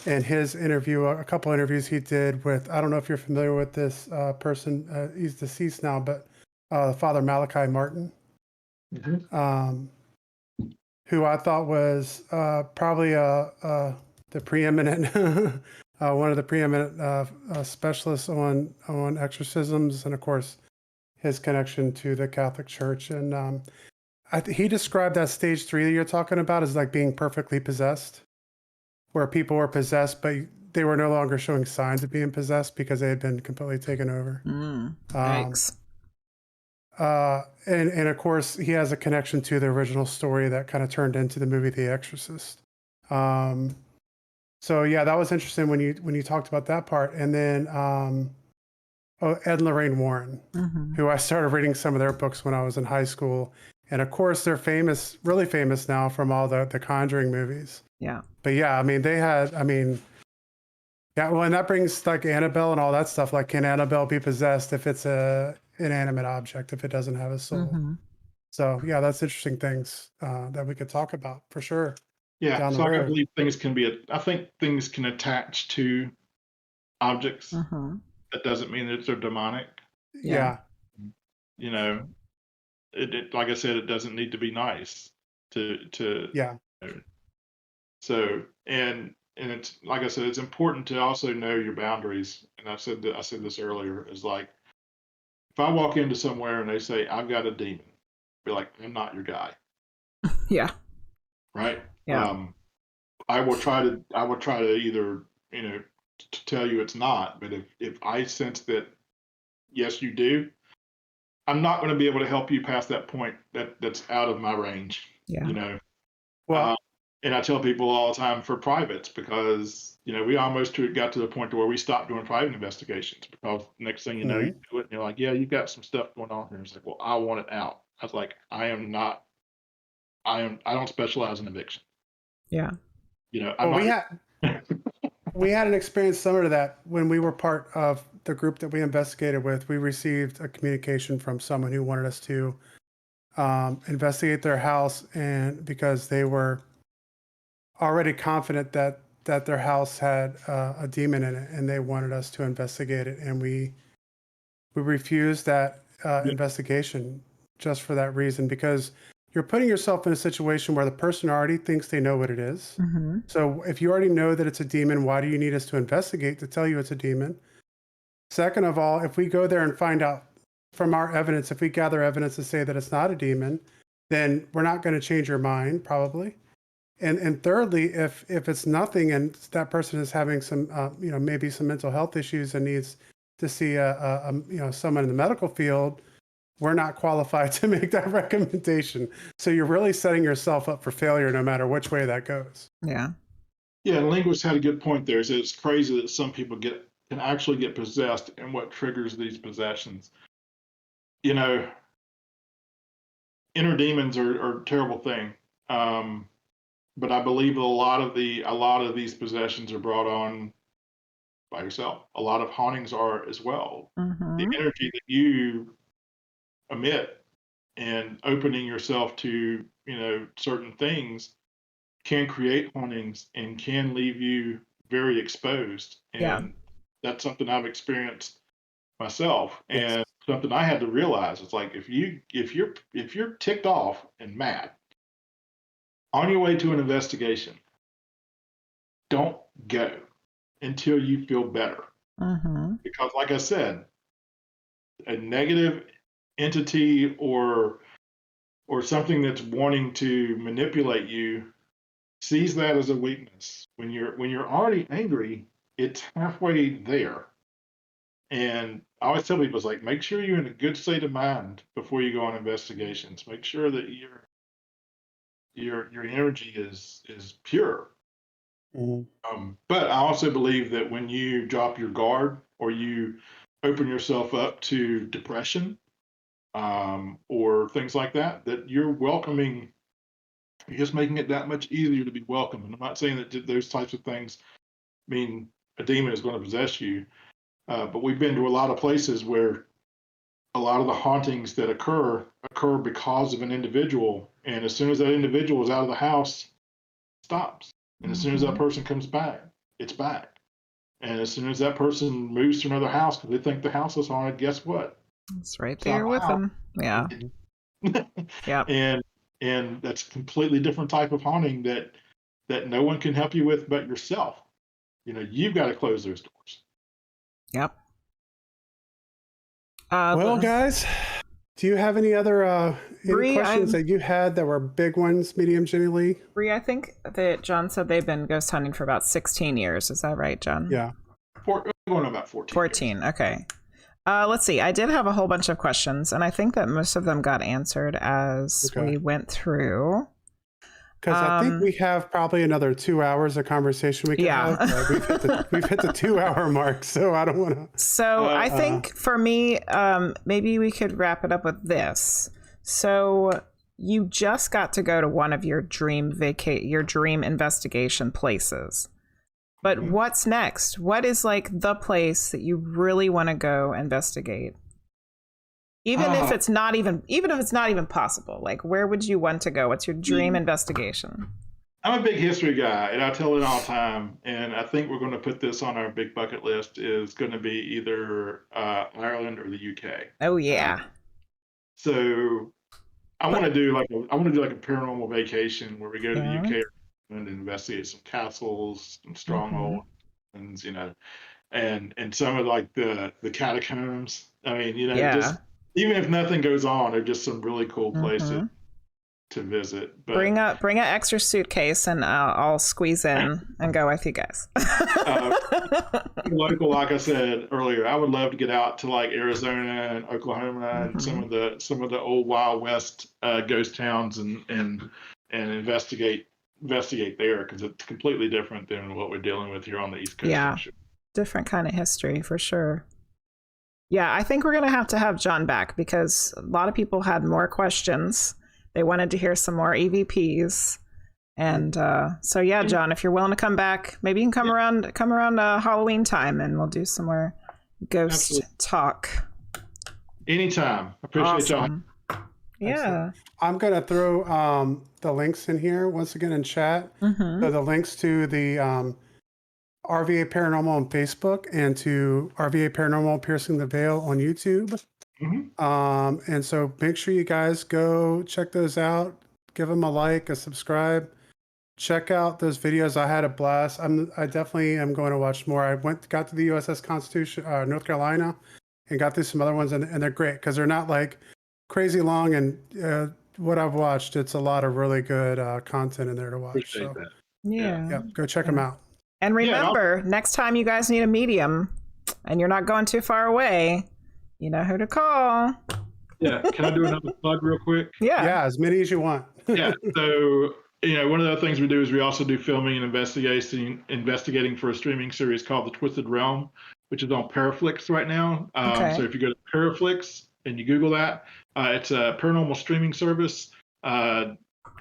[SPEAKER 3] and his interview, a couple interviews he did with, I don't know if you're familiar with this person, he's deceased now, but Father Malachi Martin, who I thought was probably the preeminent, one of the preeminent specialists on exorcisms, and of course, his connection to the Catholic Church. And he described that stage 3 that you're talking about as like being perfectly possessed, where people were possessed, but they were no longer showing signs of being possessed because they had been completely taken over.
[SPEAKER 1] Yikes.
[SPEAKER 3] And of course, he has a connection to the original story that kind of turned into the movie The Exorcist. So yeah, that was interesting when you talked about that part. And then Ed and Lorraine Warren, who I started reading some of their books when I was in high school. And of course, they're famous, really famous now from all the Conjuring movies.
[SPEAKER 1] Yeah.
[SPEAKER 3] But yeah, yeah, well, and that brings like Annabelle and all that stuff. Like, can Annabelle be possessed if it's a inanimate object, if it doesn't have a soul? So yeah, that's interesting things that we could talk about for sure.
[SPEAKER 2] Yeah, so I believe I think things can attach to objects. That doesn't mean that they're demonic.
[SPEAKER 3] Yeah.
[SPEAKER 2] It like I said, it doesn't need to be nice to
[SPEAKER 3] yeah.
[SPEAKER 2] So, and and it's like I said, it's important to also know your boundaries. And I said this earlier, is like, if I walk into somewhere and they say I've got a demon, be like, I'm not your guy.
[SPEAKER 1] Yeah.
[SPEAKER 2] Right.
[SPEAKER 1] Yeah.
[SPEAKER 2] I will try to either, to tell you it's not, but if I sense that yes you do, I'm not going to be able to help you past that point that's out of my range.
[SPEAKER 1] Yeah.
[SPEAKER 3] Well,
[SPEAKER 2] And I tell people all the time for privates, because we almost got to the point to where we stopped doing private investigations, because next thing you know, you do it and you're like, yeah, you've got some stuff going on here. It's like, well, I want it out. I was like, I don't specialize in eviction.
[SPEAKER 1] Yeah.
[SPEAKER 3] We had an experience similar to that when we were part of the group that we investigated with. We received a communication from someone who wanted us to investigate their house, and because they were already confident that their house had a demon in it, and they wanted us to investigate it, and we refused that investigation just for that reason, because you're putting yourself in a situation where the person already thinks they know what it is.
[SPEAKER 1] Mm-hmm.
[SPEAKER 3] So if you already know that it's a demon, why do you need us to investigate to tell you it's a demon? Second of all, if we go there and find out from our evidence, if we gather evidence to say that it's not a demon, then we're not going to change your mind, probably. And thirdly, if it's nothing and that person is having some, maybe some mental health issues and needs to see someone in the medical field, we're not qualified to make that recommendation. So you're really setting yourself up for failure no matter which way that goes.
[SPEAKER 1] Yeah.
[SPEAKER 2] Yeah, Linguist had a good point there. Is it's crazy that some people can actually get possessed, and what triggers these possessions. Inner demons are a terrible thing. But I believe a lot of these possessions are brought on by yourself. A lot of hauntings are as well.
[SPEAKER 1] Mm-hmm.
[SPEAKER 2] The energy that you emit and opening yourself to certain things can create hauntings and can leave you very exposed. And that's something I've experienced myself, and something I had to realize. It's like, if you're ticked off and mad on your way to an investigation, don't go until you feel better.
[SPEAKER 1] Mm-hmm.
[SPEAKER 2] Because like I said, a negative entity or something that's wanting to manipulate you sees that as a weakness. When you're already angry, it's halfway there. And I always tell people, it's like, make sure you're in a good state of mind before you go on investigations. Make sure that your energy is pure.
[SPEAKER 3] Mm-hmm.
[SPEAKER 2] But I also believe that when you drop your guard or you open yourself up to depression, or things like that, that you're welcoming, you're just making it that much easier to be welcome. And I'm not saying that those types of things mean a demon is going to possess you, but we've been to a lot of places where a lot of the hauntings that occur because of an individual, and as soon as that individual is out of the house, it stops. And as soon as that person comes back, it's back. And as soon as that person moves to another house because they think the house is haunted, guess what?
[SPEAKER 1] It's right there with them. Yeah.
[SPEAKER 2] Yeah. And that's a completely different type of haunting that no one can help you with but yourself. You've got to close those doors.
[SPEAKER 1] Yep.
[SPEAKER 3] Well, guys, do you have any other questions that you had that were big ones, medium, Jenny Lee?
[SPEAKER 1] Bree, I think that John said they've been ghost hunting for about 16 years. Is that right, John?
[SPEAKER 3] Yeah.
[SPEAKER 2] Going on about 14.
[SPEAKER 1] 14, okay. Let's see. I did have a whole bunch of questions, and I think that most of them got answered as we went through.
[SPEAKER 3] Because I think we have probably another 2 hours of conversation we can have. We've hit the 2 hour mark, so I don't want to.
[SPEAKER 1] So I think for me, maybe we could wrap it up with this. So you just got to go to one of your dream investigation places. But what's next? What is like the place that you really want to go investigate? Even if it's not even possible, like where would you want to go? What's your dream investigation?
[SPEAKER 2] I'm a big history guy, and I tell it all the time. And I think we're going to put this on our big bucket list. Is going to be either Ireland or the UK.
[SPEAKER 1] Oh yeah.
[SPEAKER 2] So I want to do like a paranormal vacation where we go to the UK or and investigate some castles and strongholds, and and some of like the catacombs. I mean, just even if nothing goes on, they're just some really cool places to visit. But
[SPEAKER 1] bring an extra suitcase and I'll squeeze in and go with you guys.
[SPEAKER 2] Local, like I said earlier, I would love to get out to like Arizona and Oklahoma and some of the old Wild West ghost towns and investigate there, because it's completely different than what we're dealing with here on the East Coast.
[SPEAKER 1] Yeah, different kind of history for sure. Yeah, I think we're gonna have to have Jon back because a lot of people had more questions. They wanted to hear some more EVPs. And so yeah, Jon, if you're willing to come back, maybe you can come around Halloween time and we'll do some more ghost talk.
[SPEAKER 2] Anytime. Appreciate y'all.
[SPEAKER 1] Yeah.
[SPEAKER 3] Excellent. I'm gonna throw the links in here once again in chat. So the links to the RVA Paranormal on Facebook and to RVA Paranormal Piercing the Veil on YouTube. And so make sure you guys go check those out. Give them a like, a subscribe. Check out those videos. I had a blast. I definitely am going to watch more. I got to the USS Constitution, North Carolina, and got through some other ones, and they're great because they're not like crazy long. And what I've watched, it's a lot of really good content in there to watch.
[SPEAKER 2] Appreciate that.
[SPEAKER 1] Yeah.
[SPEAKER 3] Go check them out.
[SPEAKER 1] And remember, next time you guys need a medium and you're not going too far away, you know who to call.
[SPEAKER 2] Yeah. Can I do another plug real quick?
[SPEAKER 3] Yeah, as many as you want.
[SPEAKER 2] Yeah. So, one of the other things we do is we also do filming and investigating for a streaming series called The Twisted Realm, which is on Paraflix right now. So if you go to Paraflix and you Google that, it's a paranormal streaming service,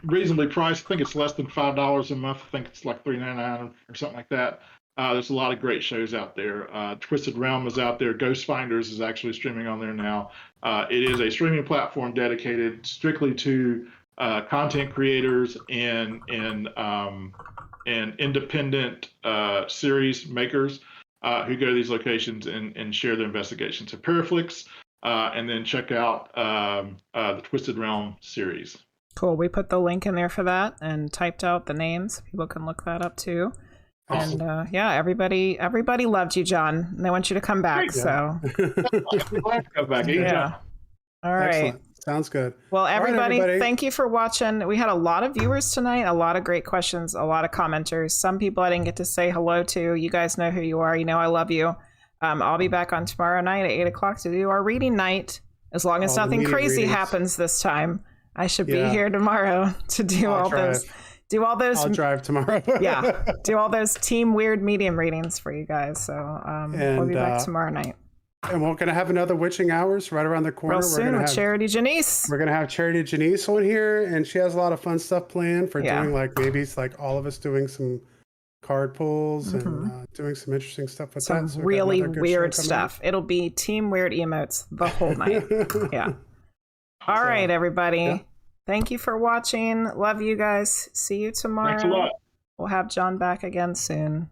[SPEAKER 2] reasonably priced. I think it's less than $5 a month. I think it's like $3.99 or something like that. There's a lot of great shows out there. Twisted Realm is out there. Ghost Finders is actually streaming on there now. It is a streaming platform dedicated strictly to content creators and independent series makers who go to these locations and share their investigations. So Paraflix, and then check out the Twisted Realm series.
[SPEAKER 1] Cool. We put the link in there for that and typed out the names. People can look that up too. Awesome. And everybody loved you, Jon. And they want you to come back. So
[SPEAKER 2] come back.
[SPEAKER 1] Yeah. All right. Excellent.
[SPEAKER 3] Sounds good.
[SPEAKER 1] Well, everybody, thank you for watching. We had a lot of viewers tonight, a lot of great questions, a lot of commenters. Some people I didn't get to say hello to. You guys know who you are. You know I love you. I'll be back on tomorrow night at 8 o'clock to do our reading night. As long as nothing crazy happens this time, I should be here tomorrow to do all those. I'll
[SPEAKER 3] drive tomorrow.
[SPEAKER 1] Do all those team weird medium readings for you guys. So we'll be back tomorrow night.
[SPEAKER 3] And we're going to have another Witching Hours right around the corner.
[SPEAKER 1] Real soon with Charity Janice.
[SPEAKER 3] We're going to have Charity Janice on here, and she has a lot of fun stuff planned for doing maybe it's like all of us doing some card pulls and doing some interesting stuff with that. So
[SPEAKER 1] really weird stuff. It'll be team weird emotes the whole night. Yeah. All right, everybody. Yeah. Thank you for watching. Love you guys. See you tomorrow.
[SPEAKER 2] Thanks a lot.
[SPEAKER 1] We'll have Jon back again soon.